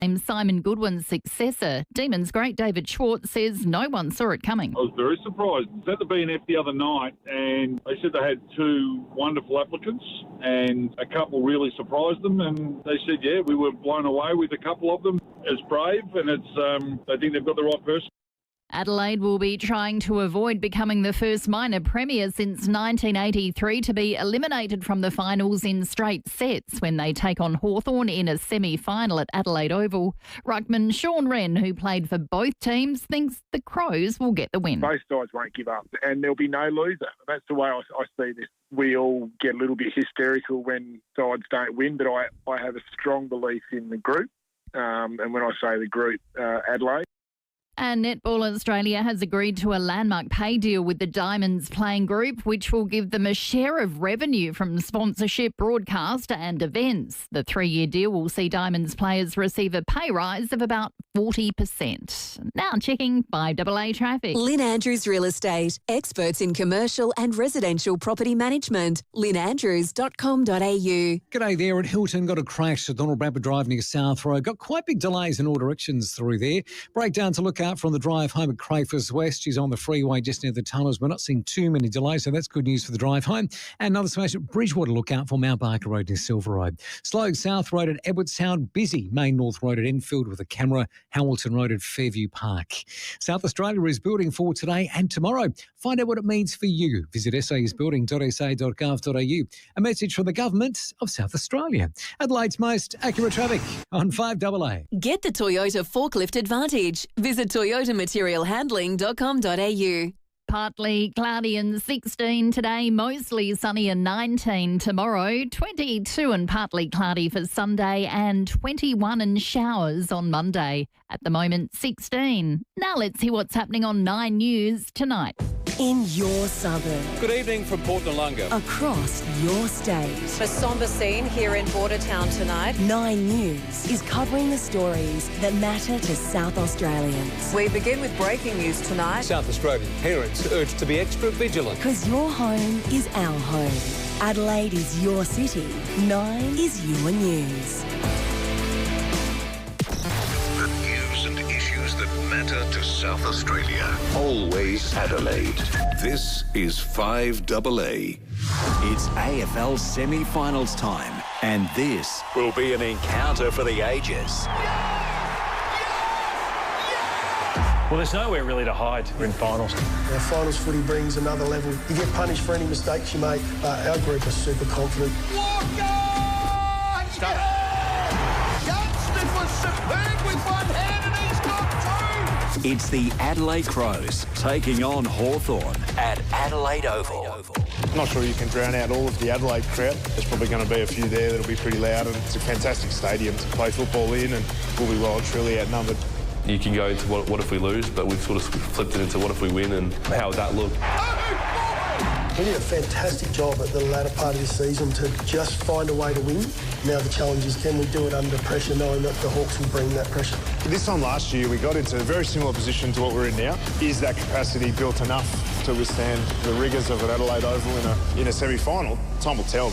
Simon Goodwin's successor. Demons great David Schwartz says no one saw it coming. I was very surprised. I was at the BNF the other night and they said they had 2 wonderful applicants and a couple really surprised them, and they said, yeah, we were blown away with a couple of them. It's brave and they think they've got the right person. Adelaide will be trying to avoid becoming the first minor premier since 1983 to be eliminated from the finals in straight sets when they take on Hawthorn in a semi-final at Adelaide Oval. Ruckman Sean Wren, who played for both teams, thinks the Crows will get the win. Both sides won't give up and there'll be no loser. That's the way I see this. We all get a little bit hysterical when sides don't win, but I have a strong belief in the group. And when I say the group, Adelaide. And Netball Australia has agreed to a landmark pay deal with the Diamonds playing group, which will give them a share of revenue from sponsorship, broadcast and events. The 3-year deal will see Diamonds players receive a pay rise of about 40%. Now checking FIVEAA traffic. Lynn Andrews Real Estate, experts in commercial and residential property management. lynnandrews.com.au. G'day there at Hilton. Got a crash at Donald Bradford Drive near South Road. Got quite big delays in all directions through there. Breakdown to look out from the drive home at Crayford West. She's on the freeway just near the tunnels. We're not seeing too many delays, so that's good news for the drive home. And another smash at Bridgewater. Look out for Mount Barker Road near Silver Road. Slow South Road at Edwardstown. Busy Main North Road at Enfield with a camera. Hamilton Road at Fairview Park. South Australia is building for today and tomorrow. Find out what it means for you. Visit saisbuilding.sa.gov.au. A message from the Government of South Australia. Adelaide's most accurate traffic on 5AA. Get the Toyota Forklift Advantage. Visit toyotamaterialhandling.com.au. Partly cloudy and 16 today, mostly sunny and 19 tomorrow, 22 and partly cloudy for Sunday and 21 and showers on Monday. At the moment, 16. Now let's see what's happening on 9 News tonight. In your suburb. Good evening from Port Noarlunga. Across your state. A sombre scene here in Bordertown tonight. 9 News is covering the stories that matter to South Australians. We begin with breaking news tonight. South Australian parents urged to be extra vigilant. Because your home is our home. Adelaide is your city. 9 is your news. The news and issues that matter to South Australia. Always Adelaide. This is 5AA. It's AFL semi-finals time, and this will be an encounter for the ages. Well, there's nowhere really to hide. We're in finals. Our finals footy brings another level. You get punished for any mistakes you make. Our group are super confident. Walker! Johnston was superb with one hand and he's got 2. It's the Adelaide Crows taking on Hawthorn at Adelaide Oval. I'm not sure you can drown out all of the Adelaide crowd. There's probably going to be a few there that'll be pretty loud, and it's a fantastic stadium to play football in, and we'll be well and truly outnumbered. You can go into what if we lose, but we've sort of flipped it into what if we win, and how would that look? We did a fantastic job at the latter part of this season to just find a way to win. Now the challenge is, can we do it under pressure, knowing that the Hawks will bring that pressure? This time last year, we got into a very similar position to what we're in now. Is that capacity built enough to withstand the rigours of an Adelaide Oval in a semi-final? Time will tell.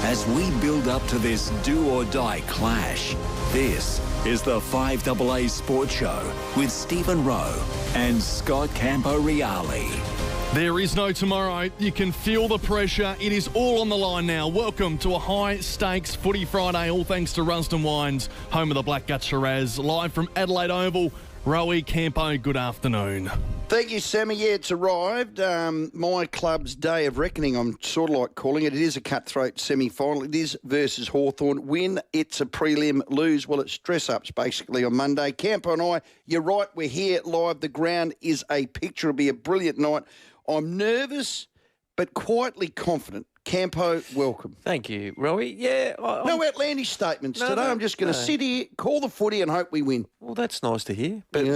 As we build up to this do-or-die clash, this is the 5AA Sports Show with Stephen Rowe and Scott Campo Reale. There is no tomorrow. You can feel the pressure. It is all on the line now. Welcome to a high-stakes footy Friday, all thanks to Rusden Wines, home of the Blackgut Shiraz. Live from Adelaide Oval, Rowey, Campo, good afternoon. Thank you, Sammy. Yeah, it's arrived. My club's day of reckoning, I'm sort of like calling it. It is a cutthroat semi-final. It is versus Hawthorn. Win, it's a prelim. Lose, well, it's dress-ups basically on Monday. Campo and I, you're right, we're here live. The ground is a picture. It'll be a brilliant night. I'm nervous, but quietly confident. Campo, welcome. Thank you, Rowey. Yeah. No outlandish statements today. I'm just going to sit here, call the footy and hope we win. Well, that's nice to hear, but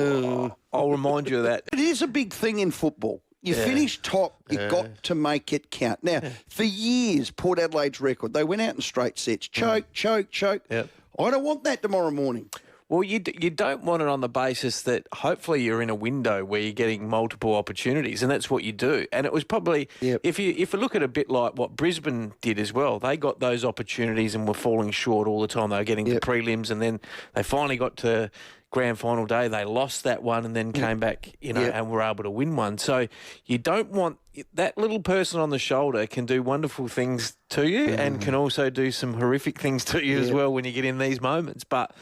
I'll remind you of that. It is a big thing in football. You finish top, you've got to make it count. Now, for years, Port Adelaide's record, they went out in straight sets. Choke. Yep. I don't want that tomorrow morning. Well, you don't want it on the basis that hopefully you're in a window where you're getting multiple opportunities, and that's what you do. And it was probably, if you look at a bit like what Brisbane did as well, they got those opportunities and were falling short all the time. They were getting to prelims, and then they finally got to grand final day. They lost that one and then came back, and were able to win one. So you don't want that little person on the shoulder can do wonderful things to you and can also do some horrific things to you as well when you get in these moments. But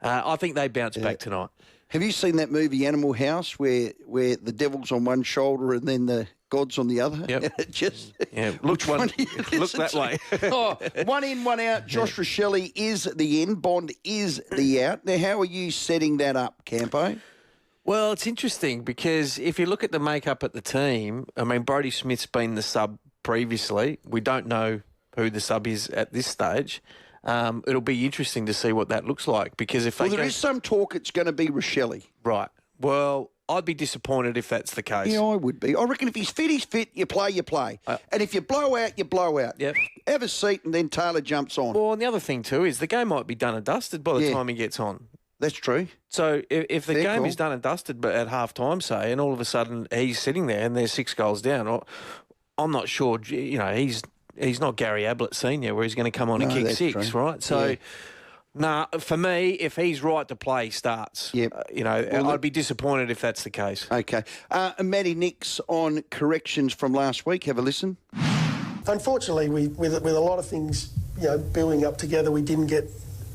I think they bounce back tonight. Have you seen that movie Animal House where the devil's on one shoulder and then the God's on the other? Yep. Look that way. One in, one out. Josh Rochelle is the in. Bond is the out. Now, how are you setting that up, Campo? Well, it's interesting because if you look at the makeup at the team, I mean, Brodie Smith's been the sub previously. We don't know who the sub is at this stage. It'll be interesting to see what that looks like because if there is some talk it's going to be Rochelle. Right. Well, I'd be disappointed if that's the case. Yeah, I would be. I reckon if he's fit, you play. And if you blow out, you blow out. Yep. Have a seat and then Taylor jumps on. Well, and the other thing too is the game might be done and dusted by the time he gets on. That's true. So if the game is done and dusted but at half-time, say, and all of a sudden he's sitting there and there's 6 goals down, I'm not sure, he's not Gary Ablett Senior where he's going to come on and kick 6, right? So, for me, if he's right to play, he starts. Yep. I'd be disappointed if that's the case. Okay. Matty Nix on corrections from last week. Have a listen. Unfortunately, with a lot of things, building up together, we didn't get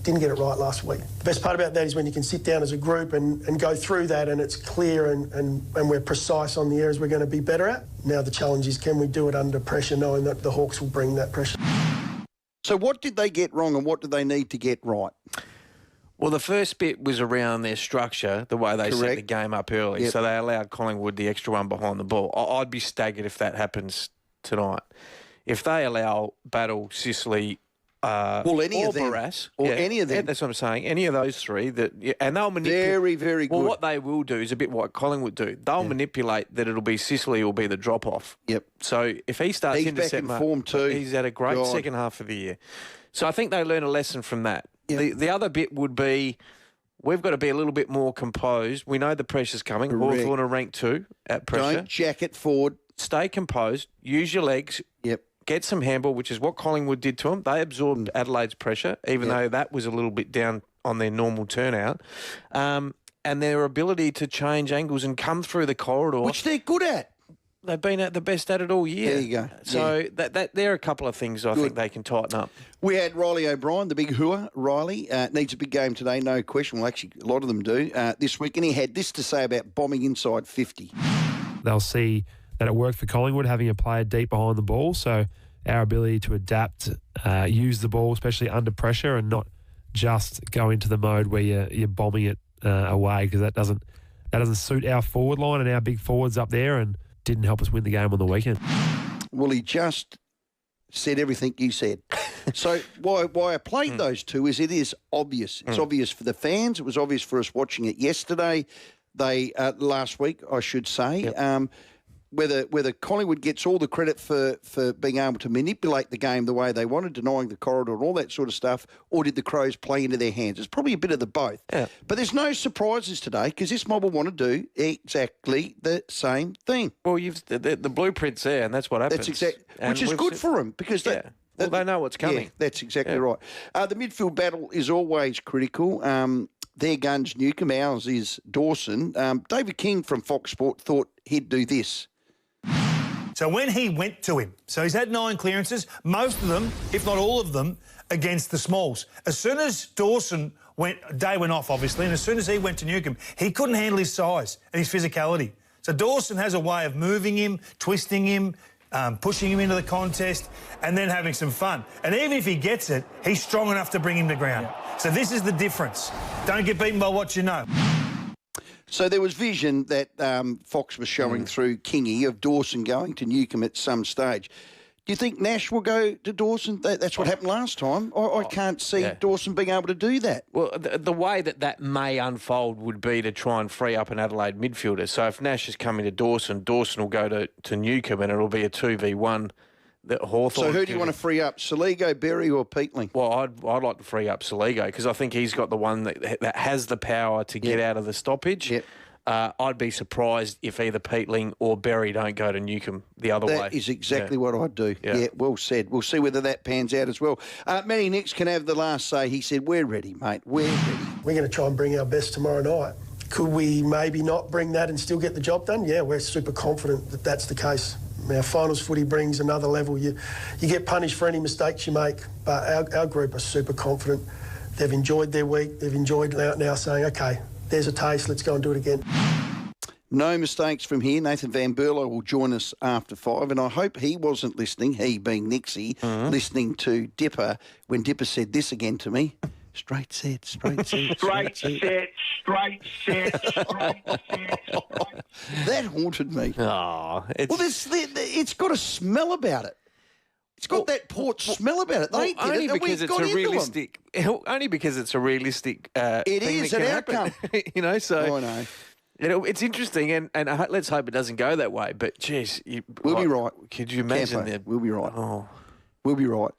it right last week. The best part about that is when you can sit down as a group and go through that and it's clear and we're precise on the areas we're going to be better at. Now the challenge is can we do it under pressure knowing that the Hawks will bring that pressure. So what did they get wrong and what do they need to get right? Well, the first bit was around their structure, the way they set the game up early. Yep. So they allowed Collingwood the extra one behind the ball. I'd be staggered if that happens tonight. If they allow Battle, Sicily, any or of them. Barras. Any of them. That's what I'm saying. Any of those three. And they'll manipulate. Very, very good. Well, what they will do is a bit what Collingwood do. They'll manipulate that it'll be Sicily will be the drop-off. Yep. So if he starts he's into back in form too. He's had a great second half of the year. So I think they learn a lesson from that. Yep. The other bit would be we've got to be a little bit more composed. We know the pressure's coming. Hawthorn are ranked 2 at pressure. Don't jack it forward. Stay composed. Use your legs. Yep. Get some handball, which is what Collingwood did to them. They absorbed Adelaide's pressure, even though that was a little bit down on their normal turnout. And their ability to change angles and come through the corridor. Which they're good at. They've been at the best at it all year. There you go. So there are a couple of things I think they can tighten up. We had Riley O'Brien, the big hooer. Riley needs a big game today, no question. Well, actually, a lot of them do this week. And he had this to say about bombing inside 50. They'll see that it worked for Collingwood, having a player deep behind the ball. So our ability to adapt, use the ball, especially under pressure, and not just go into the mode where you're bombing it away, because that doesn't suit our forward line and our big forwards up there, and didn't help us win the game on the weekend. Well, he just said everything you said. So why I played those two is it is obvious. It's obvious for the fans. It was obvious for us watching it yesterday. Last week, I should say. Yep. Whether Collingwood gets all the credit for being able to manipulate the game the way they wanted, denying the corridor and all that sort of stuff, or did the Crows play into their hands? It's probably a bit of the both. Yeah. But there's no surprises today because this mob will want to do exactly the same thing. Well, the blueprint's there, and that's what happens. That's exactly, which is good for them because they know what's coming. Yeah, that's exactly right. The midfield battle is always critical. Their gun's Newcombe, ours is Dawson. David King from Fox Sport thought he'd do this. So when he went to him, so he's had 9 clearances, most of them, if not all of them, against the smalls. As soon as Dawson Day went off, obviously, and as soon as he went to Newcombe, he couldn't handle his size and his physicality. So Dawson has a way of moving him, twisting him, pushing him into the contest, and then having some fun. And even if he gets it, he's strong enough to bring him to ground. Yeah. So this is the difference. Don't get beaten by what you know. So there was vision that Fox was showing through Kingy of Dawson going to Newcombe at some stage. Do you think Nash will go to Dawson? That's what happened last time. I can't see Dawson being able to do that. Well, the way that may unfold would be to try and free up an Adelaide midfielder. So if Nash is coming to Dawson, Dawson will go to Newcombe and it'll be a 2v1 Hawthorn. So who do you want to free up, Soligo, Berry or Peatling? Well, I'd like to free up Soligo because I think he's got the one that has the power to get out of the stoppage. Yep. I'd be surprised if either Peatling or Berry don't go to Newcombe the other way. That is exactly what I'd do. Yeah, well said. We'll see whether that pans out as well. Matty Nix can have the last say. He said, we're ready, mate. We're ready. We're going to try and bring our best tomorrow night. Could we maybe not bring that and still get the job done? Yeah, we're super confident that that's the case. Our finals footy brings another level. You get punished for any mistakes you make, but our group are super confident. They've enjoyed their week. They've enjoyed now saying, OK, there's a taste, let's go and do it again. No mistakes from here. Nathan Van Berlo will join us after 5, and I hope he wasn't listening, he being Nixie, listening to Dipper when Dipper said this again to me. Straight set, straight set, straight set, straight set, straight set. That haunted me. Oh, it's got a smell about it. It's got that port smell about it. They only because it's a realistic. Only because it's a realistic. It is an outcome. You know, so I know. It's interesting, and let's hope it doesn't go that way. But geez, we'll be right. Could you imagine Campo, that? We'll be right. Oh, we'll be right.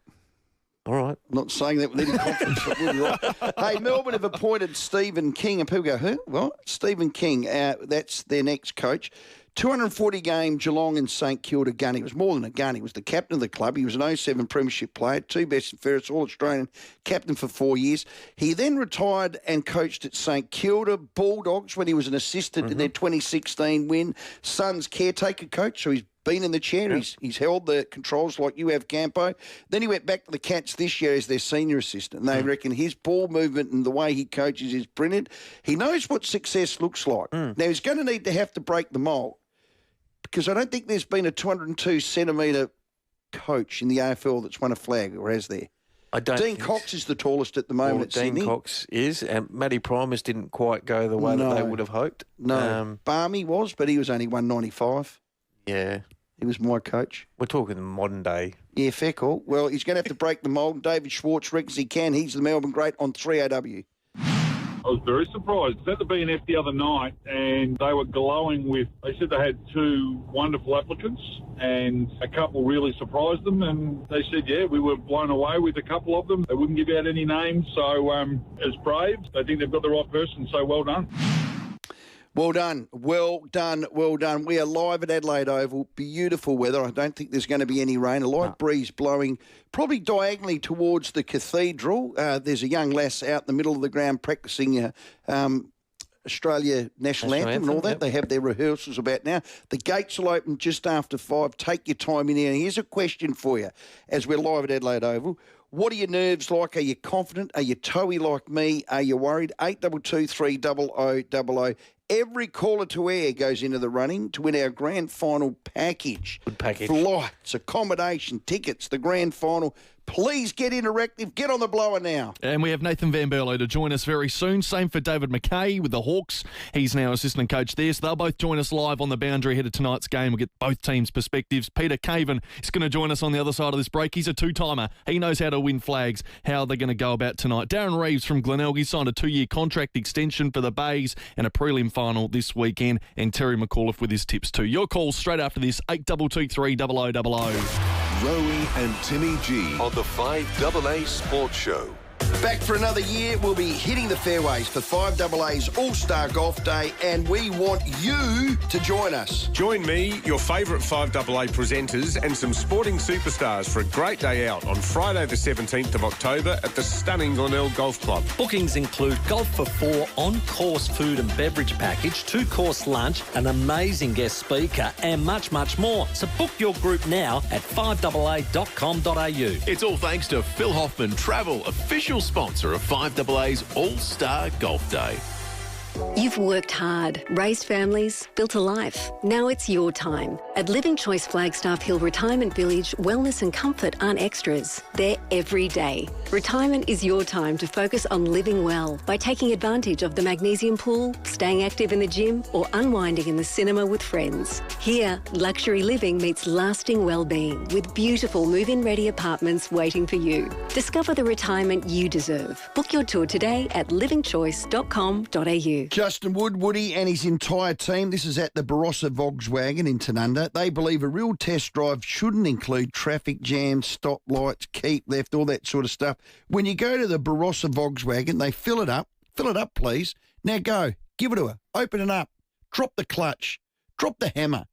All right. I'm not saying that with any confidence, but we'll be right. Hey, Melbourne have appointed Stephen King, and people go, who? What? Stephen King. That's their next coach. 240 game Geelong and St Kilda gun. He was more than a gun. He was the captain of the club. He was an 07 premiership player, 2 best and fairest, All-Australian captain for 4 years. He then retired and coached at St Kilda Bulldogs when he was an assistant in their 2016 win. Suns caretaker coach, so he's been in the chair. Yep. He's held the controls like you have, Campo. Then he went back to the Cats this year as their senior assistant. And they reckon his ball movement and the way he coaches is brilliant. He knows what success looks like. Now, he's going to have to break the mould because I don't think there's been a 202-centimetre coach in the AFL that's won a flag, or has there? Dean Cox is the tallest at the moment at Sydney. Dean Cox is, and Matty Primus didn't quite go the way that they would have hoped. No, Barmy was, but he was only 195. Yeah. He was my coach. We're talking modern day. Yeah, fair call. Well, he's going to have to break the mould. David Schwartz reckons he can. He's the Melbourne great on 3AW. I was very surprised. I was at the B&F the other night and they were glowing with, they said they had 2 wonderful applicants and a couple really surprised them and they said, yeah, we were blown away with a couple of them. They wouldn't give out any names, so as brave, they think they've got the right person, so well done. Well done, well done, well done. We are live at Adelaide Oval. Beautiful weather. I don't think there's going to be any rain. A light breeze blowing probably diagonally towards the cathedral. There's a young lass out in the middle of the ground practising Australia National Anthem and all that. Yep. They have their rehearsals about now. The gates will open just after 5. Take your time in here. And here's a question for you as we're live at Adelaide Oval. What are your nerves like? Are you confident? Are you toey like me? Are you worried? 8223 300 00. Every caller to air goes into the running to win our grand final package. Good package. Flights, accommodation, tickets, the grand final. Please get interactive. Get on the blower now. And we have Nathan Van Berlo to join us very soon. Same for David McKay with the Hawks. He's now assistant coach there. So they'll both join us live on the boundary ahead of tonight's game. We'll get both teams' perspectives. Peter Caven is going to join us on the other side of this break. He's a 2-timer. He knows how to win flags, how they're going to go about tonight. Darren Reeves from Glenelg signed a 2-year contract extension for the Bays and a prelim final this weekend. And Terry McAuliffe with his tips too. Your calls straight after this, 8223 0000. Rowey and Timmy G on the 5AA Sports Show. Back for another year. We'll be hitting the fairways for 5AA's All-Star Golf Day, and we want you to join us. Join me, your favourite 5AA presenters, and some sporting superstars for a great day out on Friday the 17th of October at the stunning Glenelg Golf Club. Bookings include golf for 4, on-course food and beverage package, 2-course lunch, an amazing guest speaker, and much, much more. So book your group now at 5AA.com.au. It's all thanks to Phil Hoffman Travel, official sponsor of 5AA's All-Star Golf Day. You've worked hard, raised families, built a life. Now it's your time. At Living Choice Flagstaff Hill Retirement Village, wellness and comfort aren't extras. They're every day. Retirement is your time to focus on living well by taking advantage of the magnesium pool, staying active in the gym, or unwinding in the cinema with friends. Here, luxury living meets lasting well-being with beautiful move-in ready apartments waiting for you. Discover the retirement you deserve. Book your tour today at livingchoice.com.au. you. Justin Woody and his entire team. This is at the Barossa Volkswagen in Tanunda. They believe a real test drive shouldn't include traffic jams, stoplights, keep left, all that sort of stuff. When you go to the Barossa Volkswagen, they fill it up. Fill it up, please. Now go. Give it to her. Open it up. Drop the clutch. Drop the hammer.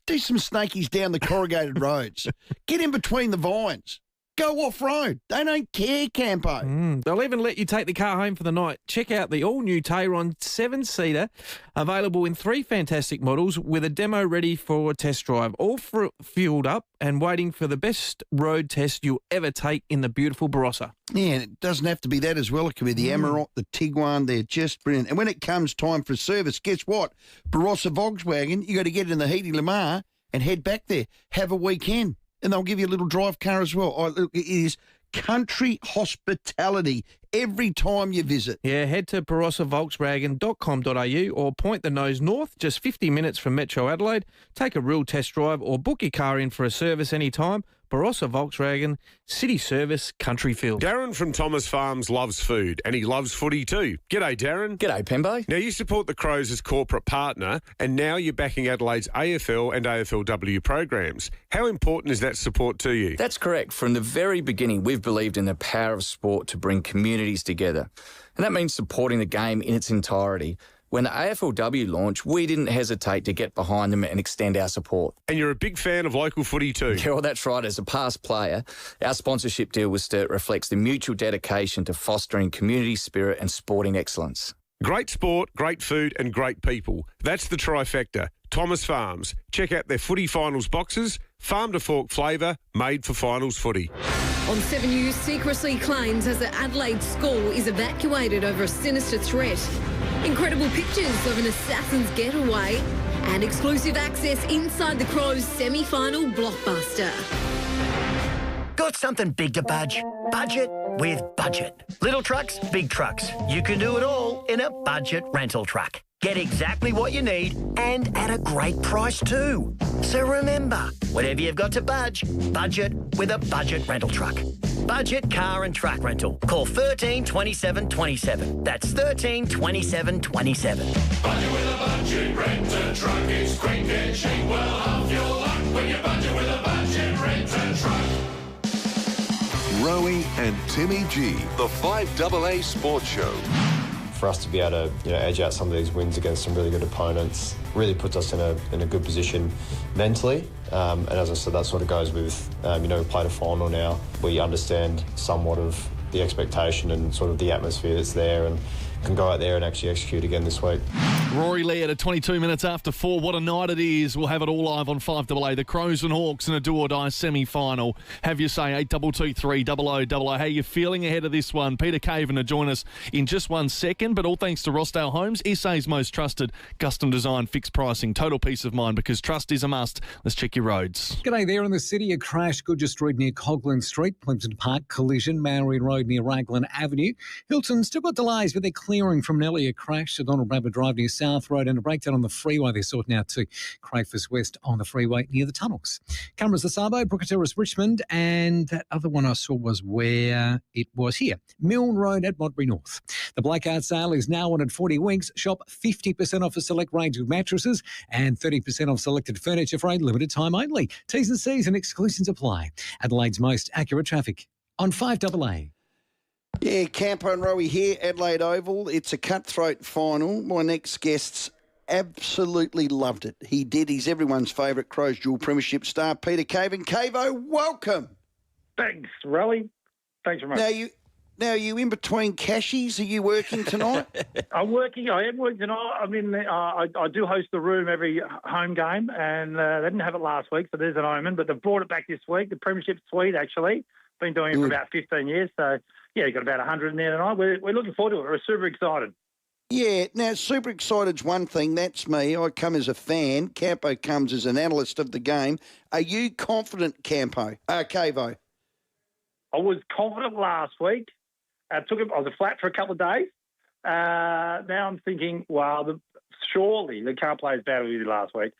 Do some snakies down the corrugated roads. Get in between the vines. Go off-road. They don't care, Campo. They'll even let you take the car home for the night. Check out the all-new Tayron 7-seater, available in 3 fantastic models with a demo ready for a test drive, all fueled up and waiting for the best road test you'll ever take in the beautiful Barossa. Yeah, and it doesn't have to be that as well. It could be the Amarok, the Tiguan. They're just brilliant. And when it comes time for service, guess what? Barossa Volkswagen, you got to get it in the Heaty Lamar and head back there. Have a weekend. And they'll give you a little drive car as well. It is country hospitality every time you visit. Yeah, head to barossavolkswagen.com.au or point the nose north, just 50 minutes from Metro Adelaide. Take a real test drive or book your car in for a service anytime. Barossa Volkswagen, city service, country feel. Darren from Thomas Farms loves food and he loves footy too. G'day, Darren. G'day, Pembo. Now, you support the Crows as corporate partner and now you're backing Adelaide's AFL and AFLW programs. How important is that support to you? That's correct. From the very beginning, we've believed in the power of sport to bring communities together. And that means supporting the game in its entirety. When the AFLW launched, we didn't hesitate to get behind them and extend our support. And you're a big fan of local footy too? Yeah, well, that's right. As a past player, our sponsorship deal with Sturt reflects the mutual dedication to fostering community spirit and sporting excellence. Great sport, great food and great people. That's the trifecta. Thomas Farms. Check out their footy finals boxes, farm to fork flavour, made for finals footy. On 7 News, secrecy claims as the Adelaide school is evacuated over a sinister threat. Incredible pictures of an assassin's getaway and exclusive access inside the Crows semi-final blockbuster. Got something big to budge? Budget with Budget. Little trucks, big trucks. You can do it all in a budget rental truck. Get exactly what you need and at a great price too. So remember, whatever you've got to budget with a budget rental truck. Budget car and truck rental. Call 13 27 27. That's 13 27 27. Budget with a budget rent-a truck. It's quick and cheap. Well, half your luck when you budget with a budget rent-a truck. Rowey and Timmy G, the 5AA Sports Show. For us to be able to edge out some of these wins against some really good opponents really puts us in a good position mentally. And as I said, that sort of goes with, we played a final now. We understand somewhat of the expectation and sort of the atmosphere that's there and can go out there and actually execute again this week. Rory Lee at 22 minutes after 4. What a night it is. We'll have it all live on 5AA. The Crows and Hawks in a do-or-die semi-final. Have your say, 8223 0000. How you feeling ahead of this one? Peter Caven to join us in just 1 second, but all thanks to Rossdale Homes, SA's most trusted custom design, fixed pricing, total peace of mind, because trust is a must. Let's check your roads. G'day there in the city. A crash Goodger Street near Coghlan Street, Plimpton Park collision, Maori Road near Raglan Avenue. Hilton still got delays, but they're clearing from Nellie. A crash at Donald Bradford Drive near South Road and a breakdown on the freeway. They're sorting out too. Crayfus West on the freeway near the tunnels. Cameras the Sabo, Brooker Terrace, Richmond, and that other one I saw was where it was here, Milne Road at Modbury North. The blackout sale is now on at 40 Winks. Shop 50% off a select range of mattresses and 30% off selected furniture for a limited time only. T's and C's and exclusions apply. Adelaide's most accurate traffic on 5AA. Yeah, Campo and Rowey here, Adelaide Oval. It's a cutthroat final. My next guest's absolutely loved it. He did. He's everyone's favourite Crows dual premiership star, Peter Caven. Cavo, welcome. Thanks, Rowey. Thanks very much. Now, are you in between cashies? Are you working tonight? I'm working. I am working tonight. I mean, I do host the room every home game, and they didn't have it last week, so there's an omen. But they've brought it back this week, the premiership suite, actually. Been doing it for about 15 years, so... yeah, you got about 100 in there tonight. We're looking forward to it. We're super excited. Yeah, now super excited's one thing. That's me. I come as a fan. Campo comes as an analyst of the game. Are you confident, Cavo? I was confident last week. I was a flat for a couple of days. Now I'm thinking, well, surely they can't play as bad as we did last week.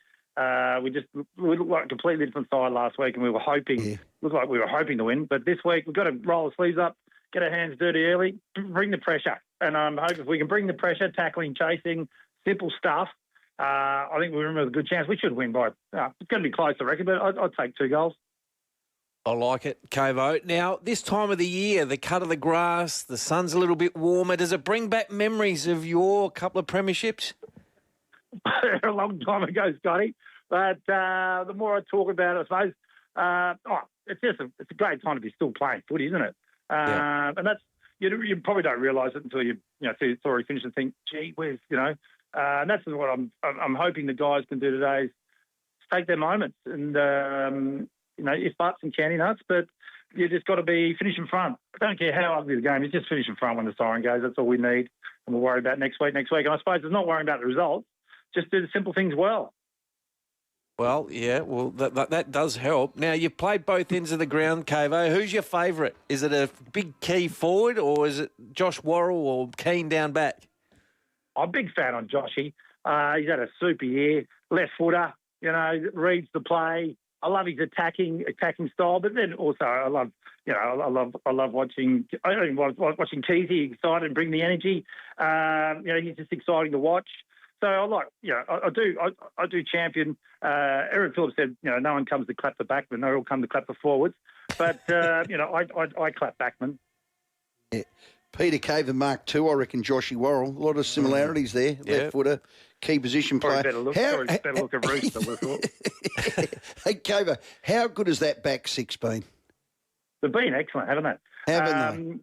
We looked like a completely different side last week, and we were hoping. Looked like we were hoping to win. But this week we've got to roll the sleeves up. get our hands dirty early, bring the pressure. And I hope if we can bring the pressure, tackling, chasing, simple stuff, I think we're in with a good chance. We should win by, it's going to be close, I reckon, but I'd take 2 goals. I like it, Cavo. Now, this time of the year, the cut of the grass, the sun's a little bit warmer. Does it bring back memories of your couple of premierships? A long time ago, Scotty. But the more I talk about it, I suppose, it's a great time to be still playing footy, isn't it? And that's you probably don't realise it until it's already finished and think, gee, where's and that's what I'm hoping the guys can do today is take their moments and if butts and candy nuts, but you just got to be finish in front. I don't care how ugly the game is, just finish in front when the siren goes. That's all we need, and we'll worry about next week. And I suppose it's not worrying about the results, just do the simple things well. Well, yeah, that does help. Now, you've played both ends of the ground, Cavo. Who's your favourite? Is it a big key forward or is it Josh Worrell or Keane down back? I'm a big fan on Joshy. He's had a super year, left footer, reads the play. I love his attacking style, but then also I love watching. Watching Keezy excited and bring the energy. He's just exciting to watch. So I do champion. Eric Phillips said, no one comes to clap the backman, they all come to clap the forwards. But I clap backman. Yeah. Peter Caven, Mark II, I reckon Joshy Worrell. A lot of similarities there. Yeah. Left footer, key position player. Better look at Reeves than we thought. Hey, Caven, how good has that back six been? They've been excellent, haven't they? Haven't they?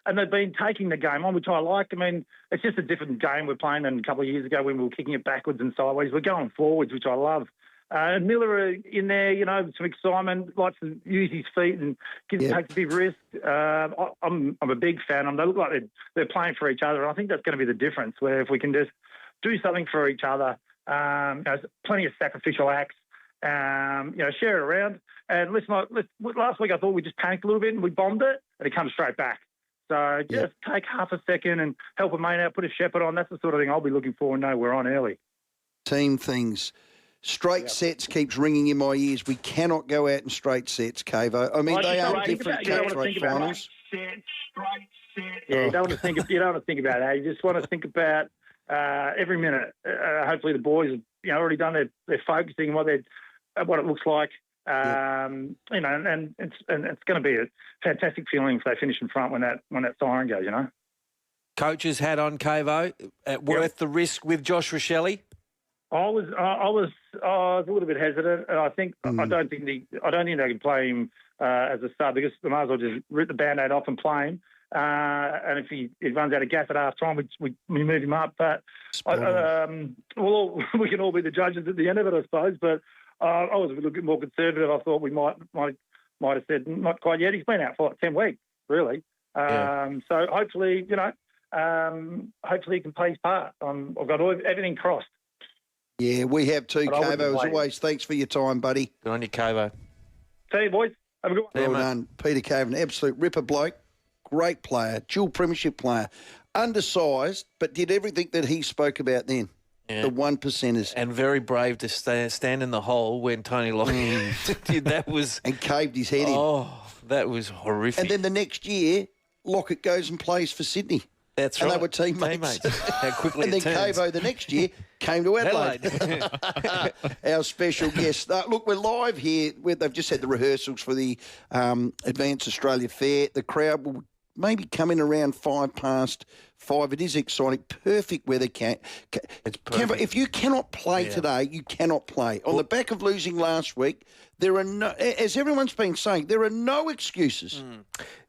And they've been taking the game on, which I like. I mean, it's just a different game we're playing than a couple of years ago when we were kicking it backwards and sideways. We're going forwards, which I love. And Miller in there, some excitement, likes to use his feet and takes a big risk. I'm a big fan. They look like they're playing for each other. And I think that's going to be the difference, where if we can just do something for each other, plenty of sacrificial acts, share it around. And last week I thought we just panicked a little bit and we bombed it and it comes straight back. So just take half a second and help a mate out, put a shepherd on. That's the sort of thing I'll be looking for and know we're on early. Team things. Straight sets keeps ringing in my ears. We cannot go out in straight sets, Cavo. I mean, they are different cut-throat finals. Straight set. Yeah, you don't want to think about that. You just want to think about every minute. Hopefully the boys have already done their focusing what it looks like. And it's going to be a fantastic feeling if they finish in front when that siren goes. Coach's hat on, Cavo. Worth the risk with Josh Rochelle? I was a little bit hesitant, and I think I don't think they can play him as a sub because they might as well just rip the band-aid off and play him. And if he runs out of gas at half time, we move him up. But we can all be the judges at the end of it, I suppose. But I was a little bit more conservative. I thought we might have said not quite yet. He's been out for 10 weeks, really. So hopefully, hopefully he can play his part. I've got everything crossed. Yeah, we have too, Cavo. As always, thanks for your time, buddy. Good on you, Cavo. See you, boys. Have a good one. Well done. Peter Caven, absolute ripper bloke. Great player, dual premiership player. Undersized, but did everything that he spoke about then. Yeah. The 1%ers. And very brave to stand in the hole when Tony Lockyer did that. And caved his head in. Oh, that was horrific. And then the next year, Lockett goes and plays for Sydney. That's right. And they were teammates. How quickly and then Cavo the next year came to Adelaide. Our special guest. Look, we're live here. They've just had the rehearsals for the Advanced Australia Fair. The crowd will maybe come in around 5:05. It is exciting. Perfect weather. It's perfect. If you cannot play today, you cannot play. On the back of losing last week, there are no, as everyone's been saying, there are no excuses.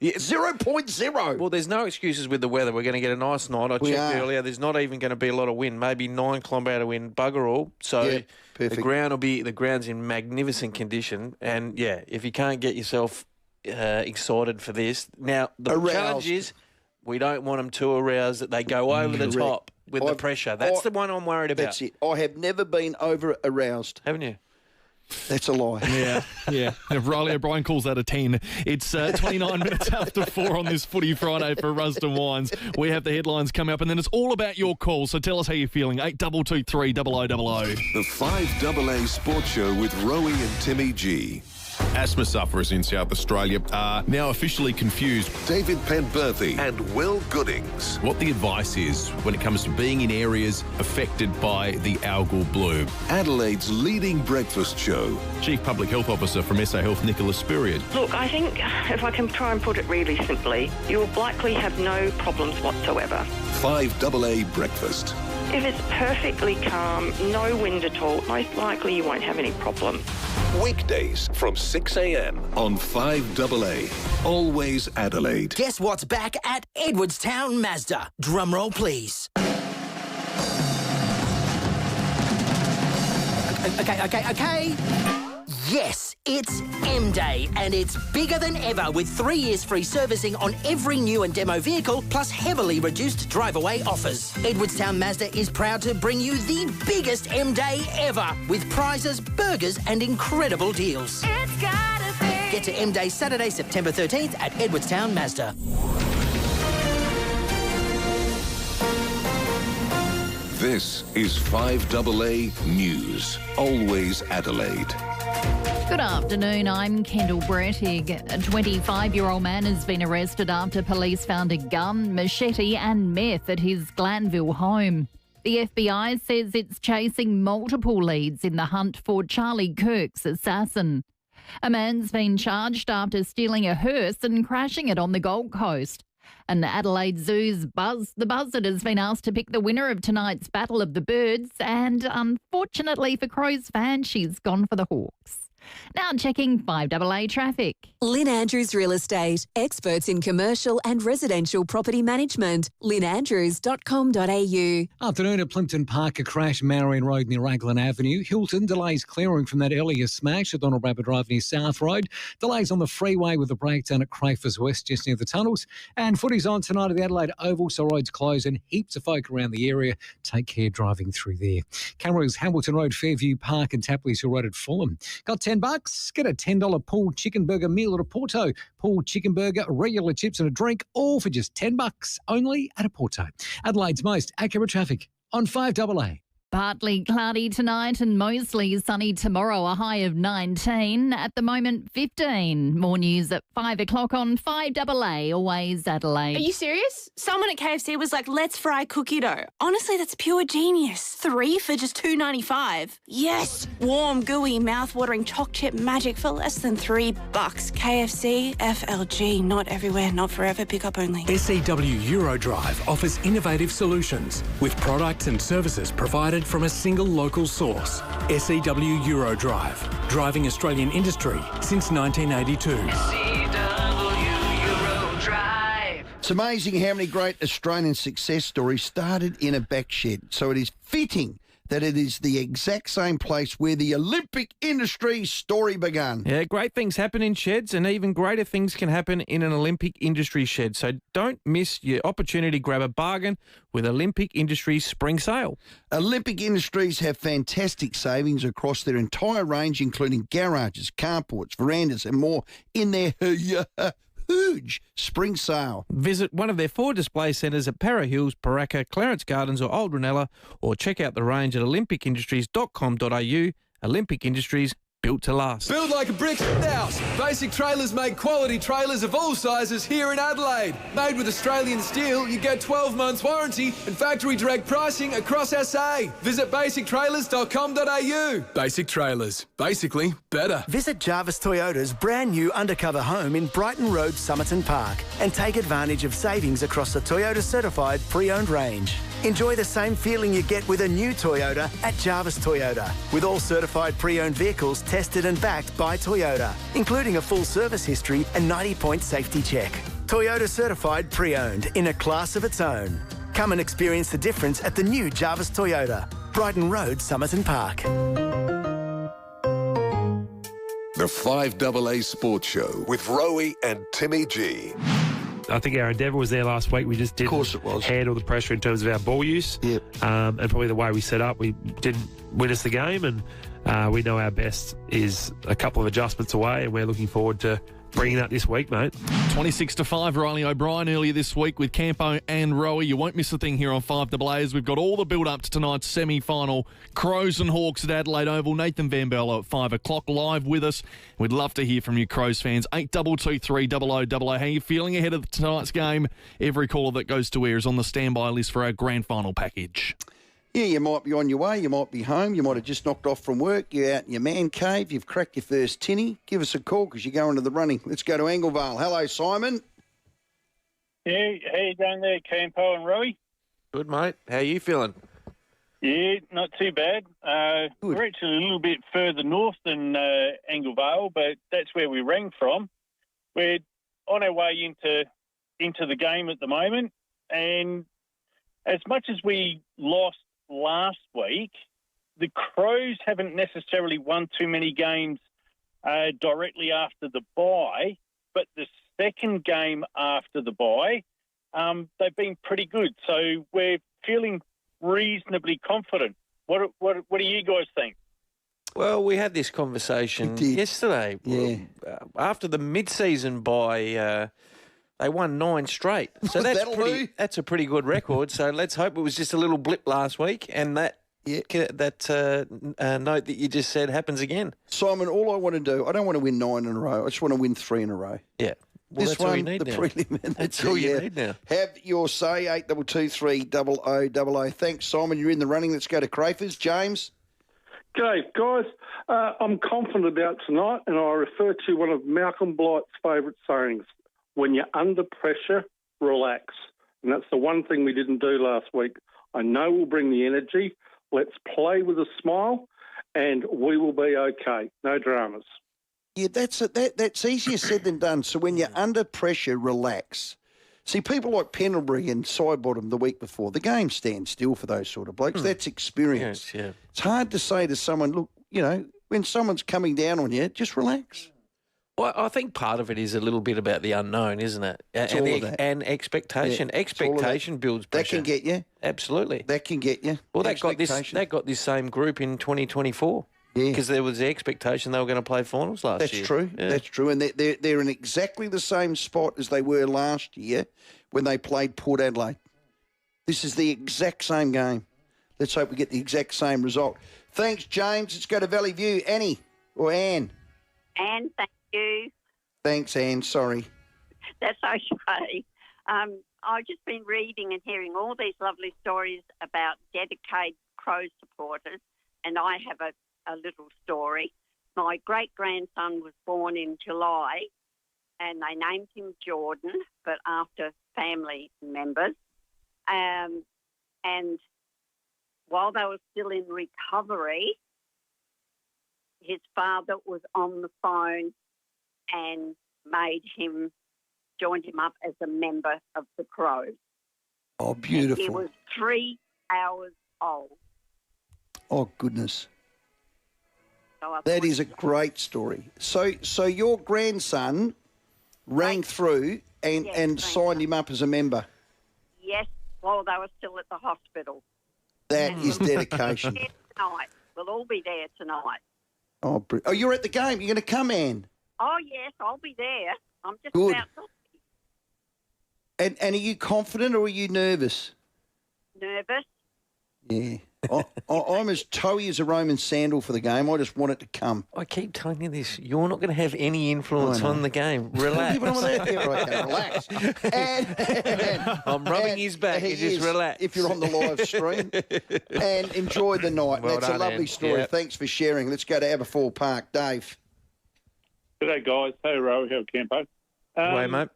0.0. Well, there's no excuses with the weather. We're going to get a nice night. I checked earlier. There's not even going to be a lot of wind. Maybe 9 kilometre wind, bugger all. So the ground's in magnificent condition. And if you can't get yourself excited for this, now the challenge is we don't want them too aroused that they go over the top with the pressure. That's the one I'm worried about. That's it. I have never been over aroused. Haven't you? That's a lie. Yeah. If Riley O'Brien calls that a 10, it's 29 minutes after 4 on this Footy Friday for Rusden Wines. We have the headlines coming up, and then it's all about your calls. So tell us how you're feeling. 8223 0000. The 5AA Sports Show with Rowey and Timmy G. Asthma sufferers in South Australia are now officially confused. David Penberthy and Will Goodings. What the advice is when it comes to being in areas affected by the algal bloom. Adelaide's leading breakfast show. Chief Public Health Officer from SA Health, Nicola Spurrier. Look, I think if I can try and put it really simply, you will likely have no problems whatsoever. 5AA breakfast. If it's perfectly calm, no wind at all, most likely you won't have any problem. Weekdays from 6 a.m. on 5AA. Always Adelaide. Guess what's back at Edwardstown Mazda? Drumroll, please. Okay. Yes, it's M-Day, and it's bigger than ever with 3 years free servicing on every new and demo vehicle, plus heavily reduced drive-away offers. Edwardstown Mazda is proud to bring you the biggest M-Day ever, with prizes, burgers and incredible deals. It's gotta be. Get to M-Day Saturday, September 13th at Edwardstown Mazda. This is 5AA News. Always Adelaide. Good afternoon, I'm Kendall Brettig. A 25-year-old man has been arrested after police found a gun, machete and meth at his Glanville home. The FBI says it's chasing multiple leads in the hunt for Charlie Kirk's assassin. A man's been charged after stealing a hearse and crashing it on the Gold Coast. And Adelaide Zoo's the Buzzard has been asked to pick the winner of tonight's Battle of the Birds, and unfortunately for Crows fans, she's gone for the Hawks. Now checking 5AA traffic. Lynn Andrews Real Estate, experts in commercial and residential property management. lynnandrews.com.au. Afternoon at Plimpton Park, a crash, Marion Road near Raglan Avenue. Hilton, delays clearing from that earlier smash at Donald Rabbit Drive near South Road. Delays on the freeway with a breakdown at Crafers West just near the tunnels. And footy's on tonight at the Adelaide Oval, so roads closed and heaps of folk around the area. Take care driving through there. Cameras, Hamilton Road, Fairview Park and Tapley's Hill Road at Fulham. Got $10? Get a $10 pulled chicken burger meal at a Porto. Pulled chicken burger, regular chips and a drink, all for just $10 only at a Porto. Adelaide's most accurate traffic on 5AA. Partly cloudy tonight and mostly sunny tomorrow, a high of 19. At the moment, 15. More news at 5 o'clock on 5AA, always Adelaide. Are you serious? Someone at KFC was like, let's fry cookie dough. Honestly, that's pure genius. 3 for just $2.95. Yes! Warm, gooey, mouth-watering choc chip magic for less than $3. KFC, FLG, not everywhere, not forever, pick up only. SEW Eurodrive offers innovative solutions with products and services provided from a single local source. SEW Eurodrive, driving Australian industry since 1982. It's amazing how many great Australian success stories started in a back shed. So it is fitting that it is the exact same place where the Olympic industry story began. Yeah, great things happen in sheds, and even greater things can happen in an Olympic industry shed. So don't miss your opportunity to grab a bargain with Olympic Industries Spring Sale. Olympic Industries have fantastic savings across their entire range, including garages, carports, verandas and more in their huge spring sale. Visit one of their 4 display centres at Para Hills, Paraka, Clarence Gardens or Old Ranella, or check out the range at olympicindustries.com.au. Olympic Industries, built to last. Build like a brick house. Basic Trailers make quality trailers of all sizes here in Adelaide. Made with Australian steel, you get 12 months warranty and factory direct pricing across SA. Visit basictrailers.com.au. Basic Trailers. Basically better. Visit Jarvis Toyota's brand new undercover home in Brighton Road, Somerton Park, and take advantage of savings across the Toyota certified pre-owned range. Enjoy the same feeling you get with a new Toyota at Jarvis Toyota, with all certified pre-owned vehicles tested and backed by Toyota, including a full service history and 90-point safety check. Toyota certified pre-owned in a class of its own. Come and experience the difference at the new Jarvis Toyota, Brighton Road, Somerton Park. The 5AA Sports Show with Rowey and Timmy G. I think our endeavour was there last week. We just didn't handle the pressure in terms of our ball use. Yep. And probably the way we set up, we didn't win us the game. And we know our best is a couple of adjustments away, and we're looking forward to bringing that this week, mate. 26-5, Riley O'Brien earlier this week with Campo and Rowey. You won't miss a thing here on 5AA. We've got all the build-up to tonight's semi-final. Crows and Hawks at Adelaide Oval. Nathan Van Berlo at 5 o'clock live with us. We'd love to hear from you Crows fans. 8223 0000. How are you feeling ahead of tonight's game? Every caller that goes to air is on the standby list for our grand final package. Yeah, you might be on your way, you might be home, you might have just knocked off from work, you're out in your man cave, you've cracked your first tinny. Give us a call because you're going to the running. Let's go to Anglevale. Hello, Simon. Yeah, how you going there, Campo and Rowey? Good, mate. How are you feeling? Yeah, not too bad. We're actually a little bit further north than Anglevale, but that's where we rang from. We're on our way into the game at the moment, and as much as we lost last week, the Crows haven't necessarily won too many games directly after the bye, but the second game after the bye, they've been pretty good. So we're feeling reasonably confident. What do you guys think? Well, we had this conversation yesterday. Yeah. After the mid-season bye, they won 9 straight. So that's a pretty good record. So let's hope it was just a little blip last week and that note that you just said happens again. Simon, all I want to do, I don't want to win 9 in a row. I just want to win 3 in a row. Yeah. Well, this that's one, all you need the now. prelim. That's all you need now. Have your say, 8223 0000. Thanks, Simon. You're in the running. Let's go to Crafers. James? G'day, guys. I'm confident about tonight, and I refer to one of Malcolm Blight's favourite sayings. When you're under pressure, relax. And that's the one thing we didn't do last week. I know we'll bring the energy. Let's play with a smile, and we will be okay. No dramas. Yeah, that's easier said than done. So when you're under pressure, relax. See, people like Pendlebury and Sidebottom the week before, the game stands still for those sort of blokes. That's experience. Yes, yeah. It's hard to say to someone, look, when someone's coming down on you, just relax. Well, I think part of it is a little bit about the unknown, isn't it? And expectation. Yeah, expectation builds pressure. That can get you. Absolutely. That can get you. Well, that got this same group in 2024. Yeah. Because there was the expectation they were going to play finals last year. That's true. Yeah. That's true. And they're in exactly the same spot as they were last year when they played Port Adelaide. This is the exact same game. Let's hope we get the exact same result. Thanks, James. Let's go to Valley View. Annie or Anne? Anne, thank you. Thanks, Anne. Sorry. That's okay. I've just been reading and hearing all these lovely stories about dedicated Crows supporters, and I have a little story. My great-grandson was born in July, and they named him Jordan, but after family members. And while they were still in recovery, his father was on the phone and joined him up as a member of the Crows. Oh, beautiful. And he was 3 hours old. Oh, goodness. So that is a great story. So your grandson rang through and signed him up as a member? Yes, while they were still at the hospital. That is dedication. Tonight. We'll all be there tonight. Oh, you're at the game. You're going to come, Anne? Oh, yes, I'll be there. I'm just Good. about to... And are you confident or are you nervous? Nervous. Yeah. I'm as toey as a Roman sandal for the game. I just want it to come. I keep telling you this. You're not going to have any influence on the game. Relax. Relax. And I'm rubbing his back. You just relax. If you're on the live stream. And enjoy the night. Well That's done, a lovely Anne. story. Yep. Thanks for sharing. Let's go to Aberfoyle Park. Dave. G'day, guys. Hey, Rowey. How Campo? Way, mate.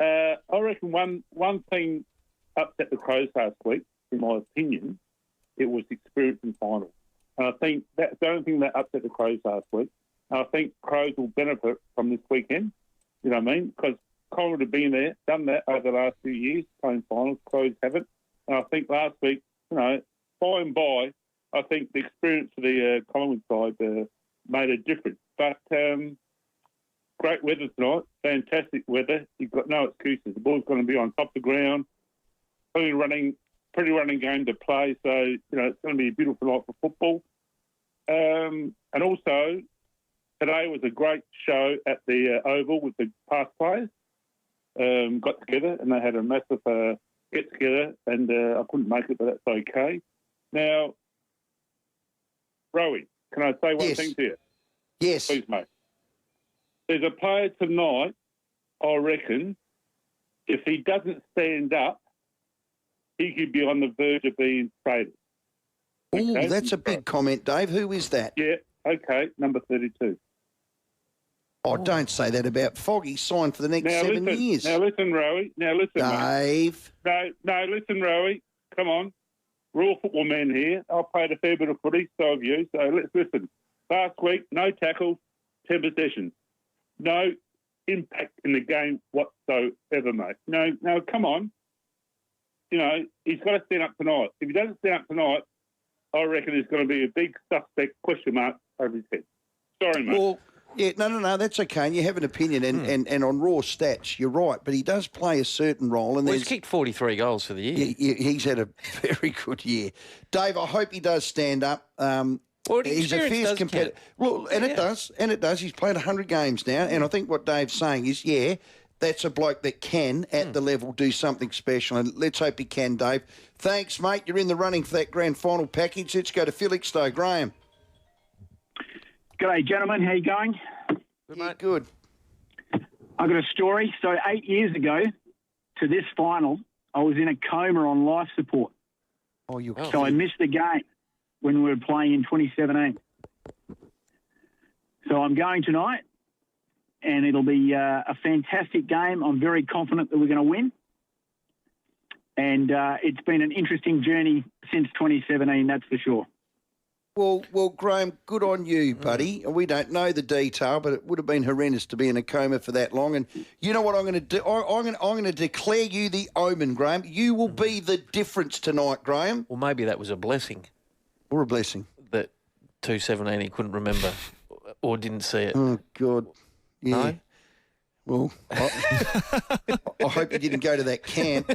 I reckon one thing upset the Crows last week, in my opinion, it was experience in finals. And I think that's the only thing that upset the Crows last week. And I think Crows will benefit from this weekend, you know what I mean? Because Collingwood have been there, done that over the last few years, playing finals. Crows haven't. And I think last week, by and by, I think the experience of the Collingwood side made a difference. But great weather tonight, fantastic weather. You've got no excuses. The ball's going to be on top of the ground, pretty running game to play. So, it's going to be a beautiful night for football. And also, today was a great show at the Oval with the past players. Got together and they had a massive get together, and I couldn't make it, but that's okay. Now, Rowey, can I say one thing to you? Yes. Please, mate. There's a player tonight, I reckon, if he doesn't stand up, he could be on the verge of being traded. Oh, that's a big comment, Dave. Who is that? Yeah, okay, number 32. Oh, don't say that about Foggy. Signed for the next 7 years. Now, listen, Rowey. Now, listen, Dave. Mate. No, listen, Rowey. Come on. We're all football men here. I've played a fair bit of footy, so have you. So let's listen. Last week, no tackles, 10 possessions. No impact in the game whatsoever, mate. No, come on. You know, he's got to stand up tonight. If he doesn't stand up tonight, I reckon there's going to be a big suspect question mark over his head. Sorry, mate. Well, yeah, no, that's okay. And you have an opinion, and on raw stats, you're right. But he does play a certain role. And he's kicked 43 goals for the year. He's had a very good year. Dave, I hope he does stand up. He's a fierce competitor. Well, it does. He's played 100 games now, and I think what Dave's saying is, that's a bloke that can, at the level, do something special, and let's hope he can, Dave. Thanks, mate. You're in the running for that grand final package. Let's go to Felixstowe. Graham. G'day, gentlemen. How you going? Good, mate. Good. I've got a story. So 8 years ago to this final, I was in a coma on life support. Oh, you. So I missed the game when we were playing in 2017. So I'm going tonight, and it'll be a fantastic game. I'm very confident that we're going to win. And it's been an interesting journey since 2017, that's for sure. Well, Graham, good on you, buddy. We don't know the detail, but it would have been horrendous to be in a coma for that long. And you know what I'm going to do? I'm going to declare you the omen, Graham. You will be the difference tonight, Graham. Well, maybe that was a blessing. Or a blessing. That 217 he couldn't remember or didn't see it. Oh, God. Yeah. No? Well, I hope you didn't go to that camp.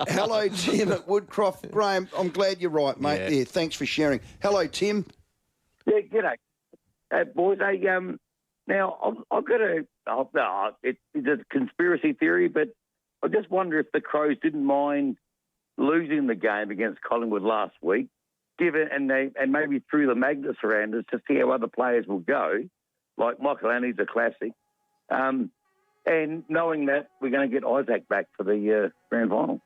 Hello, Tim at Woodcroft. Graham, I'm glad you're right, mate. Yeah, thanks for sharing. Hello, Tim. Yeah, g'day. Boys, now, I've got it's a conspiracy theory, but I just wonder if the Crows didn't mind losing the game against Collingwood last week, and maybe threw the magnets around us to see how other players will go, like Michael Annie's a classic. And knowing that we're going to get Isaac back for the grand final.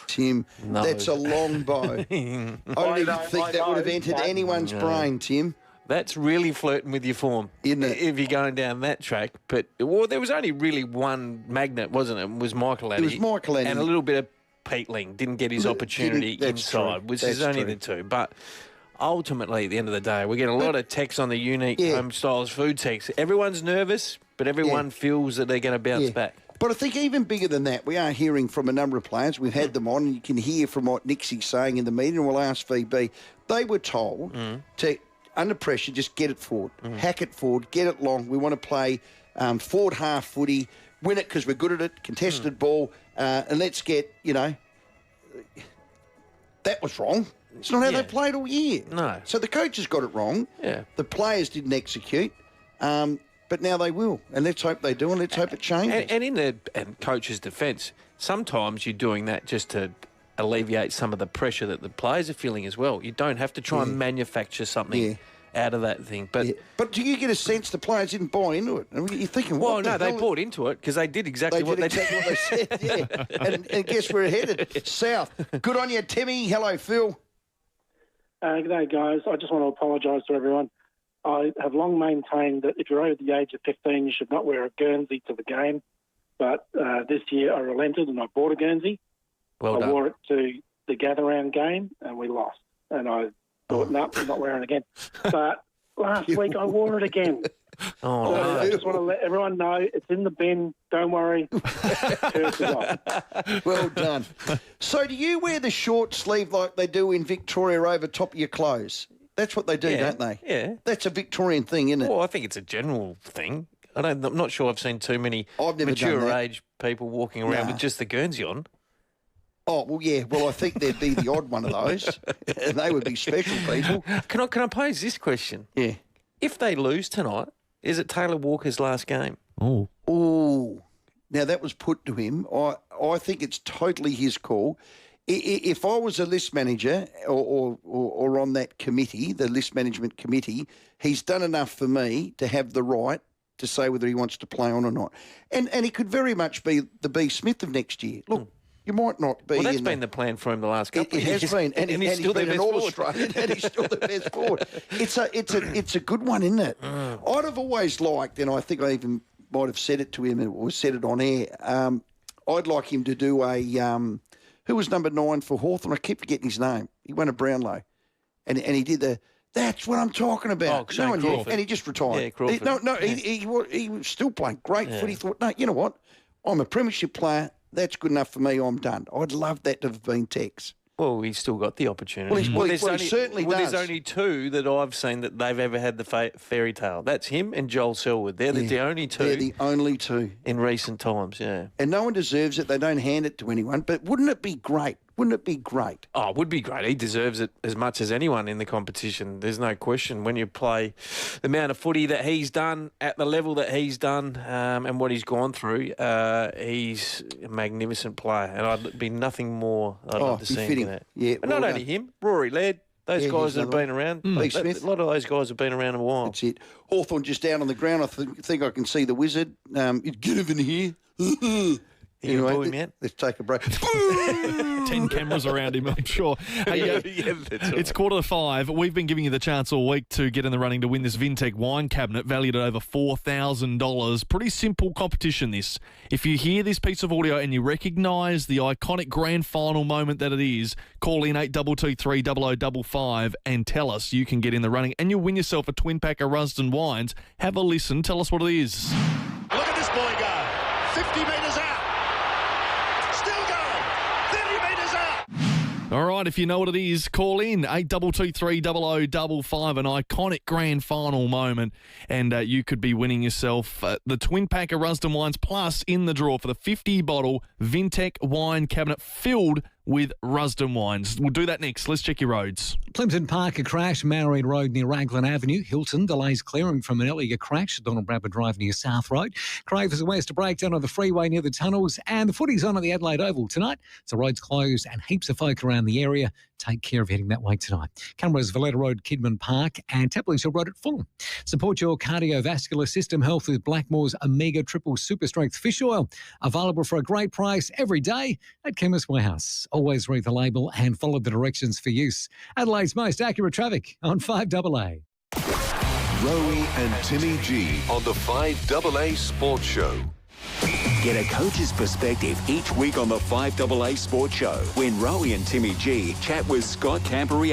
Tim, that's a long bow. I don't even think that would have entered anyone's brain, Tim. That's really flirting with your form, isn't it? If you're going down that track. But there was only really one magnet, wasn't it? It was Michael Annie. It was Michael Annie. And a little bit of Peatling. Didn't get his opportunity inside, which is only the two. But ultimately, at the end of the day, we get a lot of texts on the unique home styles food text. Everyone's nervous, but everyone feels that they're going to bounce back. But I think even bigger than that, we are hearing from a number of players. We've had them on, and you can hear from what Nixie's saying in the meeting, and we'll ask VB. They were told to, under pressure, just get it forward, hack it forward, get it long. We want to play forward half footy, win it because we're good at it, contested ball, and let's get, that was wrong. It's not how they played all year. No. So the coaches got it wrong. Yeah. The players didn't execute. But now they will. And let's hope they do, and let's hope it changes. And in the coach's defence, sometimes you're doing that just to alleviate some of the pressure that the players are feeling as well. You don't have to try and manufacture something out of that thing. But do you get a sense the players didn't buy into it? I mean, you're thinking, what the hell? They bought into it because they did exactly what they said, and guess where we're headed? South. Good on you, Timmy. Hello, Phil. G'day, guys. I just want to apologise to everyone. I have long maintained that if you're over the age of 15, you should not wear a Guernsey to the game. But this year I relented and I bought a Guernsey. Well done. I wore it to the gather-round game and we lost. And I thought, no, I'm not wearing it again. But last week I wore it again. Oh, no. I just want to let everyone know it's in the bin. Don't worry. Curse is off. Well done. So do you wear the short sleeve like they do in Victoria over top of your clothes? That's what they do, don't they? Yeah. That's a Victorian thing, isn't it? Well, I think it's a general thing. I'm not sure I've seen too many mature age people walking around with just the Guernsey on. Oh, well, yeah. Well, I think there'd be the odd one of those, and they would be special people. Can I pose this question? Yeah. If they lose tonight, is it Taylor Walker's last game? Oh. Oh. Now, that was put to him. I think it's totally his call. If I was a list manager or on that committee, the list management committee, he's done enough for me to have the right to say whether he wants to play on or not. And he could very much be the B. Smith of next year. Look, you might not be. Well, that's been the plan for him the last couple of years. It has been. And he's still been an All-Australian, and he's still the best forward. It's a good one, isn't it? I'd have always liked, and I think I even might have said it to him or said it on air, I'd like him to do a... who was number 9 for Hawthorn? I keep forgetting his name. He won a Brownlow. And he did the... That's what I'm talking about. Oh, Shane Crawford. And he just retired. Yeah, Crawford. He was still playing great footy. He thought, no, you know what? I'm a premiership player. That's good enough for me. I'm done. I'd love that to have been Tex. Well, he's still got the opportunity. Well, he certainly does. There's only 2 that I've seen that they've ever had the fairy tale. That's him and Joel Selwood. They're the only 2. They're the only 2. In recent times, yeah. And no one deserves it. They don't hand it to anyone. But wouldn't it be great? Wouldn't it be great? Oh, it would be great. He deserves it as much as anyone in the competition. There's no question. When you play the amount of footy that he's done at the level that he's done and what he's gone through, he's a magnificent player. And I'd be nothing more I'd love to see him in that. Yeah, but not only him, Rory Laird, those guys that have been around. B. Smith. A lot of those guys have been around a while. That's it. Hawthorn just down on the ground. I think I can see the wizard. Get him in here. Anyway, man. Let's take a break. 10 cameras around him, I'm sure. Hey, it's 4:45. We've been giving you the chance all week to get in the running to win this Vintec wine cabinet valued at over $4,000. Pretty simple competition, this. If you hear this piece of audio and you recognise the iconic grand final moment that it is, call in 8223 0055 and tell us you can get in the running and you'll win yourself a twin pack of Rusden wines. Have a listen. Tell us what it is. Look at this boy go. 50 metres out. Still going. 30 metres out. All right, if you know what it is, call in 8223 0055, an iconic grand final moment, and you could be winning yourself the twin pack of Rusden wines plus in the draw for the 50-bottle Vintec wine cabinet filled with Rusden wines. We'll do that next. Let's check your roads. Plympton Park, a crash. Married Road near Raglan Avenue. Hilton, delays clearing from an earlier crash. Donald Bradford Drive near South Road. Cravers West, a breakdown on the freeway near the tunnels. And the footy's on at the Adelaide Oval tonight. So roads closed and heaps of folk around the area. Take care of heading that way tonight. Camera's Valletta Road, Kidman Park, and Tapley's Hill Road at Fulham. Support your cardiovascular system health with Blackmore's Omega Triple Super Strength Fish Oil. Available for a great price every day at Chemist Warehouse. Always read the label and follow the directions for use. Adelaide's most accurate traffic on 5AA. Rowey and Timmy G on the 5AA Sports Show. Get a coach's perspective each week on the 5AA Sports Show when Rowey and Timmy G chat with Scott Campo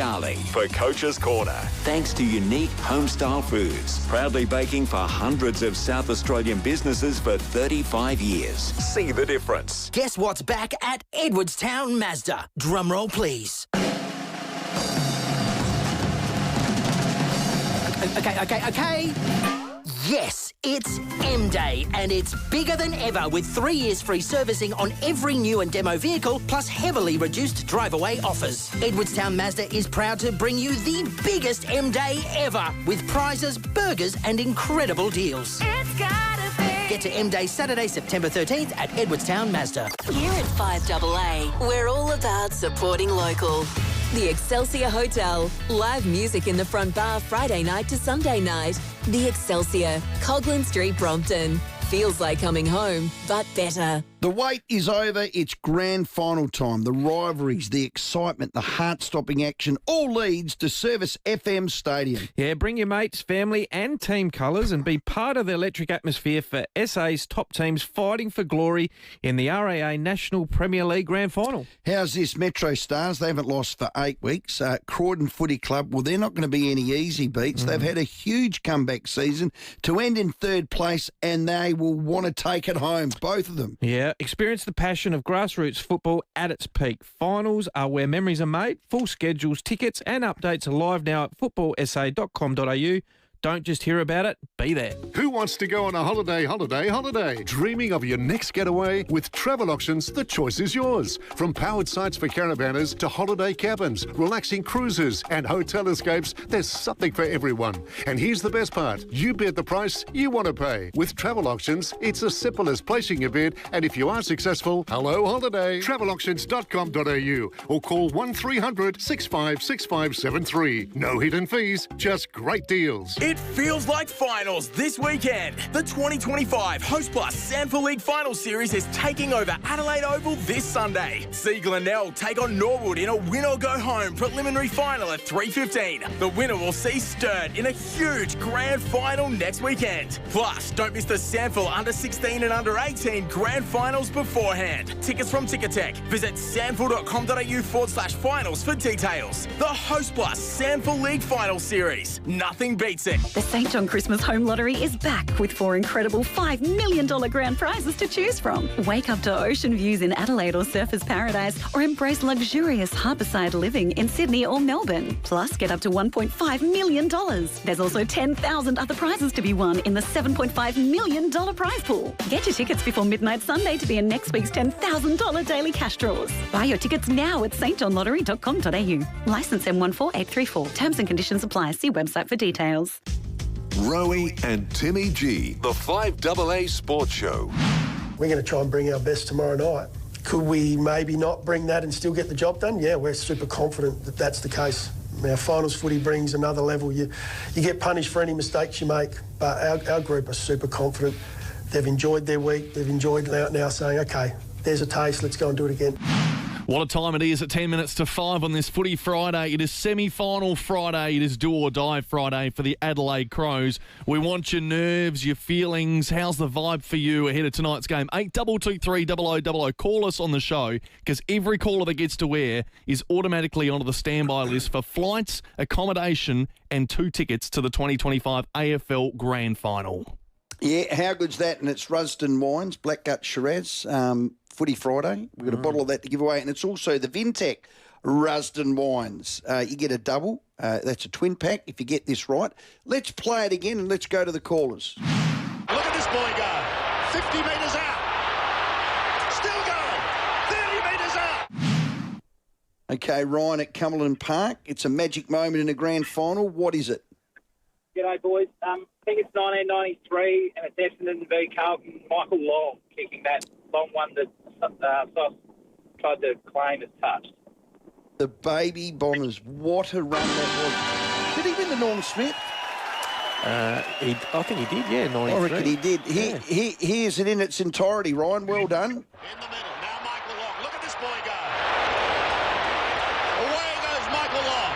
for Coach's Corner. Thanks to Unique Homestyle Foods, proudly baking for hundreds of South Australian businesses for 35 years. See the difference. Guess what's back at Edwardstown Mazda? Drumroll, please. Okay. Yes, it's M-Day, and it's bigger than ever with 3 years free servicing on every new and demo vehicle, plus heavily reduced drive-away offers. Edwardstown Mazda is proud to bring you the biggest M-Day ever, with prizes, burgers, and incredible deals. It's gotta be. Get to M-Day Saturday, September 13th at Edwardstown Mazda. Here at 5AA, we're all about supporting local. The Excelsior Hotel. Live music in the front bar Friday night to Sunday night. The Excelsior, Coghlan Street, Brompton. Feels like coming home, but better. The wait is over. It's grand final time. The rivalries, the excitement, the heart-stopping action all leads to Service FM Stadium. Yeah, bring your mates, family and team colours and be part of the electric atmosphere for SA's top teams fighting for glory in the RAA National Premier League Grand Final. How's this, Metro Stars? They haven't lost for 8 weeks. Croydon Footy Club, well, they're not going to be any easy beats. They've had a huge comeback season to end in 3rd place, and they will want to take it home, both of them. Yeah, experience the passion of grassroots football at its peak. Finals are where memories are made. Full schedules, tickets and updates are live now at footballsa.com.au. Don't just hear about it, be there. Who wants to go on a holiday? Dreaming of your next getaway? With Travel Auctions, the choice is yours. From powered sites for caravanners to holiday cabins, relaxing cruises and hotel escapes, there's something for everyone. And here's the best part. You bid the price you want to pay. With Travel Auctions, it's as simple as placing your bid, and if you are successful, hello holiday. Travelauctions.com.au or call 1300 656573. No hidden fees, just great deals. It feels like finals this weekend. The 2025 Host Plus Sanford League Final Series is taking over Adelaide Oval this Sunday. Sea Glenelg take on Norwood in a win-or-go-home preliminary final at 3:15. The winner will see Sturt in a huge grand final next weekend. Plus, don't miss the Sanford under-16 and under-18 grand finals beforehand. Tickets from Ticketek. Visit sanford.com.au/finals for details. The Host Plus Sanford League Final Series. Nothing beats it. The St John Christmas Home Lottery is back with 4 incredible $5 million grand prizes to choose from. Wake up to ocean views in Adelaide or Surfers Paradise, or embrace luxurious harborside living in Sydney or Melbourne. Plus, get up to $1.5 million. There's also 10,000 other prizes to be won in the $7.5 million prize pool. Get your tickets before midnight Sunday to be in next week's $10,000 daily cash draws. Buy your tickets now at stjohnlottery.com.au. Licence M14834. Terms and conditions apply. See website for details. Rowey and Timmy G, the 5AA Sports Show. We're going to try and bring our best tomorrow night. Could we maybe not bring that and still get the job done? Yeah, we're super confident that that's the case. Our finals footy brings another level. You get punished for any mistakes you make, but our group are super confident. They've enjoyed their week. They've enjoyed now saying, OK, there's a taste, let's go and do it again. What a time it is at 10 minutes to 5 on this Footy Friday. It is semi-final Friday. It is do or die Friday for the Adelaide Crows. We want your nerves, your feelings. How's the vibe for you ahead of tonight's game? 8223 0000. Call us on the show, because every caller that gets to air is automatically onto the standby list for flights, accommodation and 2 tickets to the 2025 AFL Grand Final. Yeah, how good's that? And it's Rusden Wines, Black Gut Shiraz, Footy Friday. We've got a bottle of that to give away. And it's also the Vintec Rusden Wines. You get a double. That's a twin pack if you get this right. Let's play it again and let's go to the callers. Look at this boy go. 50 metres out. Still going. 30 metres out. Okay, Ryan at Cumberland Park. It's a magic moment in a grand final. What is it? G'day, boys. I think it's 1993, and it's Essendon v Carlton. Michael Long kicking that long one that Sauce tried to claim as touched. The Baby Bombers. What a run that was. Did he win the Norm Smith? I think he did, yeah, 93. I reckon he did. Yeah. Here's it in its entirety, Ryan. Well done. In the middle. Now Michael Long. Look at this boy go. Away goes Michael Long.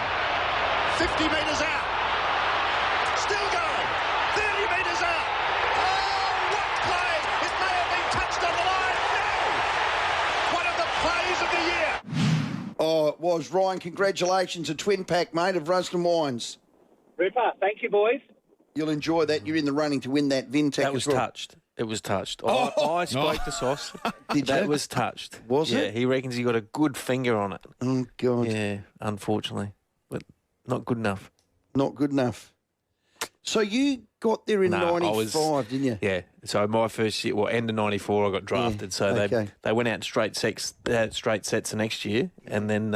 50 metres out. Still going. 30 metres out. Oh, what play! It may have been touched on the line. No! One of the plays of the year. Oh, it was. Ryan, congratulations. A twin pack, mate, of Rusden Wines. Ripper, thank you, boys. You'll enjoy that. You're in the running to win that Vintec. That was as well. touched. It was touched. Oh. I spoke to Sauce. Did that you? was touched. Was yeah, it? he reckons he got a good finger on it. Oh, God. Yeah, unfortunately. But not good enough. Not good enough. So you got there in 95, didn't you? Yeah. So my first year, end of 94, I got drafted. So they went out straight sets the next year, and then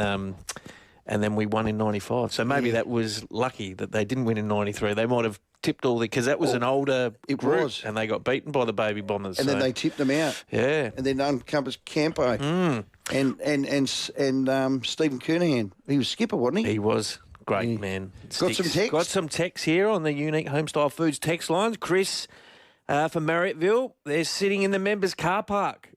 we won in 95. So maybe that was lucky that they didn't win in 93. They might have tipped all because that was an older group, and they got beaten by the Baby Bombers. And then they tipped them out. Yeah. And then uncovered Campo and Stephen Kernahan. He was skipper, wasn't he? He was. Great, man. Got some text? Got some text here on the Unique Homestyle Foods text lines. Chris from Marriotteville, they're sitting in the members' car park.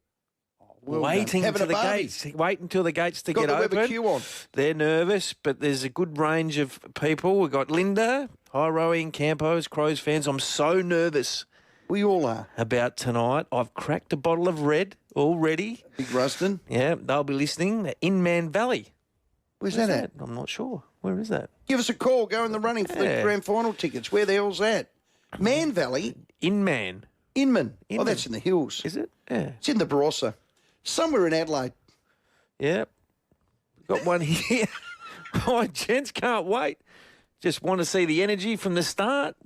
Waiting until the gates to get open. Got the queue on. They're nervous, but there's a good range of people. We've got Linda, hi Rowey and Campo as Crows fans. I'm so nervous. We all are. About tonight. I've cracked a bottle of red already. Big Rusden. Yeah, they'll be listening. Inman Valley. Where's that at? I'm not sure. Where is that? Give us a call. Go in the running for the grand final tickets. Where the hell's that? Man Valley? Inman. Inman. Oh, that's in the hills. Is it? Yeah. It's in the Barossa. Somewhere in Adelaide. Yep. Got one here. Oh, gents, can't wait. Just want to see the energy from the start.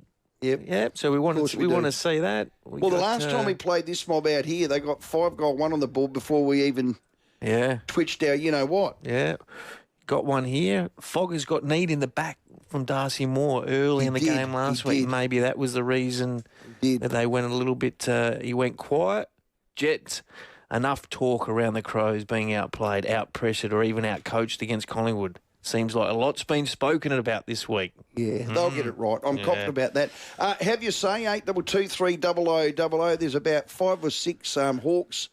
Yep. So we want to see that. The last time we played this mob out here, they got 5-goal-1 on the board before we even twitched our you-know-what. Yeah. Got one here. Fogger's got need in the back from Darcy Moore early in the game last week. Maybe that was the reason that they went a little bit... he went quiet. Jets, enough talk around the Crows being outplayed, out-pressured or even out-coached against Collingwood. Seems like a lot's been spoken about this week. Yeah, they'll get it right. I'm confident about that. Have you say 82230000? There's about 5 or 6 Hawks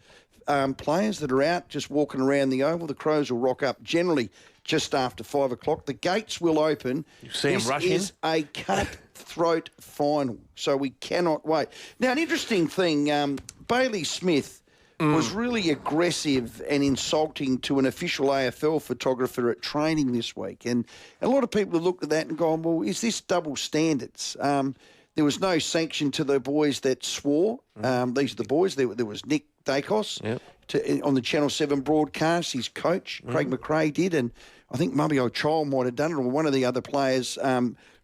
players that are out just walking around the oval. The Crows will rock up generally just after 5 o'clock. The gates will open. You see them rush in? This is a cutthroat final, so we cannot wait. Now, an interesting thing, Bailey Smith was really aggressive and insulting to an official AFL photographer at training this week. And a lot of people have looked at that and gone, well, is this double standards? There was no sanction to the boys that swore. These are the boys. There was Nick Dacos on the Channel 7 broadcast. His coach, Craig McKay, did. And I think Mummy O'Child might have done it, or one of the other players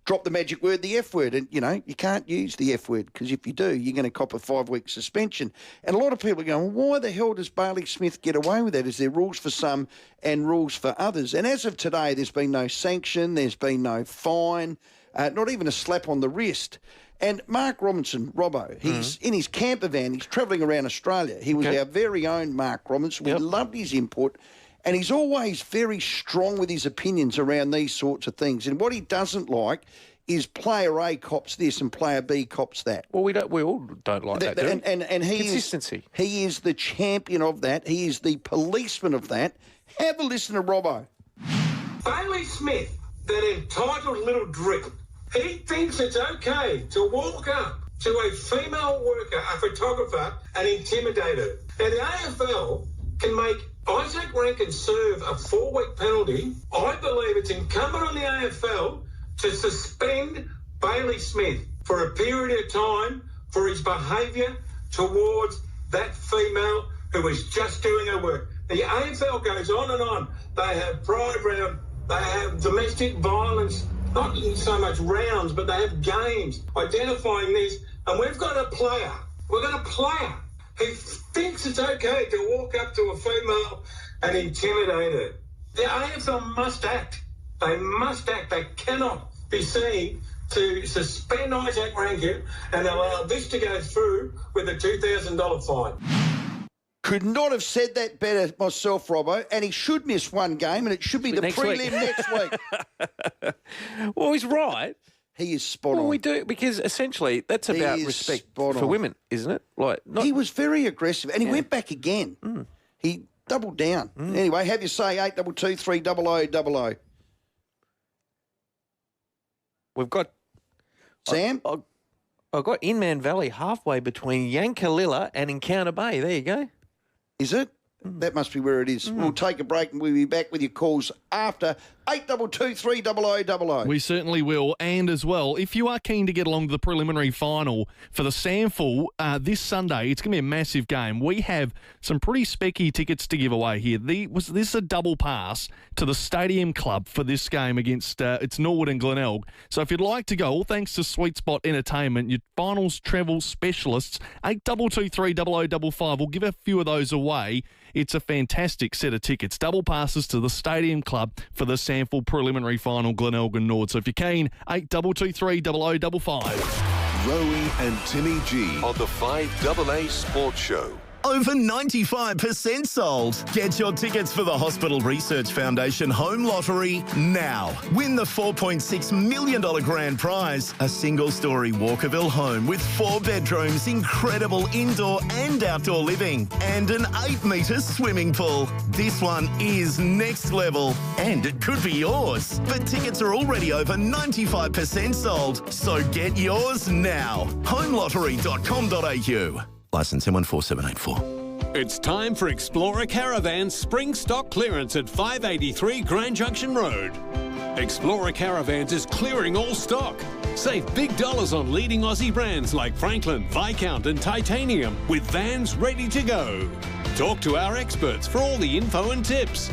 dropped the magic word, the F word. And, you know, you can't use the F word because if you do, you're going to cop a 5-week suspension. And a lot of people are going, well, why the hell does Bailey Smith get away with that? Is there rules for some and rules for others? And as of today, there's been no sanction. There's been no fine, not even a slap on the wrist. And Mark Robinson, Robbo, he's in his camper van. He's travelling around Australia. He was our very own Mark Robinson. We loved his input. And he's always very strong with his opinions around these sorts of things. And what he doesn't like is player A cops this and player B cops that. Well, we all don't like that, do we? And he consistency. He is the champion of that. He is the policeman of that. Have a listen to Robbo. Bailey Smith, that entitled little drip, he thinks it's okay to walk up to a female worker, a photographer, and intimidate her. Now, the AFL can make Isaac Rankin serve a 4-week penalty. I believe it's incumbent on the AFL to suspend Bailey Smith for a period of time for his behaviour towards that female who was just doing her work. The AFL goes on and on. They have pride round, they have domestic violence, not so much rounds, but they have games identifying this. And we've got a player who thinks it's okay to walk up to a female and intimidate her. The AFL must act. They must act. They cannot be seen to suspend Isaac Rankin and allow this to go through with a $2,000 fine. Could not have said that better myself, Robbo, and he should miss one game, and it should be the prelim next week. Well, he's right. He is spot on. We do, because essentially that's about respect for women, isn't it? He was very aggressive, and he went back again. He doubled down. Anyway, have you say 82230000. We've got... Sam? I've got Inman Valley halfway between Yankalilla and Encounter Bay. There you go. Is it? That must be where it is. We'll take a break and we'll be back with your calls after 82230000. We certainly will. And as well, if you are keen to get along to the preliminary final for the Samful this Sunday, it's going to be a massive game. We have some pretty specky tickets to give away here. This is a double pass to the Stadium Club for this game against it's Norwood and Glenelg. So if you'd like to go, all thanks to Sweet Spot Entertainment, your finals travel specialists, 82230055. We'll give a few of those away. It's a fantastic set of tickets. Double passes to the Stadium Club for the Samful preliminary final, Glenelg and Nord. So if you're keen, 82230055. Rowey and Timmy G on the 5AA Sports Show. Over 95% sold. Get your tickets for the Hospital Research Foundation Home Lottery now. Win the $4.6 million grand prize, a single-storey Walkerville home with 4 bedrooms, incredible indoor and outdoor living, and an 8-metre swimming pool. This one is next level, and it could be yours. But tickets are already over 95% sold, so get yours now. homelottery.com.au. Licence M14784. It's time for Explorer Caravan's spring stock clearance at 583 Grand Junction Road. Explorer Caravans is clearing all stock. Save big dollars on leading Aussie brands like Franklin, Viscount and Titanium with vans ready to go. Talk to our experts for all the info and tips.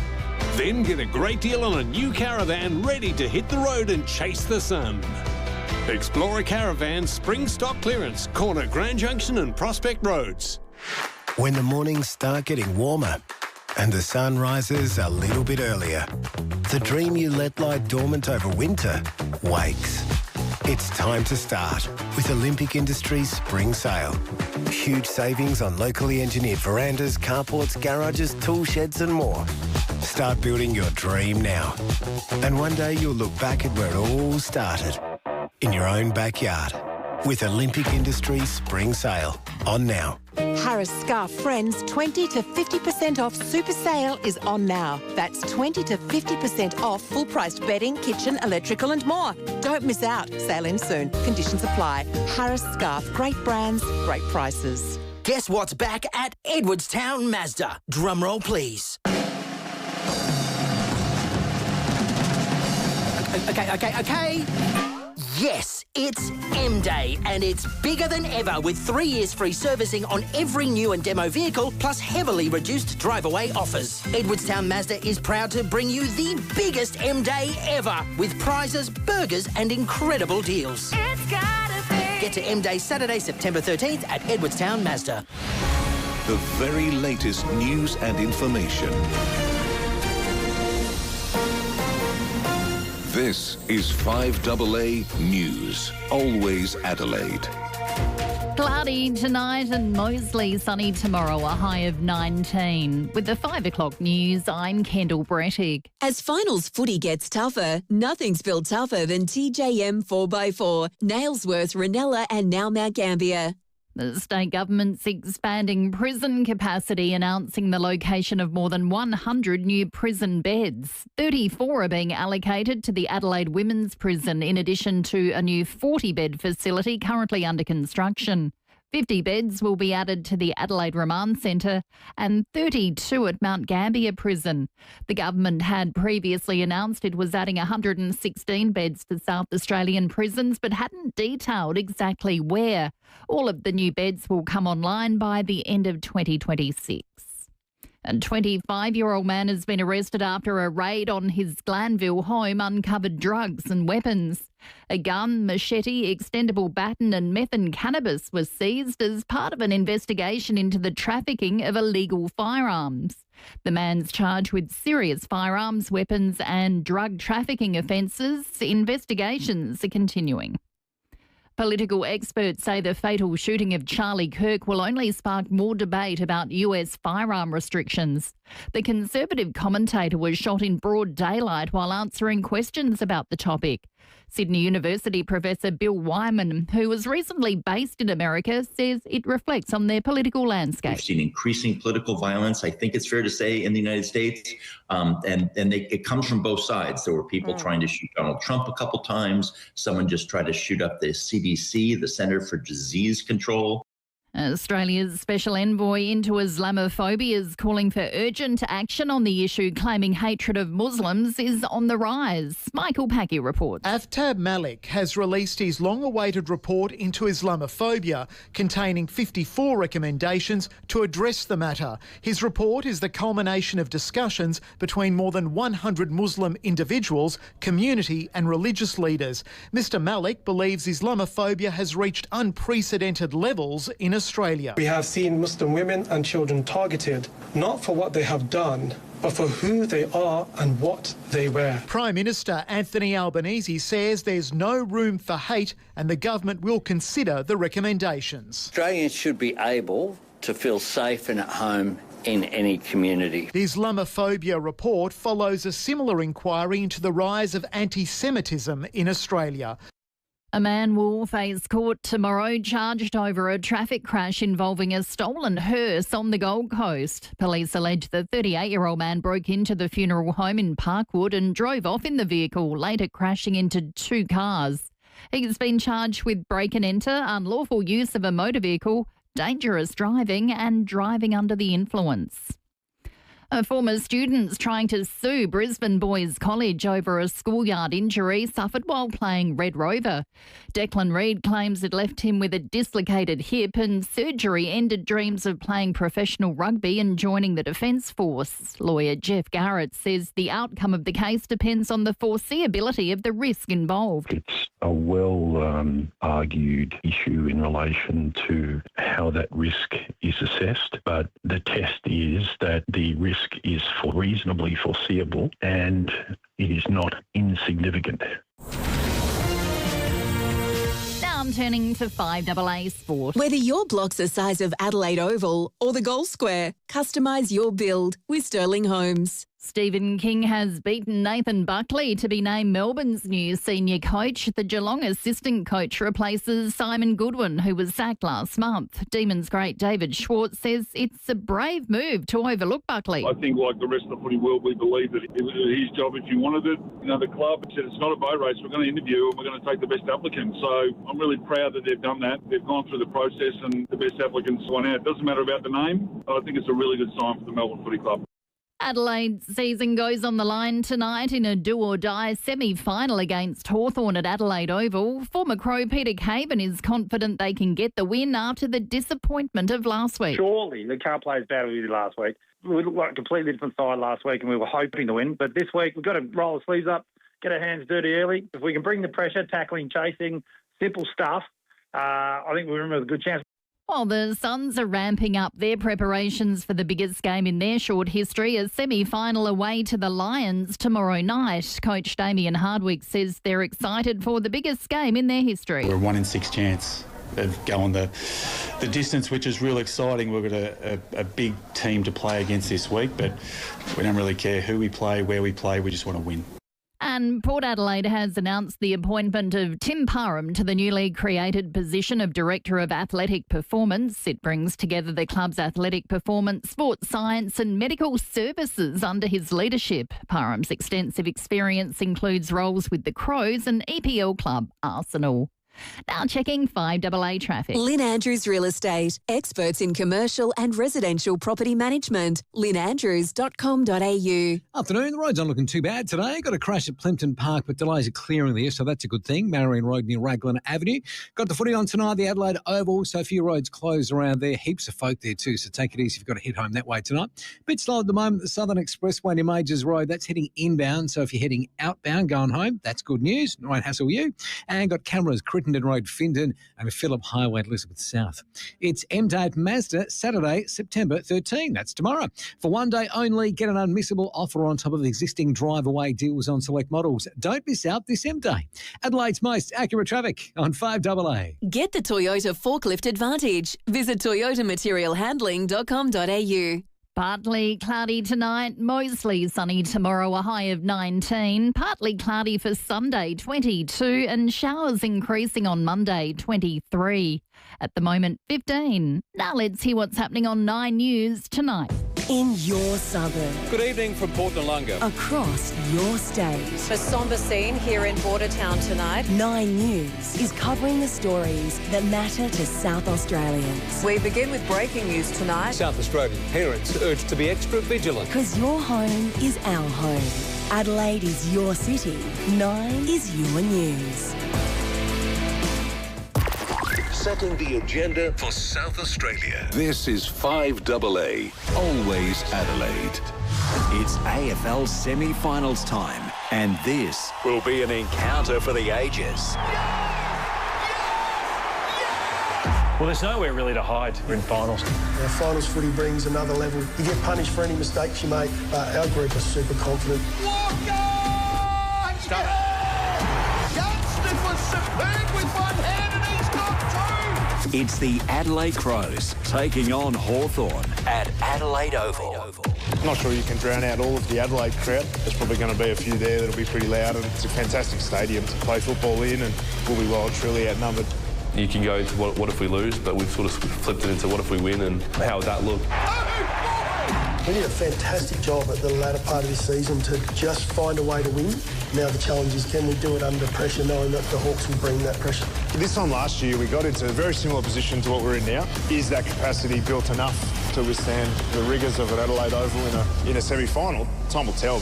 Then get a great deal on a new caravan ready to hit the road and chase the sun. Explorer Caravans spring stock clearance, corner Grand Junction and Prospect Roads. When the mornings start getting warmer and the sun rises a little bit earlier, the dream you let lie dormant over winter wakes. It's time to start with Olympic Industries Spring Sale. Huge savings on locally engineered verandas, carports, garages, tool sheds and more. Start building your dream now. And one day you'll look back at where it all started, in your own backyard, with Olympic Industries Spring Sale on now. Harris Scarf Friends 20 to 50% off super sale is on now. That's 20 to 50% off full-priced bedding, kitchen, electrical and more. Don't miss out. Sale ends soon. Conditions apply. Harris Scarf. Great brands, great prices. Guess what's back at Edwardstown Mazda? Drumroll, please. Okay. Yes, it's M-Day, and it's bigger than ever with 3 years free servicing on every new and demo vehicle, plus heavily reduced drive-away offers. Edwardstown Mazda is proud to bring you the biggest M-Day ever, with prizes, burgers and incredible deals. It's gotta be. Get to M-Day Saturday, September 13th at Edwardstown Mazda. The very latest news and information. This is 5AA News, always Adelaide. Cloudy tonight and mostly sunny tomorrow, a high of 19. With the 5 o'clock news, I'm Kendall Brettig. As finals footy gets tougher, nothing's built tougher than TJM 4x4, Nailsworth, Ranella and now Mount Gambier. The state government's expanding prison capacity, announcing the location of more than 100 new prison beds. 34 are being allocated to the Adelaide Women's Prison, in addition to a new 40-bed facility currently under construction. 50 beds will be added to the Adelaide Remand Centre and 32 at Mount Gambier Prison. The government had previously announced it was adding 116 beds to South Australian prisons, but hadn't detailed exactly where. All of the new beds will come online by the end of 2026. A 25-year-old man has been arrested after a raid on his Glanville home uncovered drugs and weapons. A gun, machete, extendable baton and meth and cannabis was seized as part of an investigation into the trafficking of illegal firearms. The man's charged with serious firearms, weapons and drug trafficking offences. Investigations are continuing. Political experts say the fatal shooting of Charlie Kirk will only spark more debate about US firearm restrictions. The Conservative commentator was shot in broad daylight while answering questions about the topic. Sydney University Professor Bill Wyman, who was recently based in America, says it reflects on their political landscape. We've seen increasing political violence, I think it's fair to say, in the United States, it comes from both sides. There were people trying to shoot Donald Trump a couple times. Someone just tried to shoot up the CDC, the Centre for Disease Control. Australia's special envoy into Islamophobia is calling for urgent action on the issue, claiming hatred of Muslims is on the rise. Michael Packy reports. Aftab Malik has released his long-awaited report into Islamophobia, containing 54 recommendations to address the matter. His report is the culmination of discussions between more than 100 Muslim individuals, community and religious leaders. Mr Malik believes Islamophobia has reached unprecedented levels in Australia. We have seen Muslim women and children targeted, not for what they have done, but for who they are and what they wear. Prime Minister Anthony Albanese says there's no room for hate and the government will consider the recommendations. Australians should be able to feel safe and at home in any community. The Islamophobia report follows a similar inquiry into the rise of anti-Semitism in Australia. A man will face court tomorrow charged over a traffic crash involving a stolen hearse on the Gold Coast. Police allege the 38-year-old man broke into the funeral home in Parkwood and drove off in the vehicle, later crashing into 2 cars. He's been charged with break and enter, unlawful use of a motor vehicle, dangerous driving and driving under the influence. A former student's trying to sue Brisbane Boys College over a schoolyard injury suffered while playing Red Rover. Declan Reid claims it left him with a dislocated hip, and surgery ended dreams of playing professional rugby and joining the Defence Force. Lawyer Jeff Garrett says the outcome of the case depends on the foreseeability of the risk involved. It's a well-argued issue in relation to how that risk is assessed, but the test is that the risk is reasonably foreseeable and it is not insignificant. Now I'm turning to 5AA Sport. Whether your block's the size of Adelaide Oval or the Goal Square, customise your build with Sterling Homes. Stephen King has beaten Nathan Buckley to be named Melbourne's new senior coach. The Geelong assistant coach replaces Simon Goodwin, who was sacked last month. Demons great David Schwartz says it's a brave move to overlook Buckley. I think, like the rest of the footy world, we believe that it was his job if he wanted it. The club said it's not a boat race. We're going to interview and we're going to take the best applicant. So I'm really proud that they've done that. They've gone through the process and the best applicants won out. It doesn't matter about the name, but I think it's a really good sign for the Melbourne Footy Club. Adelaide's season goes on the line tonight in a do-or-die semi-final against Hawthorn at Adelaide Oval. Former Crow Peter Caven is confident they can get the win after the disappointment of last week. Surely they can't play as bad as we did last week. We looked like a completely different side last week and we were hoping to win. But this week we've got to roll the sleeves up, get our hands dirty early. If we can bring the pressure, tackling, chasing, simple stuff, I think we're in a good chance. While the Suns are ramping up their preparations for the biggest game in their short history, a semi-final away to the Lions tomorrow night. Coach Damien Hardwick says they're excited for the biggest game in their history. We're a 1 in 6 chance of going the distance, which is real exciting. We've got a big team to play against this week, but we don't really care who we play, where we play. We just want to win. And Port Adelaide has announced the appointment of Tim Parham to the newly created position of Director of Athletic Performance. It brings together the club's athletic performance, sports science and medical services under his leadership. Parham's extensive experience includes roles with the Crows and EPL club Arsenal. Now checking 5AA traffic. Lynn Andrews Real Estate, experts in commercial and residential property management. lynnandrews.com.au. Afternoon, the roads aren't looking too bad today. Got a crash at Plimpton Park, but delays are clearing there, so that's a good thing. Marion Road near Raglan Avenue. Got the footy on tonight, the Adelaide Oval, so a few roads closed around there. Heaps of folk there too, so take it easy if you've got to head home that way tonight. Bit slow at the moment, the Southern Expressway near Majors Road, that's heading inbound, so if you're heading outbound, going home, that's good news. Won't hassle you. And got cameras, Crittenden Road, Findon, and Phillip Highway at Elizabeth South. It's M-Dave Mazda, Saturday, September 13. That's tomorrow. For one day only, get an unmissable offer on top of the existing drive-away deals on select models. Don't miss out this M-Day. Adelaide's most accurate traffic on 5AA. Get the Toyota Forklift Advantage. Visit toyotamaterialhandling.com.au. Partly cloudy tonight, mostly sunny tomorrow, a high of 19. Partly cloudy for Sunday, 22, and showers increasing on Monday, 23. At the moment, 15. Now let's hear what's happening on 9 News tonight. In your suburb. Good evening from Port Noarlunga. Across your state. A sombre scene here in Bordertown tonight. 9 News is covering the stories that matter to South Australians. We begin with breaking news tonight. South Australian parents urged to be extra vigilant. Because your home is our home. Adelaide is your city. 9 is your news. Setting the agenda for South Australia. This is 5AA, always Adelaide. It's AFL semi-finals time, and this will be an encounter for the ages. Well, there's nowhere really to hide. We're in finals. Our finals footy brings another level. You get punished for any mistakes you make, but our group are super confident. Stop it. Gunston was superb with one hand and he's got two. It's the Adelaide Crows taking on Hawthorn at Adelaide Oval. I'm not sure you can drown out all of the Adelaide crowd. There's probably going to be a few there that'll be pretty loud, and it's a fantastic stadium to play football in, and we'll be well and truly outnumbered. You can go into what if we lose, but we've sort of flipped it into what if we win, and how would that look? We did a fantastic job at the latter part of this season to just find a way to win. Now the challenge is, can we do it under pressure, knowing that the Hawks will bring that pressure? This time last year, we got into a very similar position to what we're in now. Is that capacity built enough to withstand the rigours of an Adelaide Oval in a semi-final. Time will tell.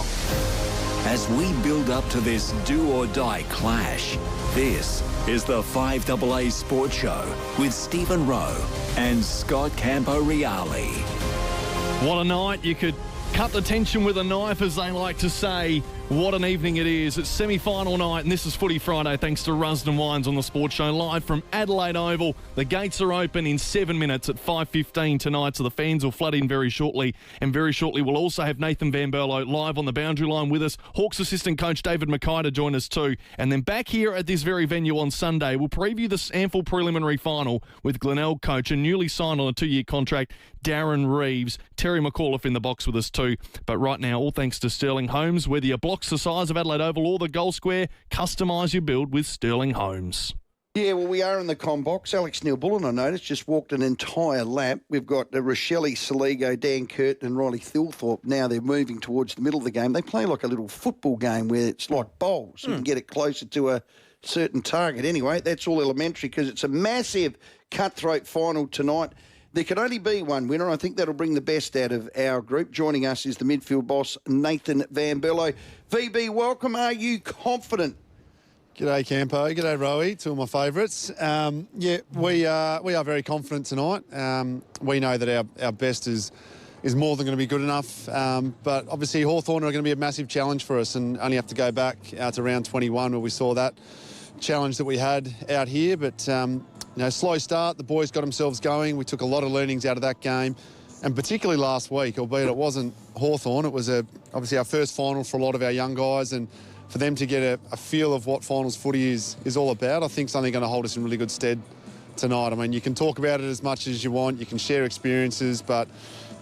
As we build up to this do-or-die clash, this is the 5AA Sports Show with Stephen Rowe and Scott Campo Reale. What a night. You could cut the tension with a knife, as they like to say. What an evening it is. It's semi-final night, and this is Footy Friday thanks to Rusden Wines on the Sports Show, live from Adelaide Oval. The gates are open in 7 minutes at 5:15 tonight, so the fans will flood in very shortly. And very shortly we'll also have Nathan Van Berlo live on the boundary line with us. Hawks assistant coach David McKay to join us too. And then back here at this very venue on Sunday, we'll preview the SANFL preliminary final with Glenelg coach and newly signed on a 2-year contract, Darren Reeves. Terry McAuliffe in the box with us too. But right now, all thanks to Sterling Homes. Whether your blocks the size of Adelaide Oval or the goal square, customise your build with Sterling Homes. Yeah, well, we are in the com box. Alex Neil-Bullen, I noticed, just walked an entire lap. We've got Rochelle Saligo, Dan Curtin and Riley Thilthorpe. Now they're moving towards the middle of the game. They play like a little football game where it's like bowls. You can get it closer to a certain target. Anyway, that's all elementary because it's a massive cutthroat final tonight. There can only be one winner. I think that'll bring the best out of our group. Joining us is the midfield boss, Nathan Van Berlo. VB, welcome. Are you confident? G'day, Campo. G'day, Rowey. Two of my favourites. We are very confident tonight. We know that our best is more than going to be good enough. But obviously Hawthorn are going to be a massive challenge for us, and only have to go back to round 21 where we saw that challenge that we had out here. But slow start. The boys got themselves going. We took a lot of learnings out of that game, and particularly last week, albeit it wasn't Hawthorn. It was obviously our first final for a lot of our young guys, and for them to get a feel of what finals footy is all about, I think something going to hold us in really good stead tonight. I mean, you can talk about it as much as you want. You can share experiences, but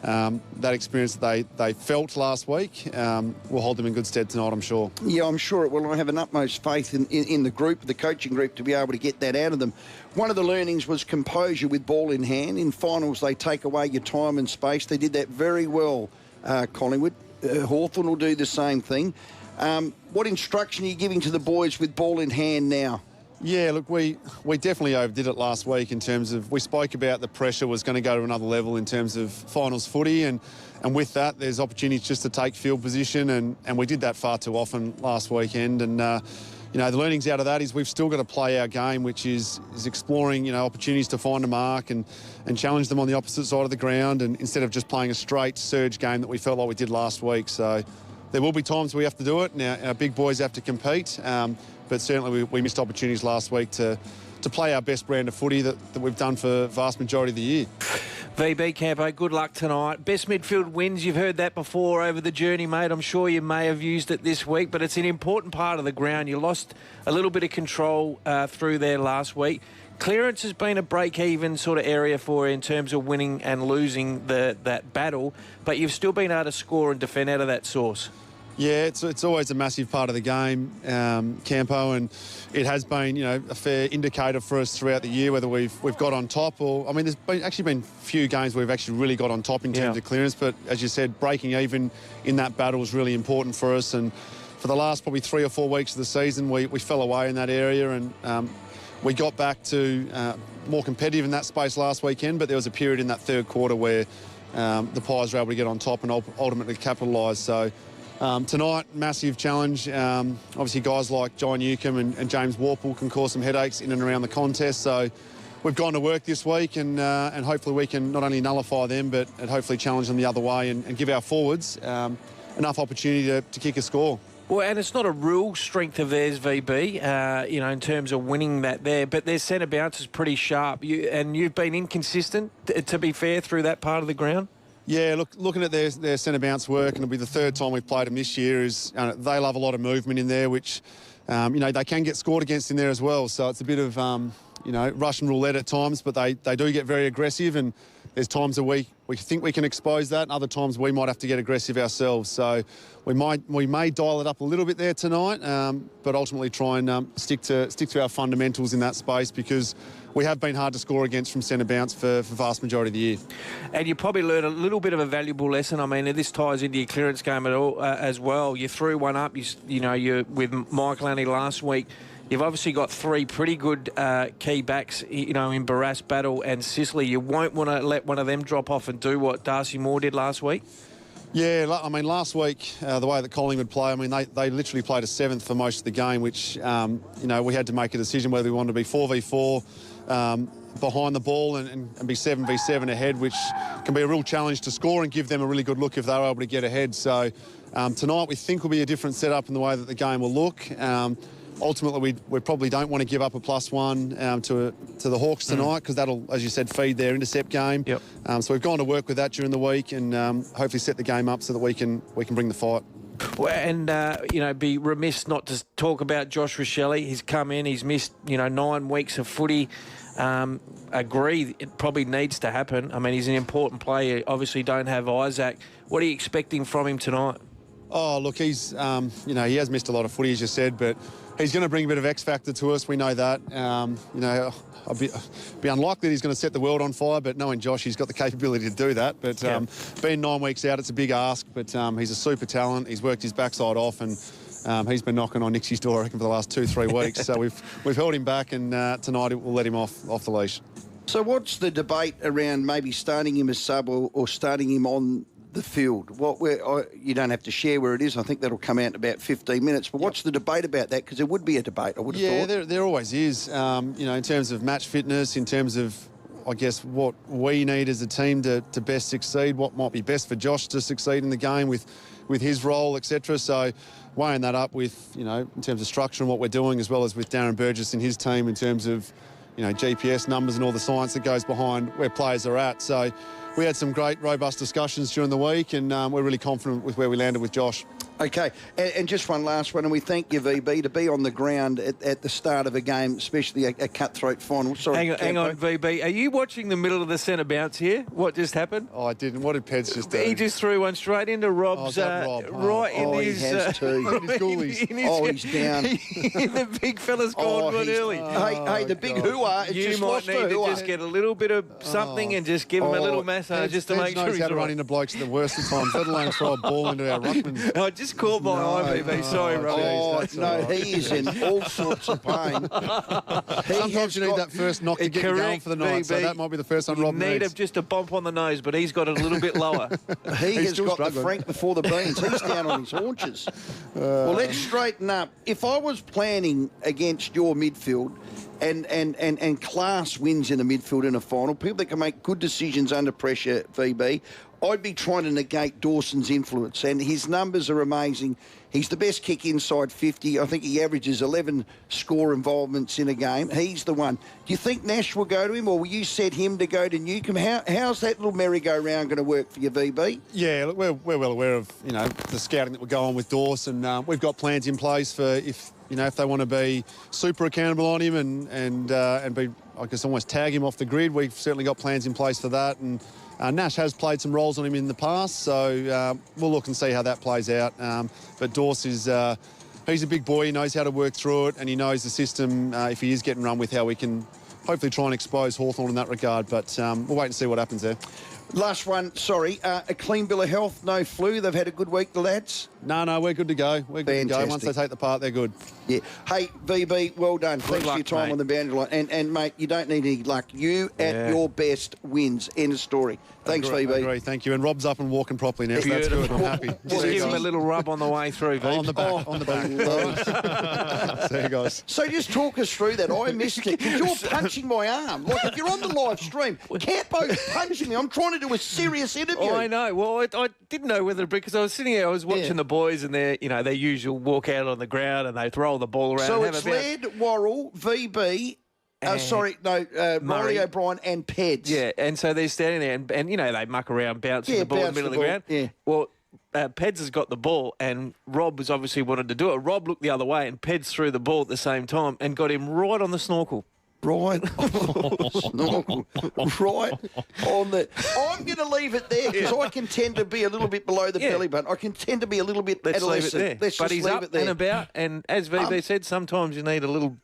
that experience that they felt last week will hold them in good stead tonight, I'm sure. Yeah, I'm sure it will. I have an utmost faith in the group, the coaching group, to be able to get that out of them. One of the learnings was composure with ball in hand. In finals, they take away your time and space. They did that very well, Collingwood. Hawthorn will do the same thing. What instruction are you giving to the boys with ball in hand now? Yeah, look, we definitely overdid it last week in terms of, we spoke about the pressure was going to go to another level in terms of finals footy, and with that there's opportunities just to take field position, and we did that far too often last weekend. And the learnings out of that is we've still got to play our game, which is exploring opportunities to find a mark and challenge them on the opposite side of the ground, and instead of just playing a straight surge game that we felt like we did last week. So there will be times we have to do it. Now our big boys have to compete. But certainly we missed opportunities last week to play our best brand of footy that we've done for the vast majority of the year. VB, Campo, good luck tonight. Best midfield wins. You've heard that before over the journey, mate. I'm sure you may have used it this week, but it's an important part of the ground. You lost a little bit of control through there last week. Clearance has been a break-even sort of area for you in terms of winning and losing that battle, but you've still been able to score and defend out of that source. Yeah, it's always a massive part of the game, Campo, and it has been, a fair indicator for us throughout the year whether we've got on top or, there's been few games where we've actually really got on top in terms of clearance, but as you said, breaking even in that battle is really important for us. And for the last probably 3 or 4 weeks of the season, we fell away in that area, and we got back to more competitive in that space last weekend, but there was a period in that third quarter where the Pies were able to get on top and ultimately capitalise. So tonight, massive challenge. Obviously, guys like John Newcombe and James Warple can cause some headaches in and around the contest. So we've gone to work this week, and hopefully we can not only nullify them, but hopefully challenge them the other way and give our forwards enough opportunity to kick a score. Well, and it's not a real strength of theirs, VB, in terms of winning that there, but their centre bounce is pretty sharp. You've been inconsistent, to be fair, through that part of the ground. Yeah, looking at their centre bounce work, and it'll be the third time we've played them this year, is they love a lot of movement in there, which, they can get scored against in there as well. So it's a bit of, Russian roulette at times, but they do get very aggressive, and there's times that we think we can expose that, and other times we might have to get aggressive ourselves. So we may dial it up a little bit there tonight, but ultimately try and stick to our fundamentals in that space, because we have been hard to score against from centre bounce for the vast majority of the year. And you probably learned a little bit of a valuable lesson. This ties into your clearance game as well. You threw one up, you with Michael Annie last week. You've obviously got three pretty good key backs, in Barras, Battle and Sicily. You won't want to let one of them drop off and do what Darcy Moore did last week? Yeah, I mean, last week, the way that Collingwood play, I mean, they literally played a seventh for most of the game, which, we had to make a decision whether we wanted to be 4v4 behind the ball and be 7v7 ahead, which can be a real challenge to score and give them a really good look if they're able to get ahead. So tonight we think will be a different setup in the way that the game will look. Ultimately, we probably don't want to give up a +1 to the Hawks tonight because that'll, as you said, feed their intercept game. Yep. So we've gone to work with that during the week and hopefully set the game up so that we can bring the fight. Well, and, be remiss not to talk about Josh Rochelle. He's come in, he's missed, 9 weeks of footy. Agree, it probably needs to happen. I mean, he's an important player. Obviously don't have Isaac. What are you expecting from him tonight? Oh, look, he's, he has missed a lot of footy, as you said, but he's going to bring a bit of X factor to us. We know that. I'd be unlikely that he's going to set the world on fire, but knowing Josh, he's got the capability to do that. But being 9 weeks out, it's a big ask, but he's a super talent. He's worked his backside off and he's been knocking on Nixie's door, I reckon, for the last 2-3 weeks. So we've held him back and tonight we'll let him off the leash. So what's the debate around maybe starting him as sub or starting him on the field? You don't have to share where it is. I think that'll come out in about 15 minutes. But what's the debate about that? Because there would be a debate, I would have thought. Yeah, there always is. In terms of match fitness, in terms of, I guess, what we need as a team to best succeed, what might be best for Josh to succeed in the game with his role, etc. So weighing that up with, in terms of structure and what we're doing, as well as with Darren Burgess and his team in terms of, GPS numbers and all the science that goes behind where players are at. So we had some great, robust discussions during the week and we're really confident with where we landed with Josh. Okay, and just one last one, and we thank you, VB, to be on the ground at the start of a game, especially a cutthroat final. Sorry, hang on, VB. Are you watching the middle of the centre bounce here? What just happened? Oh, I didn't. What did Peds just do? He just threw one straight into Rob's... Rob? Right in his... he has too. His goalies. He's down. The big fella's gone one early. Hey, the big hooah. You might need to just get a little bit of something and just give him a little massage just to make sure he's how to run into blokes at the worst of times, let alone throw a ball into our ruckman. I just called my eye, VB. Sorry, Rob. He is in all sorts of pain. Sometimes you need that first knock to get you going for the night, so that might be the first one Rob needs. Need just a bump on the nose, but he's got it a little bit lower. He has got the Frank before the beans. He's down on his haunches. Well, let's straighten up. If I was planning against your midfield and class wins in the midfield in a final, people that can make good decisions under pressure, VB, I'd be trying to negate Dawson's influence, and his numbers are amazing. He's the best kick inside 50. I think he averages 11 score involvements in a game. He's the one. Do you think Nash will go to him, or will you set him to go to Newcombe? How's that little merry-go-round going to work for you, VB? Yeah, look, we're well aware of the scouting that will go on with Dawson. We've got plans in place for if they want to be super accountable on him and be, I guess, almost tag him off the grid. We've certainly got plans in place for that. And Nash has played some roles on him in the past, so we'll look and see how that plays out. But Dawes is he's a big boy. He knows how to work through it, and he knows the system, if he is getting run with, how we can hopefully try and expose Hawthorn in that regard. But we'll wait and see what happens there. Last one, sorry. A clean bill of health, no flu. They've had a good week, the lads? No, we're good to go. We're good to go. Once they take the part, they're good. Yeah. Hey, VB, well done. Thanks for your time on the boundary line. And, mate, you don't need any luck. You at your best wins. End of story. Thanks, VB. I agree, thank you. And Rob's up and walking properly now, so that's good. I'm happy. Just give him a little rub on the way through, on the back, on the back. See you guys. So just talk us through that. I missed it because you're punching my arm. Like, if you're on the live stream, Campo's punching me. I'm trying to do a serious interview. Oh, I know. Well, I didn't know whether, because I was sitting here, I was watching the boys and their usual walk out on the ground and they roll the ball around. So it's Laird, Worrell, VB... Murray O'Brien and Peds. Yeah, and so they're standing there and they muck around, bouncing the ball in the middle of the ground. Yeah. Well, Peds has got the ball and Rob was obviously wanted to do it. Rob looked the other way and Peds threw the ball at the same time and got him right on the snorkel. Right snorkel. Right on the... I'm going to leave it there because I can tend to be a little bit below the belly button. I can tend to be a little bit adolescent. Leave it there. Let's but just he's leave up it there. and about, and as VB said, sometimes you need a little,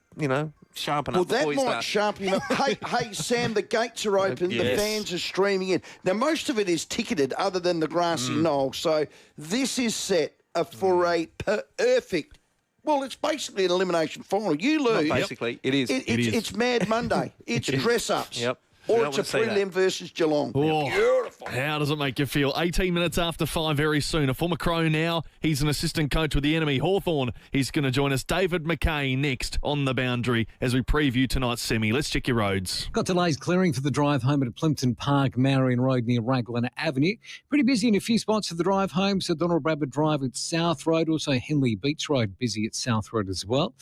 sharpen up before you that might start. sharpen him up. Hey, Sam, the gates are open. Yes. The fans are streaming in. Now, most of it is ticketed other than the grassy knoll. So this is set for a perfect Well, it's basically an elimination final. You lose. Not basically, it is. It's Mad Monday. It's dress-ups. Yep. Or it's a prelim versus Geelong. Oh, beautiful. How does it make you feel? 18 minutes after 5 very soon. A former Crow now. He's an assistant coach with the enemy, Hawthorn. He's going to join us. David McKay next on the boundary as we preview tonight's semi. Let's check your roads. Got delays clearing for the drive home at Plimpton Park, Marion Road near Raglan Avenue. Pretty busy in a few spots for the drive home. So Donald Bradford Drive at South Road. Also Henley Beach Road busy at South Road as well.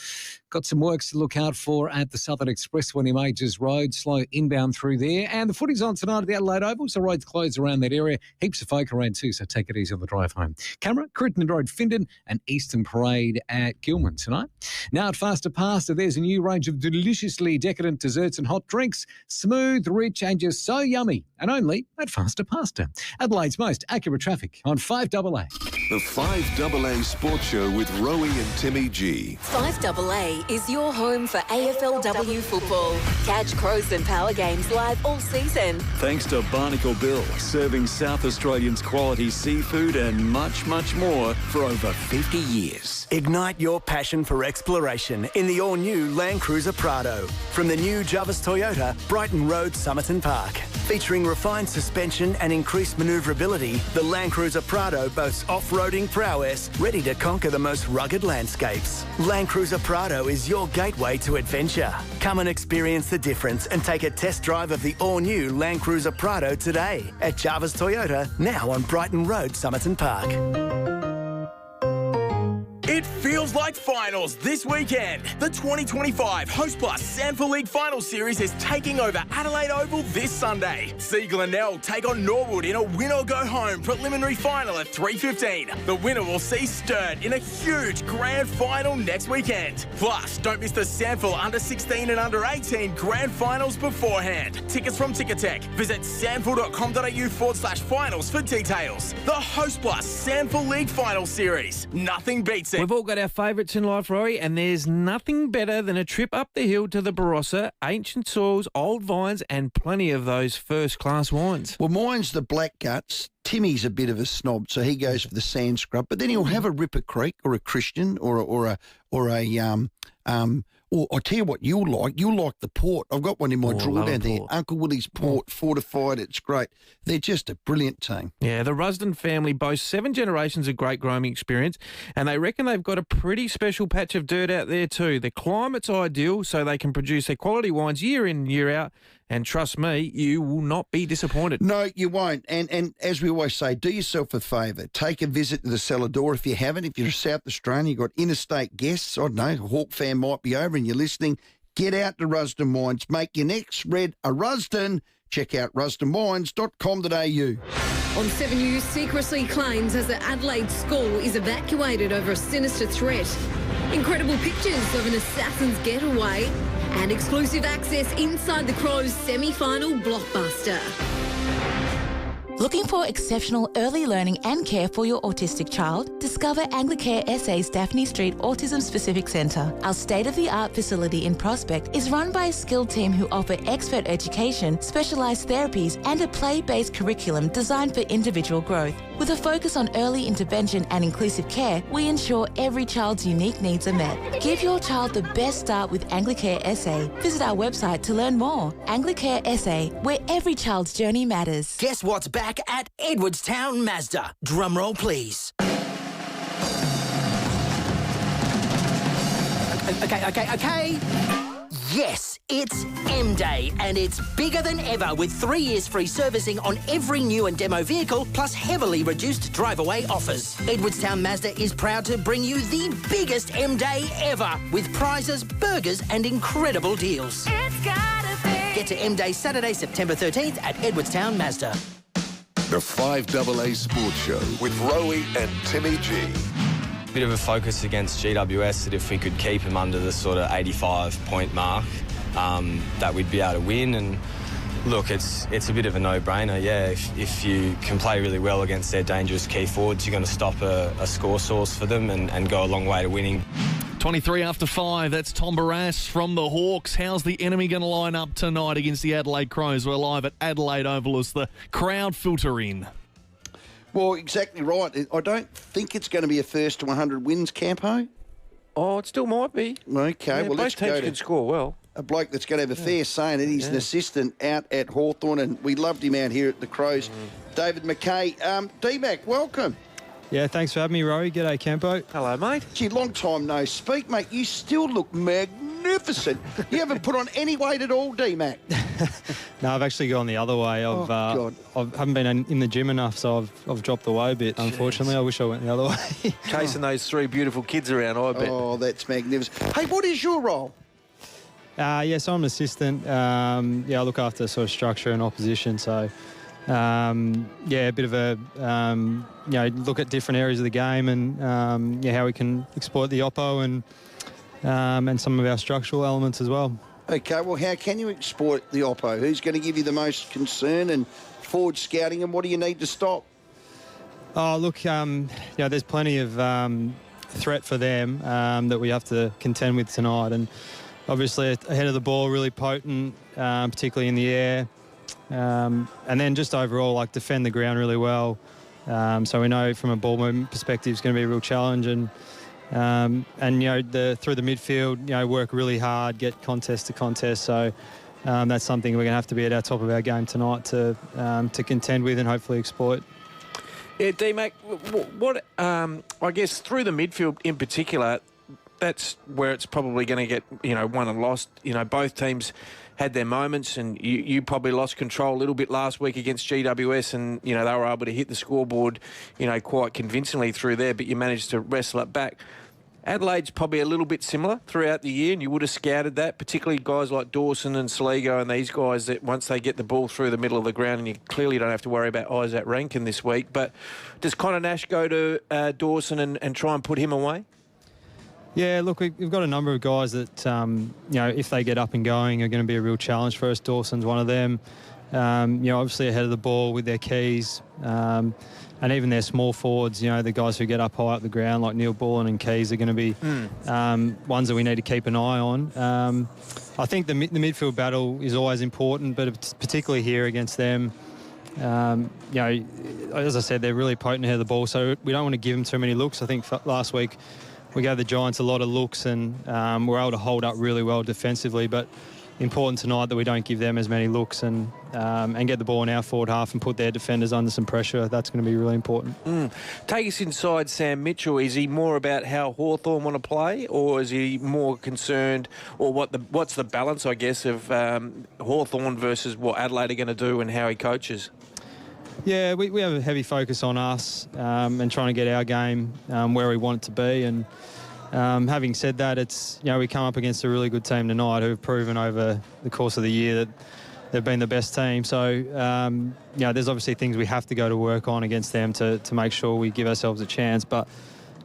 Got some works to look out for at the Southern Expressway near Majors Road. Slow inbound through there. And the footy's on tonight at the Adelaide Oval, so roads closed around that area. Heaps of folk around too, so take it easy on the drive home. Camera, Crittenden Road, Findon, and Eastern Parade at Gilman tonight. Now at Faster Pasta, there's a new range of deliciously decadent desserts and hot drinks. Smooth, rich, and just so yummy. And only at Faster Pasta. Adelaide's most accurate traffic on 5AA. The 5AA Sports Show with Rowey and Timmy G. 5AA is your home for AFLW football. Catch Crows and Power games live all season. Thanks to Barnacle Bill, serving South Australians quality seafood and much, much more for over 50 years. Ignite your passion for exploration in the all-new Land Cruiser Prado. From the new Jarvis Toyota, Brighton Road, Somerton Park. Featuring refined suspension and increased manoeuvrability, the Land Cruiser Prado boasts off-roading prowess, ready to conquer the most rugged landscapes. Land Cruiser Prado is your gateway to adventure. Come and experience the difference and take a test drive of the all-new Land Cruiser Prado today at Jarvis Toyota, now on Brighton Road, Somerton Park. It feels like finals this weekend. The 2025 Host Plus Sandford League Final Series is taking over Adelaide Oval this Sunday. Seagull and Nell take on Norwood in a win-or-go-home preliminary final at 3:15. The winner will see Sturt in a huge grand final next weekend. Plus, don't miss the Sandford under-16 and under-18 grand finals beforehand. Tickets from Ticketek. Visit sandford.com.au/finals for details. The Host Plus Sandford League Final Series. Nothing beats it. We've all got our favourites in life, Rory, and there's nothing better than a trip up the hill to the Barossa, ancient soils, old vines, and plenty of those first-class wines. Well, mine's the Black Guts. Timmy's a bit of a snob, so he goes for the Sand Scrub. But then he'll have a Ripper Creek or a Christian or I'll tell you what you'll like. You'll like the port. I've got one in my drawer down there. Uncle Willie's Port, fortified. It's great. They're just a brilliant team. Yeah, the Rusden family boasts 7 generations of great growing experience, and they reckon they've got a pretty special patch of dirt out there too. The climate's ideal, so they can produce their quality wines year in and year out. And trust me, you will not be disappointed. No, you won't. And as we always say, do yourself a favour. Take a visit to the cellar door if you haven't. If you're South Australian, you've got interstate guests. I don't know, a Hawk fan might be over and you're listening. Get out to Rusden Wines. Make your next red a Rusden. Check out rusdenwines.com.au. On 7 News, secrecy claims as the Adelaide school is evacuated over a sinister threat. Incredible pictures of an assassin's getaway and exclusive access inside the Crows semi-final blockbuster. Looking for exceptional early learning and care for your autistic child? Discover Anglicare SA's Daphne Street Autism Specific Centre. Our state-of-the-art facility in Prospect is run by a skilled team who offer expert education, specialised therapies and a play-based curriculum designed for individual growth. With a focus on early intervention and inclusive care, we ensure every child's unique needs are met. Give your child the best start with Anglicare SA. Visit our website to learn more. Anglicare SA, where every child's journey matters. Guess what's back at Edwardstown Mazda? Drumroll, please. Okay. Yes, it's M-Day, and it's bigger than ever with 3 years free servicing on every new and demo vehicle, plus heavily reduced drive-away offers. Edwardstown Mazda is proud to bring you the biggest M-Day ever, with prizes, burgers and incredible deals. It's gotta be. Get to M-Day Saturday, September 13th at Edwardstown Mazda. The 5AA Sports Show with Rowey and Timmy G. Bit of a focus against GWS that if we could keep them under the sort of 85-point mark, that we'd be able to win. And look, it's a bit of a no-brainer, yeah. If you can play really well against their dangerous key forwards, you're going to stop a score source for them and go a long way to winning. 23 after 5, that's Tom Barrass from the Hawks. How's the enemy going to line up tonight against the Adelaide Crows? We're live at Adelaide Oval as the crowd filter in. Well, exactly right. I don't think it's going to be a first to 100 wins, Campo. Oh, it still might be. Okay, Yeah, well, let's both teams go to can score well. a bloke that's going to have a fair say in it. He's an assistant out at Hawthorn, and we loved him out here at the Crows. David McKay. D-Mac, welcome. Yeah, thanks for having me, Rowey. G'day, Campo. Hello, mate. Gee, long time no speak, mate. You still look magnificent. You haven't put on any weight at all, D-Mac. No, I've actually gone the other way. I haven't been in the gym enough, so I've dropped the weight a bit, unfortunately. I wish I went the other way. Chasing those three beautiful kids around, I bet. Oh, that's magnificent. Hey, what is your role? So I'm an assistant. I look after sort of structure and opposition, so... a bit of a, look at different areas of the game and, how we can exploit the oppo and some of our structural elements as well. Okay, well, how can you exploit the oppo? Who's going to give you the most concern and forward scouting, and what do you need to stop? Oh, look, there's plenty of threat for them that we have to contend with tonight, and obviously ahead of the ball, really potent, particularly in the air. And then just overall, defend the ground really well. So we know from a ball movement perspective, it's going to be a real challenge. And through the midfield, work really hard, get contest to contest. So that's something we're going to have to be at our top of our game tonight to contend with and hopefully exploit. Yeah, D-Mac, what I guess through the midfield in particular, that's where it's probably going to get, won and lost. Both teams had their moments, and you probably lost control a little bit last week against GWS, and, they were able to hit the scoreboard, quite convincingly through there, but you managed to wrestle it back. Adelaide's probably a little bit similar throughout the year, and you would have scouted that, particularly guys like Dawson and Saligo and these guys that once they get the ball through the middle of the ground, and you clearly don't have to worry about Isaac Rankin this week. But does Connor Nash go to Dawson and try and put him away? Yeah, look, we've got a number of guys that, if they get up and going, are going to be a real challenge for us. Dawson's one of them. Obviously ahead of the ball with their keys, and even their small forwards, the guys who get up high up the ground like Neil Bullen and Keys are going to be ones that we need to keep an eye on. I think the midfield battle is always important, but particularly here against them, as I said, they're really potent ahead of the ball, so we don't want to give them too many looks. I think last week we gave the Giants a lot of looks and we're able to hold up really well defensively, but important tonight that we don't give them as many looks and get the ball in our forward half and put their defenders under some pressure. That's going to be really important. Take us inside Sam Mitchell. Is he more about how Hawthorn want to play, or is he more concerned, or what's the balance, I guess, of Hawthorn versus what Adelaide are going to do and how he coaches? Yeah, we have a heavy focus on us and trying to get our game where we want it to be. And having said that, it's we come up against a really good team tonight who have proven over the course of the year that they've been the best team. So, there's obviously things we have to go to work on against them to make sure we give ourselves a chance. But,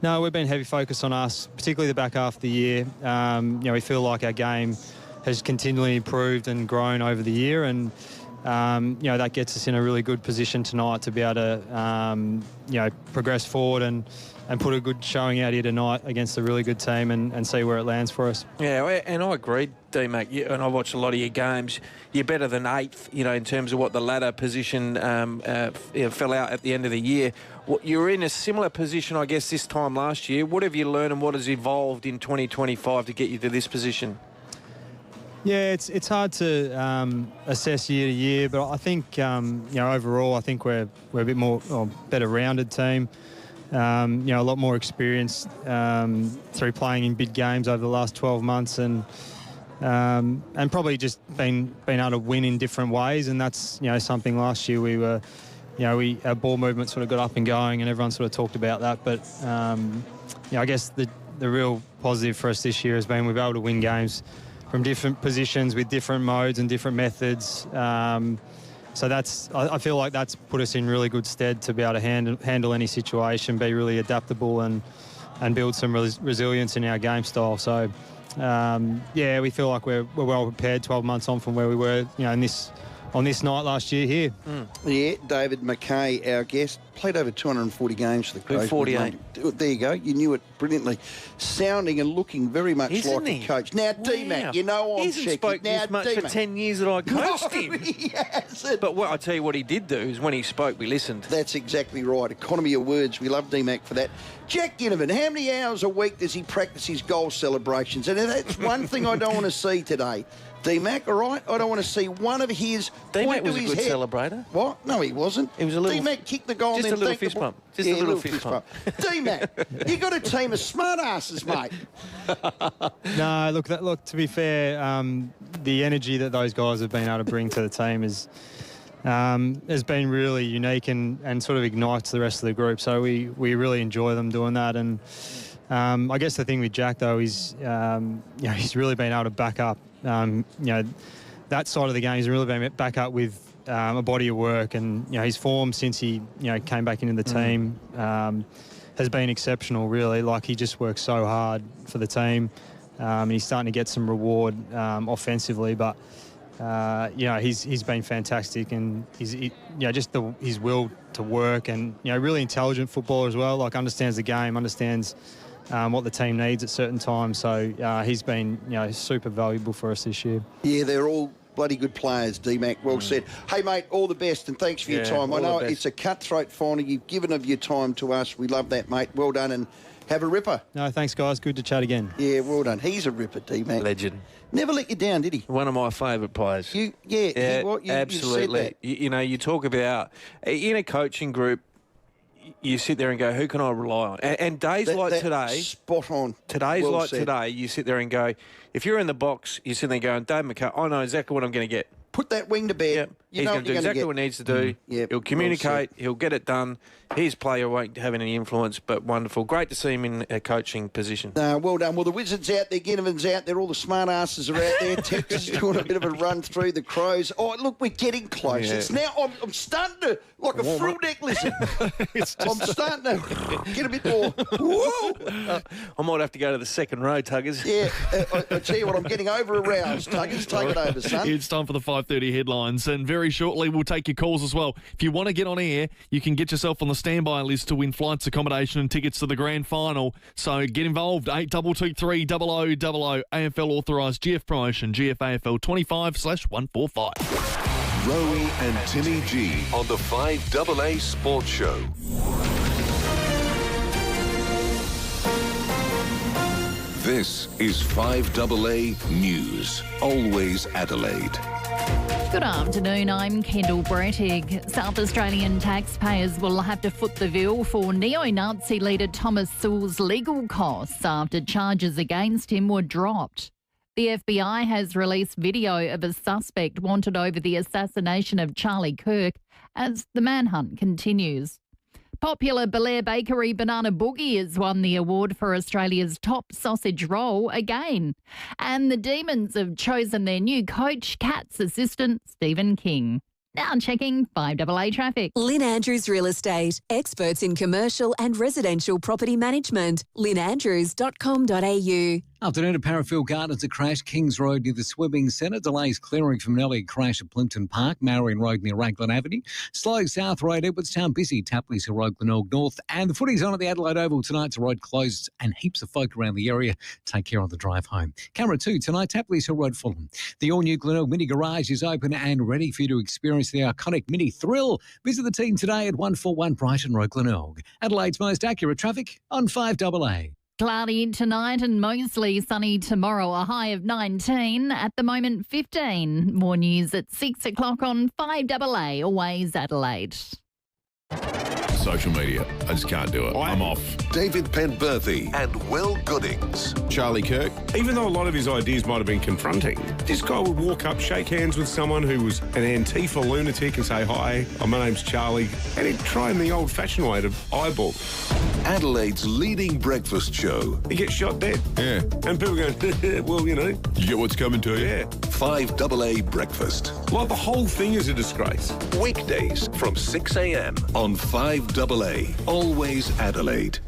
no, we've been heavy focus on us, particularly the back half of the year. We feel like our game has continually improved and grown over the year, and that gets us in a really good position tonight to be able to, progress forward and put a good showing out here tonight against a really good team and see where it lands for us. Yeah, and I agree, D-Mac, and I watched a lot of your games. You're better than eighth, in terms of what the ladder position fell out at the end of the year. You're in a similar position, I guess, this time last year. What have you learned and what has evolved in 2025 to get you to this position? Yeah, it's hard to assess year to year, but I think overall I think we're a bit more better rounded team. A lot more experience through playing in big games over the last 12 months, and probably just been able to win in different ways. And that's something last year we were, our ball movement sort of got up and going, and everyone sort of talked about that. But I guess the real positive for us this year has been we've been able to win games from different positions with different modes and different methods. So I feel like that's put us in really good stead to be able to handle any situation, be really adaptable and build some resilience in our game style. So, we feel like we're well prepared 12 months on from where we were, on this night last year here. Yeah, David McKay, our guest. played over 240 games for the Crows. 48. There you go. You knew it brilliantly. Sounding and looking very much like a coach. Now, D-Mac, you know I'm He hasn't checking. spoke this much for 10 years that I coached him. He hasn't. But I tell you what he did do is when he spoke, we listened. That's exactly right. Economy of words. We love D-Mac for that. Jack Ginnivan, how many hours a week does he practice his goal celebrations? And that's one thing I don't want to see today. D-Mac, all right? I don't want to see one of his D-Mac was a his good head. celebrator. What? No, he wasn't. He was a little... D-Mac kicked the goal just and then a little thanked fist the bump. Just a little fist bump. D-Mac, you got a team of smart asses, mate. No, look. To be fair, the energy that those guys have been able to bring to the team has been really unique and sort of ignites the rest of the group. So we really enjoy them doing that. And I guess the thing with Jack though is he's really been able to back up that side of the game. He's really been back up with a body of work, and his form since he came back into the team has been exceptional. Really, like he just works so hard for the team, and he's starting to get some reward offensively. But he's been fantastic, and his will to work, and really intelligent footballer as well. Like understands the game, understands what the team needs at certain times. So he's been super valuable for us this year. Yeah, they're all bloody good players, D-Mac. Well said. Hey, mate, all the best, and thanks for your time. I know it's a cutthroat final. You've given of your time to us. We love that, mate. Well done, and have a ripper. No, thanks, guys. Good to chat again. Yeah, well done. He's a ripper, D-Mac. Legend. Never let you down, did he? One of my favourite players. You absolutely. You said that. You talk about in a coaching group, you sit there and go, who can I rely on? And days like today, spot on. Today's well like said. today, you sit there and go, if you're in the box, you sit there going, Dave McKay, I know exactly what I'm going to get. Put that wing to bed. Yep. You He's know going to do exactly what he needs to do. He'll communicate. He'll get it done. His player won't have any influence, but wonderful. Great to see him in a coaching position. Well done. Well, the Wizards out there, Ginnivan's out there, all the smart asses are out there. Texas is doing a bit of a run through the Crows. Oh, look, we're getting close. Yeah. It's now, I'm starting to, like a fruit neck lizard. I'm starting to get a bit more. Whoa! I might have to go to the second row, Tuggers. Yeah, I tell you what, I'm getting over-aroused. Tuggers, take it over, son. It's time for the 5:30 headlines, and very shortly we'll take your calls as well. If you want to get on air, you can get yourself on the standby list to win flights, accommodation and tickets to the grand final. So get involved, 8223 0000 AFL authorised GF promotion, GFAFL 25/145. Rowey and Timmy G on the 5AA Sports Show. This is 5AA News, always Adelaide. Good afternoon, I'm Kendall Brettig. South Australian taxpayers will have to foot the bill for neo-Nazi leader Thomas Sowell's legal costs after charges against him were dropped. The FBI has released video of a suspect wanted over the assassination of Charlie Kirk as the manhunt continues. Popular Belair Bakery Banana Boogie has won the award for Australia's top sausage roll again. And the Demons have chosen their new coach, Cats assistant Stephen King. Now checking 5AA traffic. Lynn Andrews Real Estate. Experts in commercial and residential property management. lynnandrews.com.au. Afternoon at Parafield Gardens, a crash, Kings Road near the Swimming Centre. Delays clearing from an early crash at Plimpton Park, Marion Road near Raglan Avenue. Slow South Road, Edwardstown, busy, Tapley's Hill Road, Glenelg North. And the footy's on at the Adelaide Oval tonight. The road closed and heaps of folk around the area. Take care on the drive home. Camera 2 tonight, Tapley's Hill Road, Fulham. The all-new Glenelg Mini Garage is open and ready for you to experience the iconic Mini Thrill. Visit the team today at 141 Brighton Road, Glenelg. Adelaide's most accurate traffic on 5AA. Cloudy tonight and mostly sunny tomorrow, a high of 19, at the moment 15. More news at 6 o'clock on 5AA, always Adelaide. Social media, I just can't do it. I'm off. David Penberthy and Will Goodings. Charlie Kirk, even though a lot of his ideas might have been confronting, this guy would walk up, shake hands with someone who was an Antifa lunatic and say, hi, my name's Charlie, and he'd try in the old-fashioned way to eyeball. Adelaide's leading breakfast show. He gets shot dead. Yeah. And people go, well, you know. You get what's coming to you. Yeah. 5AA Breakfast. Like the whole thing is a disgrace. Weekdays from 6 a.m. on 5AA, always Adelaide.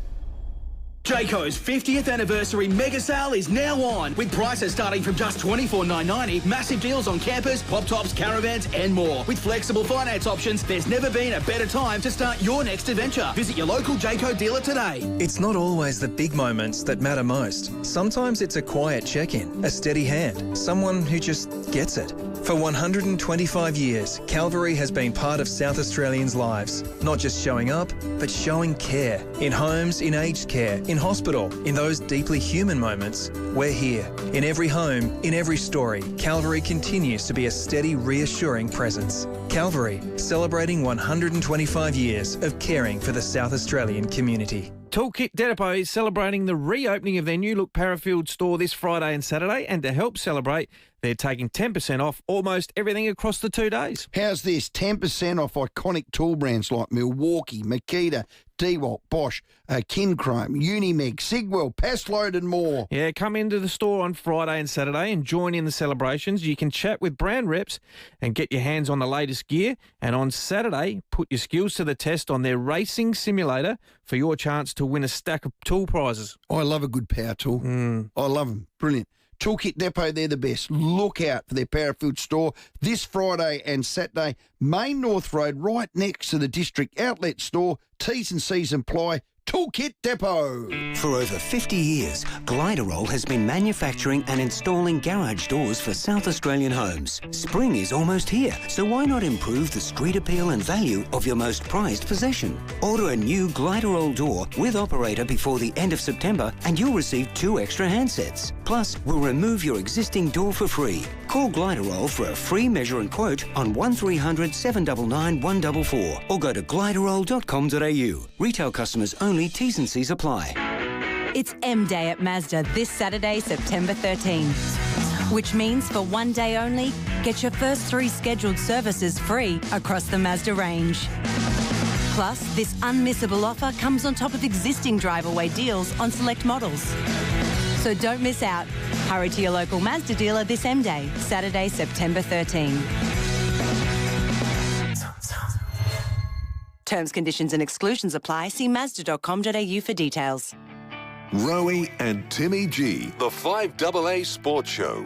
Jayco's 50th anniversary mega sale is now on, with prices starting from just $24,990. Massive deals on campers, pop tops, caravans, and more. With flexible finance options, there's never been a better time to start your next adventure. Visit your local Jayco dealer today. It's not always the big moments that matter most. Sometimes it's a quiet check-in, a steady hand, someone who just gets it. For 125 years, Calvary has been part of South Australians' lives. Not just showing up, but showing care. In homes, in aged care, in hospital, in those deeply human moments, we're here. In every home, in every story, Calvary continues to be a steady, reassuring presence. Calvary, celebrating 125 years of caring for the South Australian community. Toolkit Depot is celebrating the reopening of their new look Parafield store this Friday and Saturday, and to help celebrate, they're taking 10% off almost everything across the 2 days. How's this? 10% off iconic tool brands like Milwaukee, Makita, DeWalt, Bosch, Kinchrome, Unimeg, Sigwell, Passload and more. Yeah, come into the store on Friday and Saturday and join in the celebrations. You can chat with brand reps and get your hands on the latest gear. And on Saturday, put your skills to the test on their racing simulator for your chance to win a stack of tool prizes. I love a good power tool. I love them. Brilliant. Toolkit Depot, they're the best. Look out for their Parafield store this Friday and Saturday. Main North Road, right next to the District Outlet store. T's and C's apply. Toolkit Depot. For over 50 years, Gliderol has been manufacturing and installing garage doors for South Australian homes. Spring is almost here, so why not improve the street appeal and value of your most prized possession? Order a new Gliderol door with operator before the end of September and you'll receive 2 extra handsets. Plus, we'll remove your existing door for free. Call Gliderol for a free measure and quote on 1300 799 144 or go to gliderol.com.au. Retail customers only. T's and C's apply. It's M Day at Mazda this Saturday, September 13th. Which means for one day only, get your first 3 scheduled services free across the Mazda range. Plus, this unmissable offer comes on top of existing drive-away deals on select models. So don't miss out. Hurry to your local Mazda dealer this M Day, Saturday, September 13. Terms, conditions and exclusions apply. See mazda.com.au for details. Rowey and Timmy G, the 5AA Sports Show.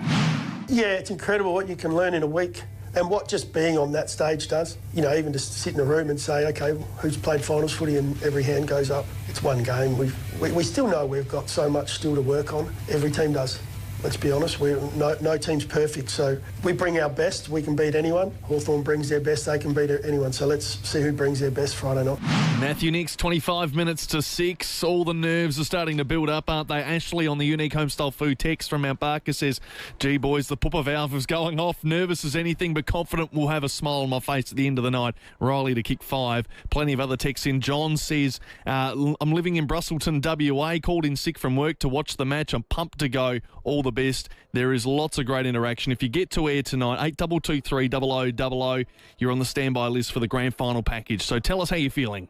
Yeah, it's incredible what you can learn in a week and what just being on that stage does. You know, even just sit in a room and say, OK, who's played finals footy, and every hand goes up. It's one game. We still know we've got so much still to work on. Every team does. Let's be honest, no team's perfect, so we bring our best, we can beat anyone. Hawthorn brings their best, they can beat anyone, so let's see who brings their best Friday night. Matthew Nix, 25 minutes to 6. All the nerves are starting to build up, aren't they? Ashley on the Unique Homestyle Food text from Mount Barker says, gee, boys, the pooper valve is going off. Nervous as anything, but confident we'll have a smile on my face at the end of the night. Riley to kick 5. Plenty of other texts in. John says, I'm living in Brusselton, WA, called in sick from work to watch the match. I'm pumped to go. All the best. There is lots of great interaction. If you get to air tonight, 8223 0000, you're on the standby list for the grand final package. So tell us how you're feeling.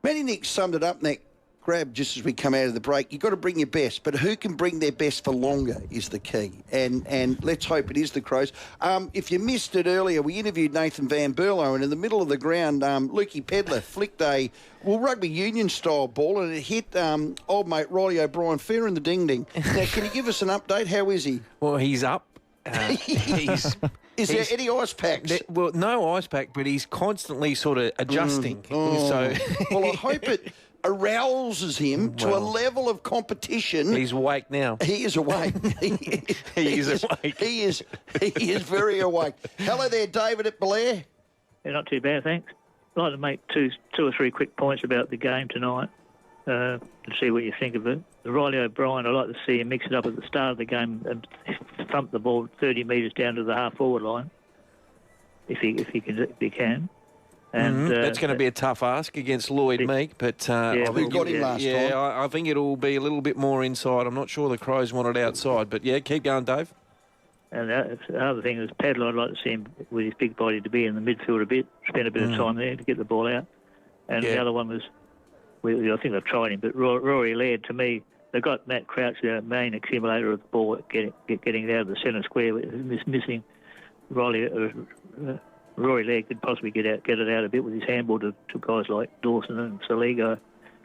Matty Nick summed it up, Nick. Grab just as we come out of the break. You've got to bring your best, but who can bring their best for longer is the key. And let's hope it is the Crows. If you missed it earlier, we interviewed Nathan Van Berlo, and in the middle of the ground, Lukey Pedler flicked a rugby union style ball, and it hit old mate Riley O'Brien fair in the ding-ding. Now, can you give us an update? How is he? Well, he's up. Is there any ice packs? Well, no ice pack, but he's constantly sort of adjusting. So, well, I hope it arouses him to a level of competition. He's awake now. He is awake. He is awake. He is very awake. Hello there, David at Blair. Yeah, not too bad, thanks. I'd like to make two or three quick points about the game tonight and see what you think of it. The Riley O'Brien, I'd like to see him mix it up at the start of the game and thump the ball 30 metres down to the half-forward line, if he can. And that's going to be a tough ask against Lloyd Meek, but we got him last time. I think it'll be a little bit more inside. I'm not sure the Crows want it outside, but yeah, keep going, Dave. And the other thing is Padler, I'd like to see him with his big body to be in the midfield a bit, spend a bit of time there to get the ball out. And the other one was, I think they've tried him, but Rory Laird, to me, they've got Matt Crouch, their main accumulator of the ball, getting it out of the centre square, missing Rory Laird could possibly get it out a bit with his handball to guys like Dawson and Saligo,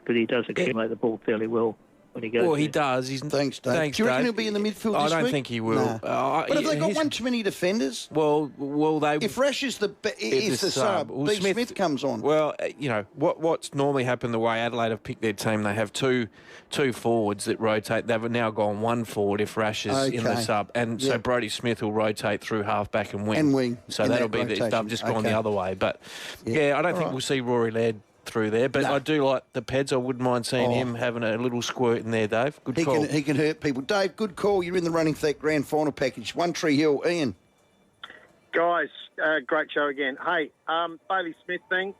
but he does accumulate the ball fairly well when he goes. Well, he there. does. Thanks, Dave. Do you reckon he'll be in the midfield I this don't week? think he will. Nah. But have they got one too many defenders? Well, they. If Rash is the sub, well, B. Smith comes on. Well, what's normally happened the way Adelaide have picked their team, they have two forwards that rotate. They've now gone one forward if Rash is in the sub, and so Brodie Smith will rotate through half-back and wing. So that'll be they've just gone the other way. But I don't think we'll see Rory Laird through there, but I do like the Peds. I wouldn't mind seeing him having a little squirt in there, Dave. Good call. He can hurt people. Dave, good call. You're in the running for that grand final package. One Tree Hill. Ian. Guys, great show again. Hey, Bailey Smith thing.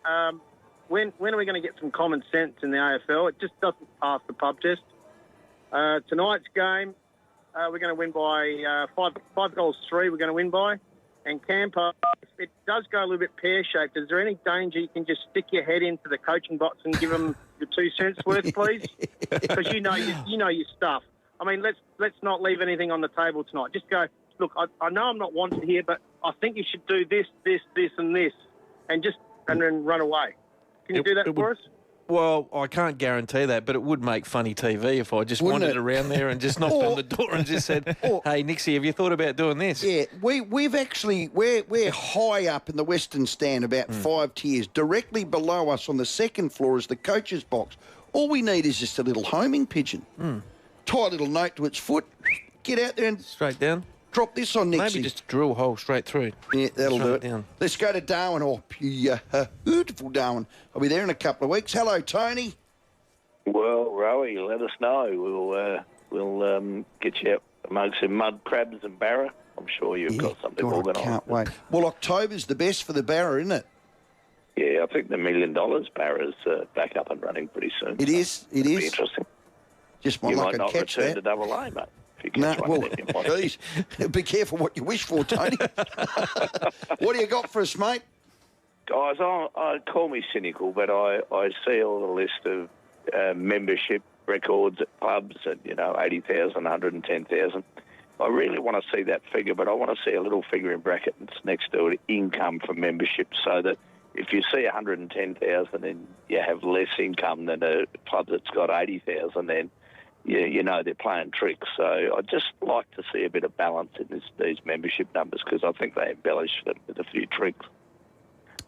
When are we going to get some common sense in the AFL? It just doesn't pass the pub test. Tonight's game, we're going to win by 5-3. We're going to win by. And Campo, if it does go a little bit pear-shaped, is there any danger you can just stick your head into the coaching box and give them your 2 cents worth, please? Because you know your stuff. I mean, let's not leave anything on the table tonight. Just go, look, I know I'm not wanted here, but I think you should do this, and this, and then run away. Can you do that for us? Well, I can't guarantee that, but it would make funny TV if I just wandered around there and just knocked on the door and just said, "Hey, Nixie, have you thought about doing this?" Yeah, we've actually we're high up in the Western Stand, about 5 tiers. Directly below us on the second floor is the coach's box. All we need is just a little homing pigeon. Tie a little note to its foot. Get out there and straight down. Drop this on Nixie. Maybe just drill a hole straight through. Yeah, that'll do it. Down. Let's go to Darwin. Oh, beautiful Darwin. I'll be there in a couple of weeks. Hello, Tony. Well, Rowey, let us know. We'll get you out amongst some mud crabs and barra. I'm sure you've got something organised. I can't wait. Well, October's the best for the barra, isn't it? Yeah, I think the $1 million barra's back up and running pretty soon. It is. It is. Be interesting. Just you like might I'd not catch return that. to AA, mate. Geez, be careful what you wish for, Tony. What do you got for us, mate? Guys, I call me cynical, but I see all the list of membership records at pubs at 80,000, 110,000. I really want to see that figure, but I want to see a little figure in brackets next to it, income from membership, so that if you see 110,000 and you have less income than a pub that's got 80,000, then you know they're playing tricks. So I'd just like to see a bit of balance in these membership numbers, because I think they embellish them with a few tricks.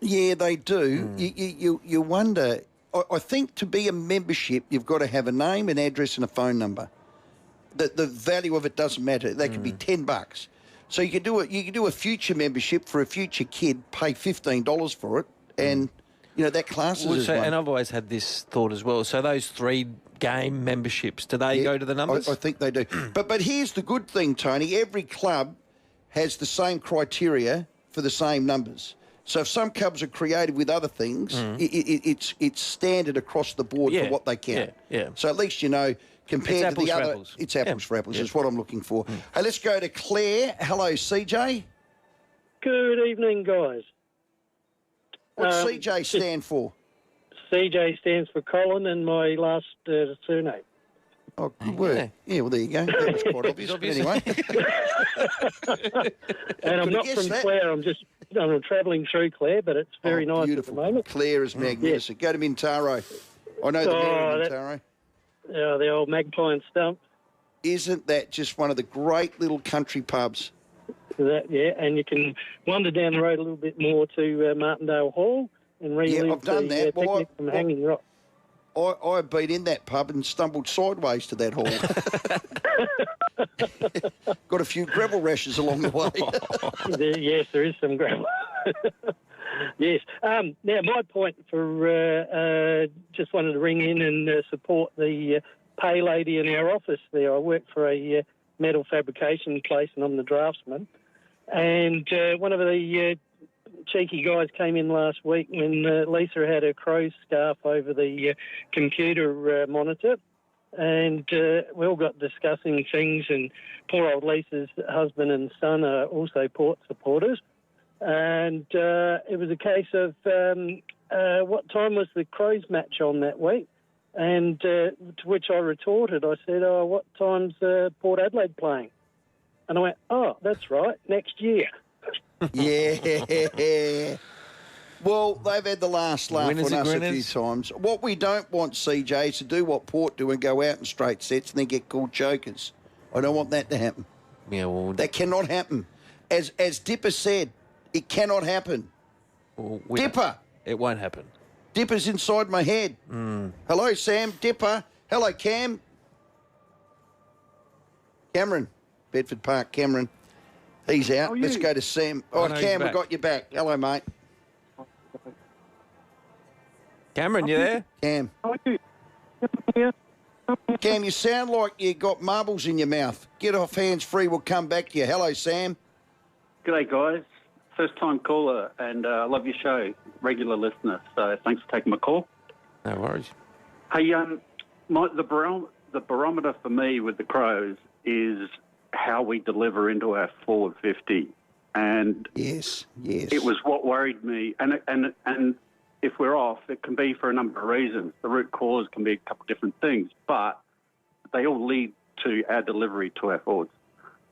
Yeah, they do. You wonder. I think to be a membership, you've got to have a name, an address, and a phone number. The value of it doesn't matter. They could be $10. So you can do a future membership for a future kid, pay $15 for it, and that classes as one. And I've always had this thought as well. So those 3 game memberships, do they go to the numbers? I think they do. But here's the good thing, Tony. Every club has the same criteria for the same numbers. So if some clubs are creative with other things, it's standard across the board for what they count. Yeah. So at least compared to the other, apples. It's apples for apples. Is what I'm looking for. Hey, let's go to Claire. Hello, CJ. Good evening, guys. What's CJ stand for? CJ stands for Colin, and my last surname. Oh, good word. Yeah, well, there you go. That was quite obvious. But anyway. And I'm not from Clare. I'm travelling through Clare, but it's very nice beautiful. at the moment. Clare is magnificent. Go to Mintaro. I know the mayor of Mintaro. The old Magpie and Stump. Isn't that just one of the great little country pubs? And you can wander down the road a little bit more to Martindale Hall and relive I've done that. picnic from Hanging Rock. I've been in that pub and stumbled sideways to that hall. Got a few gravel rashes along the way. Yes, there is some gravel. Yes. Now, my point for just wanted to ring in and support the pay lady in our office there. I work for a metal fabrication place, and I'm the draftsman. And one of the cheeky guys came in last week when Lisa had her crow scarf over the computer monitor, and we all got discussing things, and poor old Lisa's husband and son are also Port supporters. And it was a case of what time was the Crows match on that week? And to which I retorted, I said, what time's Port Adelaide playing? And I went, that's right, next year. Yeah. Well, they've had the last laugh Winners on and us a grinners. few times. What we don't want, CJ, is to do what Port do and go out in straight sets and then get called chokers. I don't want that to happen. Yeah, well, that cannot happen. As Dipper said, it cannot happen. Well, Dipper. It won't happen. Dipper's inside my head. Hello, Sam. Dipper. Hello, Cam. Cameron. Bedford Park, Cameron. He's out. Let's go to Sam. Oh, no, Cam, he's we got you back. Hello, mate. Cameron, you there? Cam. How are you? Cam, you sound like you got marbles in your mouth. Get off hands free. We'll come back to you. Hello, Sam. G'day, guys. First-time caller, and I love your show. Regular listener, so thanks for taking my call. No worries. Hey, the barometer for me with the Crows is how we deliver into our forward 50. And yes, it was what worried me. And if we're off, it can be for a number of reasons. The root cause can be a couple of different things, but they all lead to our delivery to our forwards.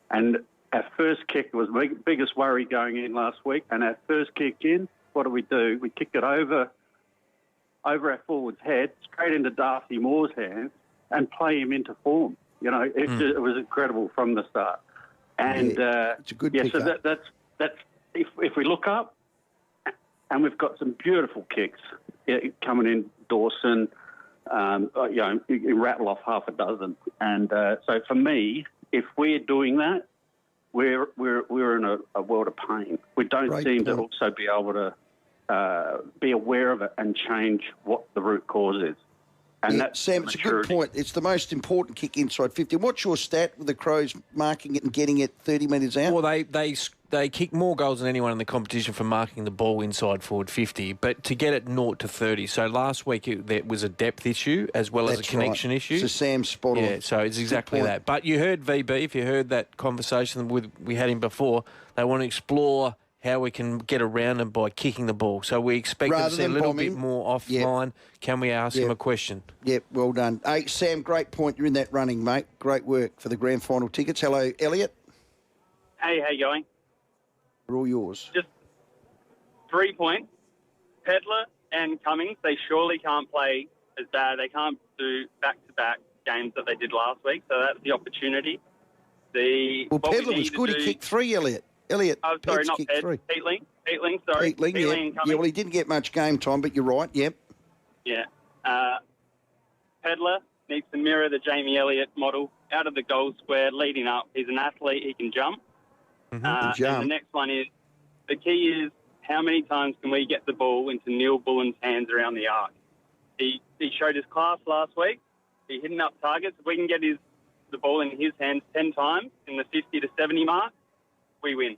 And our first kick was the biggest worry going in last week. And our first kick in, what do? We kicked it over our forward's head, straight into Darcy Moore's hands, and play him into form. You know, it was incredible from the start. And it's a good so that's if we look up, and we've got some beautiful kicks coming in. Dawson, you rattle off half a dozen. And so for me, if we're doing that, we're in a world of pain. We don't seem to also be able to be aware of it and change what the root cause is. And that's Sam, it's a good point. It's the most important kick inside 50. What's your stat with the Crows marking it and getting it 30 metres out? Well, they kick more goals than anyone in the competition for marking the ball inside forward 50, but to get it 0 to 30. So last week there was a depth issue as well as a connection issue. So Sam's spot on. Yeah, so it's exactly that. But you heard VB, if you heard that conversation we had him before, they want to explore how we can get around them by kicking the ball. So we expect them to see a little bit more offline. Yep. Can we ask him a question? Yep, well done. Hey, Sam, great point. You're in that running, mate. Great work for the grand final tickets. Hello, Elliot. Hey, how you going? They're all yours. Just 3 points. Pedler and Cummings, they surely can't play as bad. They can't do back-to-back games that they did last week, so that's the opportunity. Pedler was good. He kicked 3, Elliot. Oh, sorry, not kicked Ped. 3. Peatling, sorry. Peatling, and yeah. Cummings. Yeah, well, he didn't get much game time, but you're right, yep. Yeah. Pedler needs to mirror the Jamie Elliott model, out of the goal square, leading up. He's an athlete, he can jump. Jump. And the next one is, the key is, how many times can we get the ball into Neil Bullen's hands around the arc? He showed his class last week. He hitting up targets. If we can get the ball in his hands 10 times in the 50 to 70 mark, we win.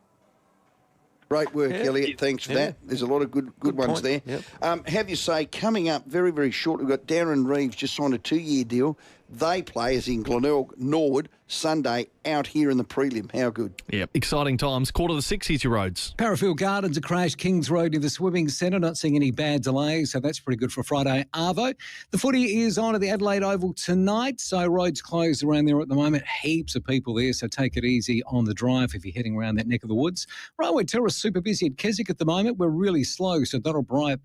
Great work, Elliot. Thanks for that. There's a lot of good ones there. Yep. Have you say, coming up very, very short, we've got Darren Reeves just signed a 2-year deal. They play, as in Glenelg, Norwood, Sunday, out here in the prelim. How good? Yep, exciting times. 5:45, Easy Roads. Parafield Gardens, a crash, Kings Road near the swimming centre. Not seeing any bad delays, so that's pretty good for Friday. Arvo. The footy is on at the Adelaide Oval tonight, so roads closed around there at the moment. Heaps of people there, so take it easy on the drive if you're heading around that neck of the woods. Rowey Terrace super busy at Keswick at the moment. We're really slow, so Donald Brabber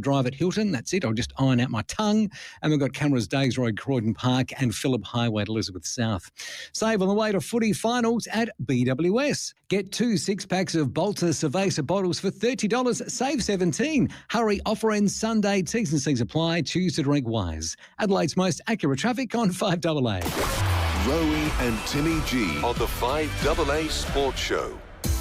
Drive at Hilton. That's it. I'll just iron out my tongue. And we've got cameras Days Road, Croydon Park, and Phillip Highway at Elizabeth South. Save on the way to footy finals at BWS. Get 2 6-packs of Bolter Cerveza bottles for $30. Save $17. Hurry, offer ends Sunday. T's and C's apply. Choose to drink wise. Adelaide's most accurate traffic on 5AA. Rowey and Timmy G on the 5AA Sports Show.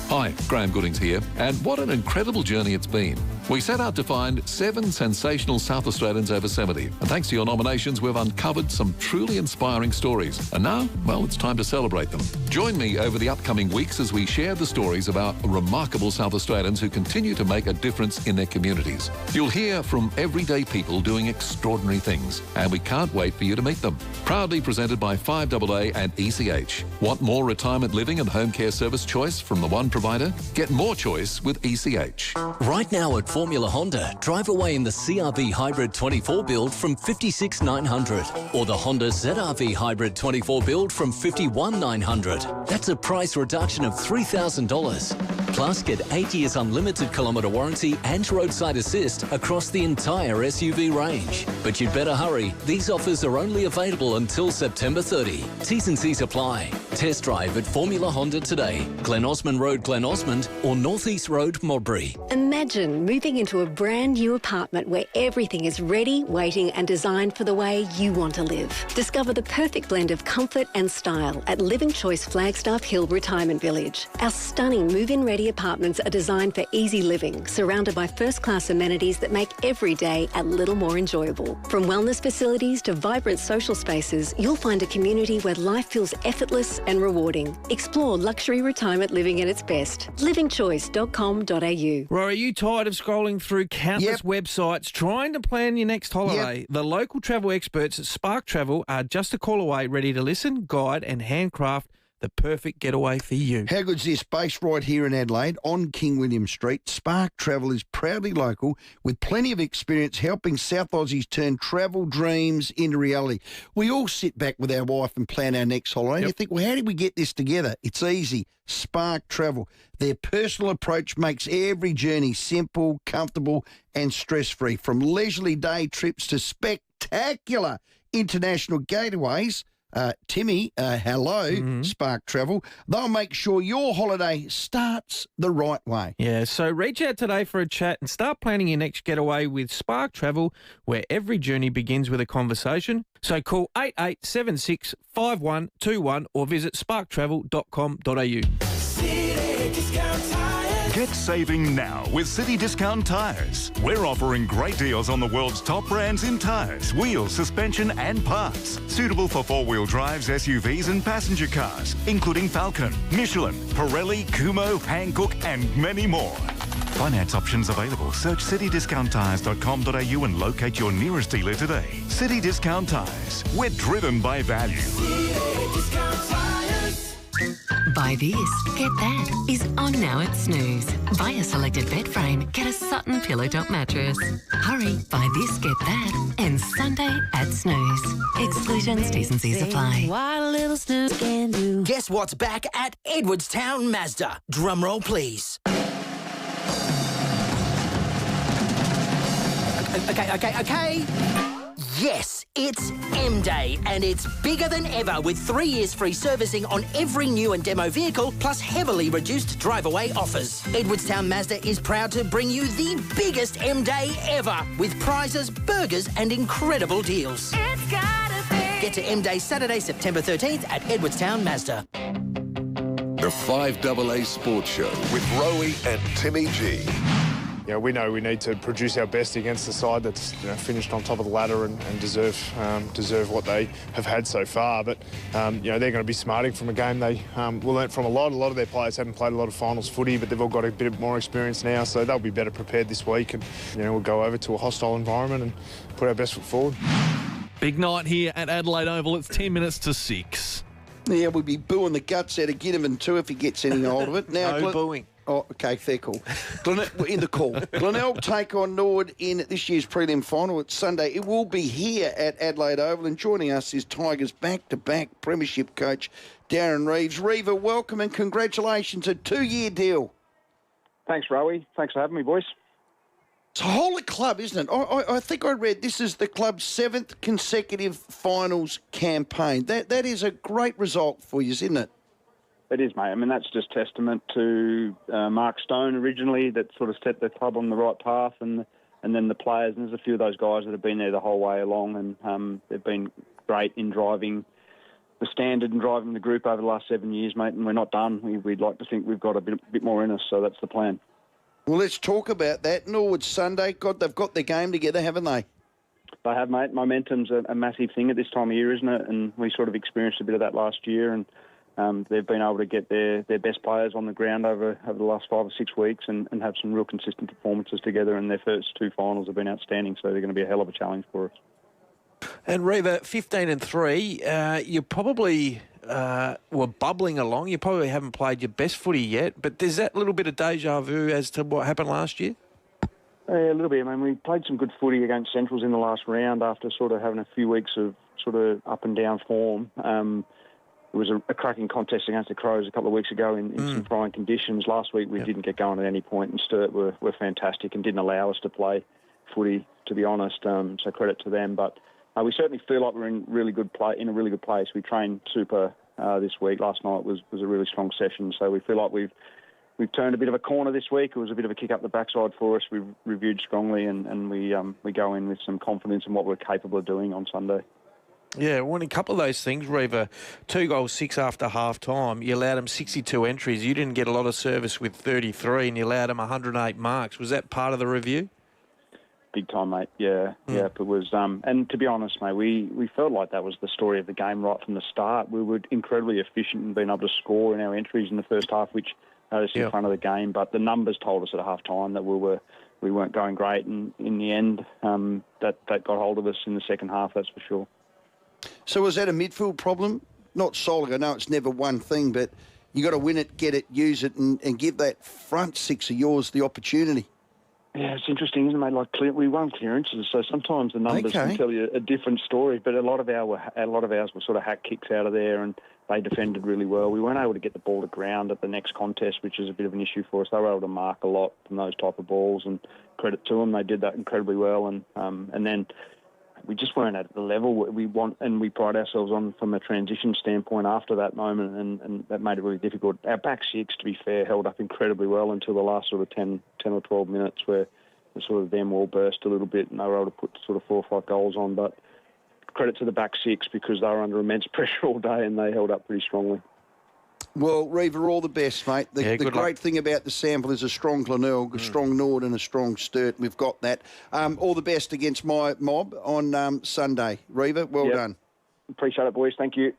Hi, Graham Goodings here, and what an incredible journey it's been. We set out to find 7 sensational South Australians over 70, and thanks to your nominations, we've uncovered some truly inspiring stories. And now, well, it's time to celebrate them. Join me over the upcoming weeks as we share the stories of our remarkable South Australians who continue to make a difference in their communities. You'll hear from everyday people doing extraordinary things, and we can't wait for you to meet them. Proudly presented by 5AA and ECH. Want more retirement living and home care service choice from the one provider? Get more choice with ECH. Right now at Formula Honda, drive away in the CR-V Hybrid 24 build from $56,900 or the Honda ZR-V Hybrid 24 build from $51,900. That's a price reduction of $3,000. Plus, get 8 years unlimited kilometre warranty and roadside assist across the entire SUV range. But you'd better hurry. These offers are only available until September 30. T's and C's apply. Test drive at Formula Honda today. Glen Osmond Road, Glen Osmond, or North East Road, Modbury. Imagine moving into a brand new apartment where everything is ready, waiting and designed for the way you want to live. Discover the perfect blend of comfort and style at Living Choice Flagstaff Hill Retirement Village. Our stunning move-in ready apartments are designed for easy living, surrounded by first-class amenities that make every day a little more enjoyable. From wellness facilities to vibrant social spaces, you'll find a community where life feels effortless and rewarding. Explore luxury retirement living at its best. livingchoice.com.au. Rory, are you tired of scrolling through countless websites trying to plan your next holiday? The local travel experts at Spark Travel are just a call away, ready to listen, guide and handcraft the perfect getaway for you. How good's this? Based right here in Adelaide on King William Street, Spark Travel is proudly local with plenty of experience helping South Aussies turn travel dreams into reality. We all sit back with our wife and plan our next holiday. And you think, well, how did we get this together? It's easy. Spark Travel. Their personal approach makes every journey simple, comfortable and stress-free. From leisurely day trips to spectacular international getaways, Timmy, hello, Spark Travel. They'll make sure your holiday starts the right way. Yeah, so reach out today for a chat and start planning your next getaway with Spark Travel, where every journey begins with a conversation. So call 8876 5121 or visit sparktravel.com.au. Get saving now with City Discount Tyres. We're offering great deals on the world's top brands in tyres, wheels, suspension and parts. Suitable for four-wheel drives, SUVs and passenger cars, including Falcon, Michelin, Pirelli, Kumho, Hankook and many more. Finance options available. Search citydiscounttyres.com.au and locate your nearest dealer today. City Discount Tyres. We're driven by value. Buy this, get that is on now at Snooze. Buy a selected bed frame, get a Sutton pillow top mattress. Hurry, buy this, get that, and Sunday at Snooze. Exclusions, T's and C's apply. What a little snooze can do. Guess what's back at Edwardstown Mazda? Drumroll, please. Okay. Yes, it's M-Day, and it's bigger than ever with 3 years free servicing on every new and demo vehicle, plus heavily reduced drive-away offers. Edwardstown Mazda is proud to bring you the biggest M-Day ever, with prizes, burgers and incredible deals. It's gotta be. Get to M-Day Saturday, September 13th at Edwardstown Mazda. The FIVEAA Sports Show with Rowey and Timmy G. We know we need to produce our best against the side that's finished on top of the ladder and deserve what they have had so far. But they're going to be smarting from a game they will learn from a lot. A lot of their players haven't played a lot of finals footy, but they've all got a bit more experience now, so they'll be better prepared this week. And we'll go over to a hostile environment and put our best foot forward. Big night here at Adelaide Oval. It's 10 minutes to 6. Yeah, we'll be booing the guts out of Ginnivan too if he gets any hold of it. Now, no booing. Oh, okay, fair call. In the call. Glenelg take on Norwood in this year's prelim final. It's Sunday. It will be here at Adelaide Oval, and joining us is Tigers back-to-back premiership coach Darren Reeves. Reeva, welcome and congratulations. A 2-year deal. Thanks, Rowey. Thanks for having me, boys. It's a whole club, isn't it? I think I read this is the club's 7th consecutive finals campaign. That is a great result for you, isn't it? It is, mate. I mean, that's just testament to Mark Stone originally that sort of set the club on the right path, and then the players. And there's a few of those guys that have been there the whole way along, and they've been great in driving the standard and driving the group over the last 7 years, mate. And we're not done. We'd like to think we've got a bit more in us, so that's the plan. Well, let's talk about that. Norwood Sunday. God, they've got their game together, haven't they? They have, mate. Momentum's a massive thing at this time of year, isn't it? And we sort of experienced a bit of that last year, and they've been able to get their best players on the ground over the last 5 or 6 weeks and have some real consistent performances together, and their first 2 finals have been outstanding, so they're going to be a hell of a challenge for us. And Reeva, 15-3, you probably were bubbling along. You probably haven't played your best footy yet, but there's that little bit of deja vu as to what happened last year? Yeah, a little bit. I mean, we played some good footy against Centrals in the last round after sort of having a few weeks of sort of up and down form. was a cracking contest against the Crows a couple of weeks ago in some trying conditions. Last week we didn't get going at any point, and Sturt were fantastic and didn't allow us to play footy, to be honest. So credit to them. But we certainly feel like we're in a really good place. We trained super this week. Last night was a really strong session, so we feel like we've turned a bit of a corner this week. It was a bit of a kick up the backside for us. We reviewed strongly, and we go in with some confidence in what we're capable of doing on Sunday. Yeah, well, a couple of those things, Reeva, 2 goals, 6 after half-time. You allowed them 62 entries. You didn't get a lot of service with 33, and you allowed them 108 marks. Was that part of the review? Big time, mate. Yeah, it was. And to be honest, mate, we felt like that was the story of the game right from the start. We were incredibly efficient in being able to score in our entries in the first half, which us in front of the game. But the numbers told us at half-time that we weren't going great, and in the end, that got hold of us in the second half. That's for sure. So was that a midfield problem? Not solely. I know it's never one thing, but you got to win it, get it, use it, and give that front six of yours the opportunity. Yeah, it's interesting, isn't it, mate? Like we won clearances, so sometimes the numbers can tell you a different story. But a lot of ours were sort of hack kicks out of there, and they defended really well. We weren't able to get the ball to ground at the next contest, which is a bit of an issue for us. They were able to mark a lot from those type of balls, and credit to them, they did that incredibly well. And then we just weren't at the level we want, and we pride ourselves on from a transition standpoint after that moment, and that made it really difficult. Our back six, to be fair, held up incredibly well until the last sort of 10 or 12 minutes where sort of them all burst a little bit and they were able to put sort of 4 or 5 goals on. But credit to the back six because they were under immense pressure all day and they held up pretty strongly. Well, Reeva, all the best, mate. The great thing about the sample is a strong Glenelg, a strong Nord and a strong Sturt. We've got that. All the best against my mob on Sunday. Reeva, well done. Appreciate it, boys. Thank you.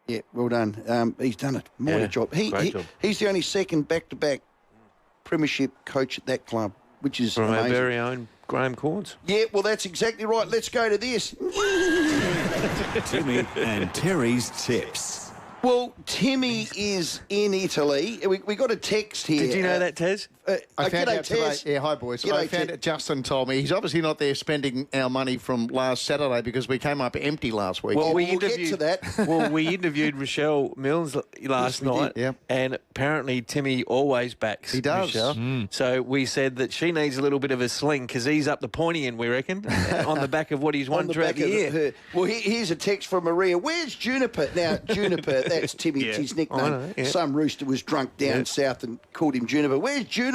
Yeah, well done. He's done it. Mighty job. Great job. He's the only second back-to-back premiership coach at that club, which is from amazing. Our very own Graham Corns. Yeah, well, that's exactly right. Let's go to this. Timmy and Terry's tips. Well, Timmy is in Italy. We got a text here. Did you know that, Tez? I found out today. Yeah, hi, boys. I found it. Justin told me he's obviously not there spending our money from last Saturday because we came up empty last week. Well, we'll get to that. Well, we interviewed Rochelle Mills last night, and apparently Timmy always backs Rochelle. So we said that she needs a little bit of a sling because he's up the pointy end, we reckon, on the back of what he's won throughout the year. Well, here's a text from Maria. Where's Juniper? Now, Juniper, that's Timmy. It's his nickname. Some rooster was drunk down south and called him Juniper. Where's Juniper?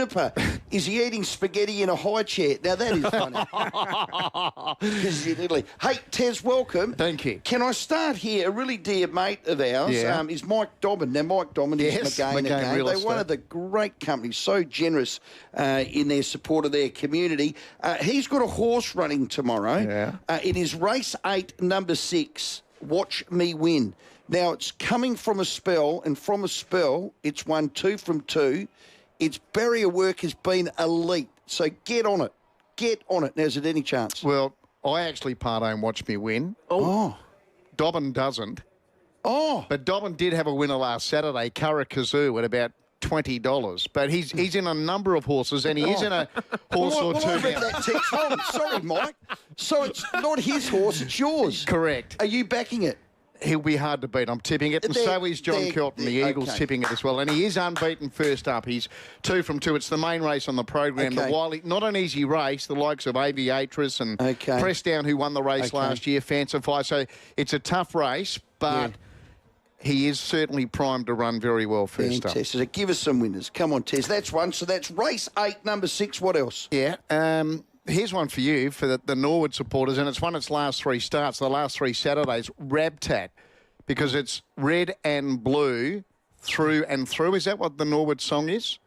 Is he eating spaghetti in a high chair? Now, that is funny. Because he's in Italy. Hey, Tez, welcome. Thank you. Can I start here? A really dear mate of ours is Mike Dobbin. Now, Mike Dobbin is McKay again. They're one of the great companies, so generous in their support of their community. He's got a horse running tomorrow. It is race 8, number 6, Watch Me Win. Now, it's coming from a spell, and from a spell, it's won 2 from 2. Its barrier work has been elite. So get on it. Get on it. Now, is it any chance? Well, I actually part own Watch Me Win. Oh. Dobbin doesn't. Oh. But Dobbin did have a winner last Saturday, Karakazoo, at about $20. But he's in a number of horses, and he is in a horse or two. I read that text wrong. Sorry, Mike. So it's not his horse, it's yours. Correct. Are you backing it? He'll be hard to beat. I'm tipping it, and so is John Kelton, the Eagles, tipping it as well. And he is unbeaten first up. He's 2 from 2. It's the main race on the program. The Wiley, not an easy race. The likes of Aviatress and Pressdown, who won the race last year, Fancify. So it's a tough race, but he is certainly primed to run very well first up. So give us some winners. Come on, Tess. That's one. So that's race 8, number 6. What else? Yeah. Here's one for you, for the Norwood supporters, and it's won its last 3 starts, the last 3 Saturdays, Rabtat, because it's red and blue through and through. Is that what the Norwood song is?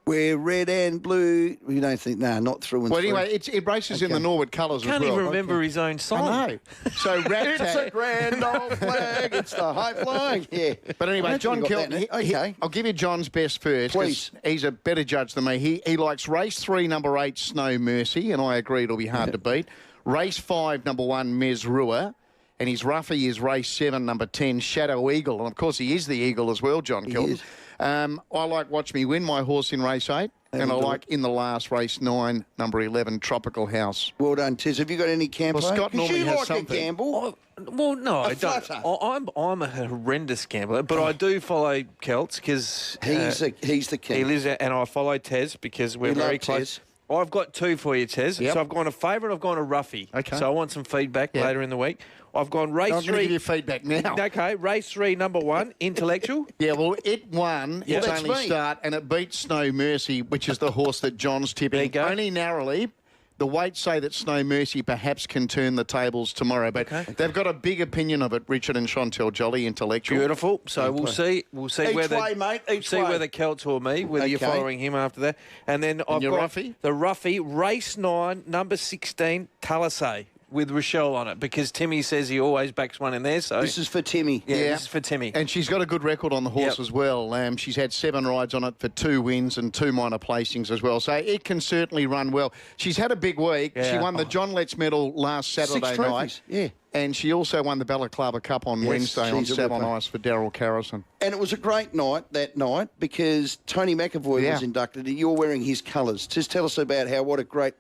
We're red and blue. We don't think, not through and through. Well, anyway, it races in the Norwood colours as well. Can't even remember his own song. I know. So Rabtat. It's a grand old flag. It's the high flying. Yeah. But anyway, John Kelton, I'll give you John's best first. Please. He's a better judge than me. He likes race 3, number 8, Snow Mercy, and I agree it'll be hard to beat. Race 5, number 1, Mesrua. And his roughie is race 7, number 10, Shadow Eagle. And, of course, he is the Eagle as well, John Kelton. I like Watch Me Win, my horse in race 8. And I like in the last race 9, number 11, Tropical House. Well done, Tiz. Have you got any Campo? Well, Scott normally you has like something. a gamble. Well, no, I don't. flutter. I'm a horrendous gambler, but I do follow Celts because He's the king. He lives there, and I follow Tez because we're We very love close. Tez. I've got 2 for you, Tez. Yep. So I've gone a favourite, I've gone a roughie. Okay. So I want some feedback later in the week. I've gone race I'm 3. going to give you feedback now. Okay, race 3, number 1, Intellectual. Yeah, well, it won its That's only me. start, and it beat Snow Mercy, which is the horse that John's tipping. There you go. Only narrowly. The weights say that Snow Mercy perhaps can turn the tables tomorrow, but they've got a big opinion of it, Richard and Chantel Jolly, Intellectual. Beautiful. So we'll see. We'll see Each whether way, mate, each way. whether Celts or me, whether you're Okay. following him after that. And then I've your got roughie? the roughie, race 9, number 16, Talisay, with Rochelle on it, because Timmy says he always backs one in there. So This is for Timmy. yeah, this is for Timmy. And she's got a good record on the horse Yep. as well. She's had 7 rides on it for 2 wins and 2 minor placings as well. So it can certainly run well. She's had a big week. Yeah. She won the John Letts medal last 6 Saturday trophies. night. Yeah. And she also won the Balaclava Cup on Yes, Wednesday on she's a Savon ripper. Ice for Daryl Carrison. And it was a great night that night because Tony McAvoy Yeah. was inducted. You're wearing his colours. Just tell us about what a great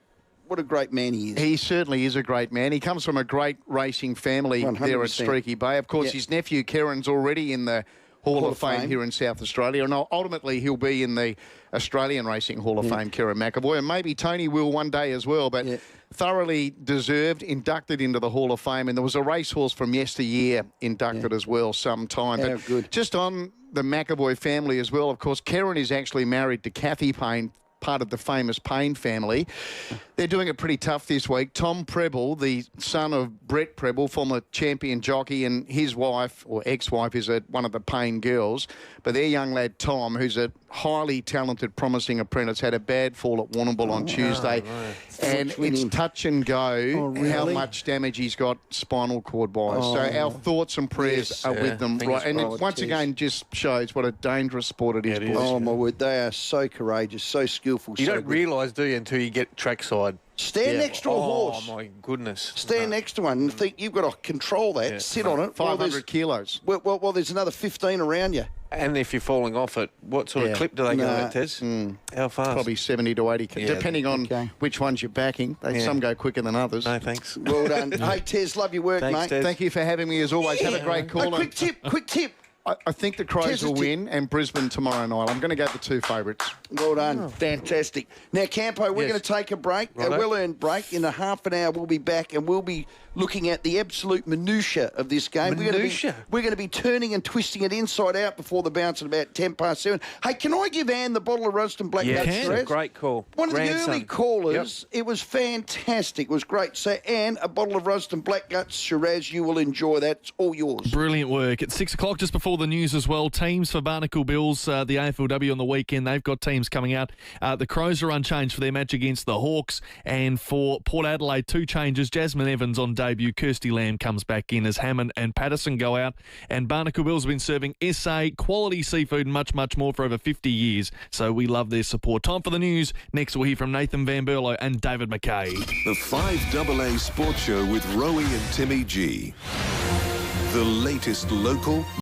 man he is. He certainly is a great man. He comes from a great racing family 100%. there at Streaky Bay. Of course, Yeah. his nephew Keren's already in the Hall of Fame here in South Australia, and ultimately he'll be in the Australian Racing Hall of Fame, Kieran McAvoy, and maybe Tony will one day as well, but thoroughly deserved, inducted into the Hall of Fame, and there was a racehorse from yesteryear inducted as well sometime. How But good. just on the McAvoy family as well, of course, Keren is actually married to Kathy Payne, part of the famous Payne family. They're doing it pretty tough this week. Tom Preble, the son of Brett Preble, former champion jockey, and his wife, or ex-wife, is one of the Payne girls. But their young lad, Tom, who's a highly talented, promising apprentice, had a bad fall at Warrnambool on Tuesday. And it's touch and go how much damage he's got spinal cord-wise. So our thoughts and prayers are with them. Fingers Right, and it crossed. once again just shows what a dangerous sport it is. it is. boys. Oh, my word. They are so courageous, so skillful. You so don't good. realise, do you, until you get trackside. Stand next to a horse. Oh, my goodness. Stand next to one and think you've got to control that, sit on it. 500 kilos. Well, there's another 15 around you. And if you're falling off it, what sort of clip do they go at, Tez? How fast? Probably 70 to 80, depending on which ones you're backing. Some go quicker than others. No, thanks. Well done. Hey, Tez, love your work, Thanks, mate. Tez. Thank you for having me as always. Have a great call. Quick tip. I think the Crows Tez, will a tip. win and Brisbane tomorrow night. I'm going to go the 2 favourites. Well done. Fantastic. Now, Campo, we're Yes. going to take a break, a Righto. well-earned break. In a half an hour, we'll be back and we'll be looking at the absolute minutiae of this game. Minutiae? We're going to be turning and twisting it inside out before the bounce at about 7:10. Hey, can I give Anne the bottle of Ruston Black Yeah, Nuts, it's a Therese? great call. One of the Grandson. early callers, it was fantastic. It was great. So, Anne, a bottle of Ruston Black Guts Shiraz, you will enjoy that. It's all yours. Brilliant work. At 6 o'clock, just before the news as well, teams for Barnacle Bills, the AFLW on the weekend, they've got teams coming out. The Crows are unchanged for their match against the Hawks. And for Port Adelaide, 2 changes. Jasmine Evans on debut. Kirsty Lamb comes back in as Hammond and Patterson go out. And Barnacle Bills have been serving SA, quality seafood and much, much more for over 50 years. So we love their support. Time for the news. Next, we'll hear from Nathan Van Berlo and David McKay. The 5AA Sports Show with Rowey and Timmy G. The latest local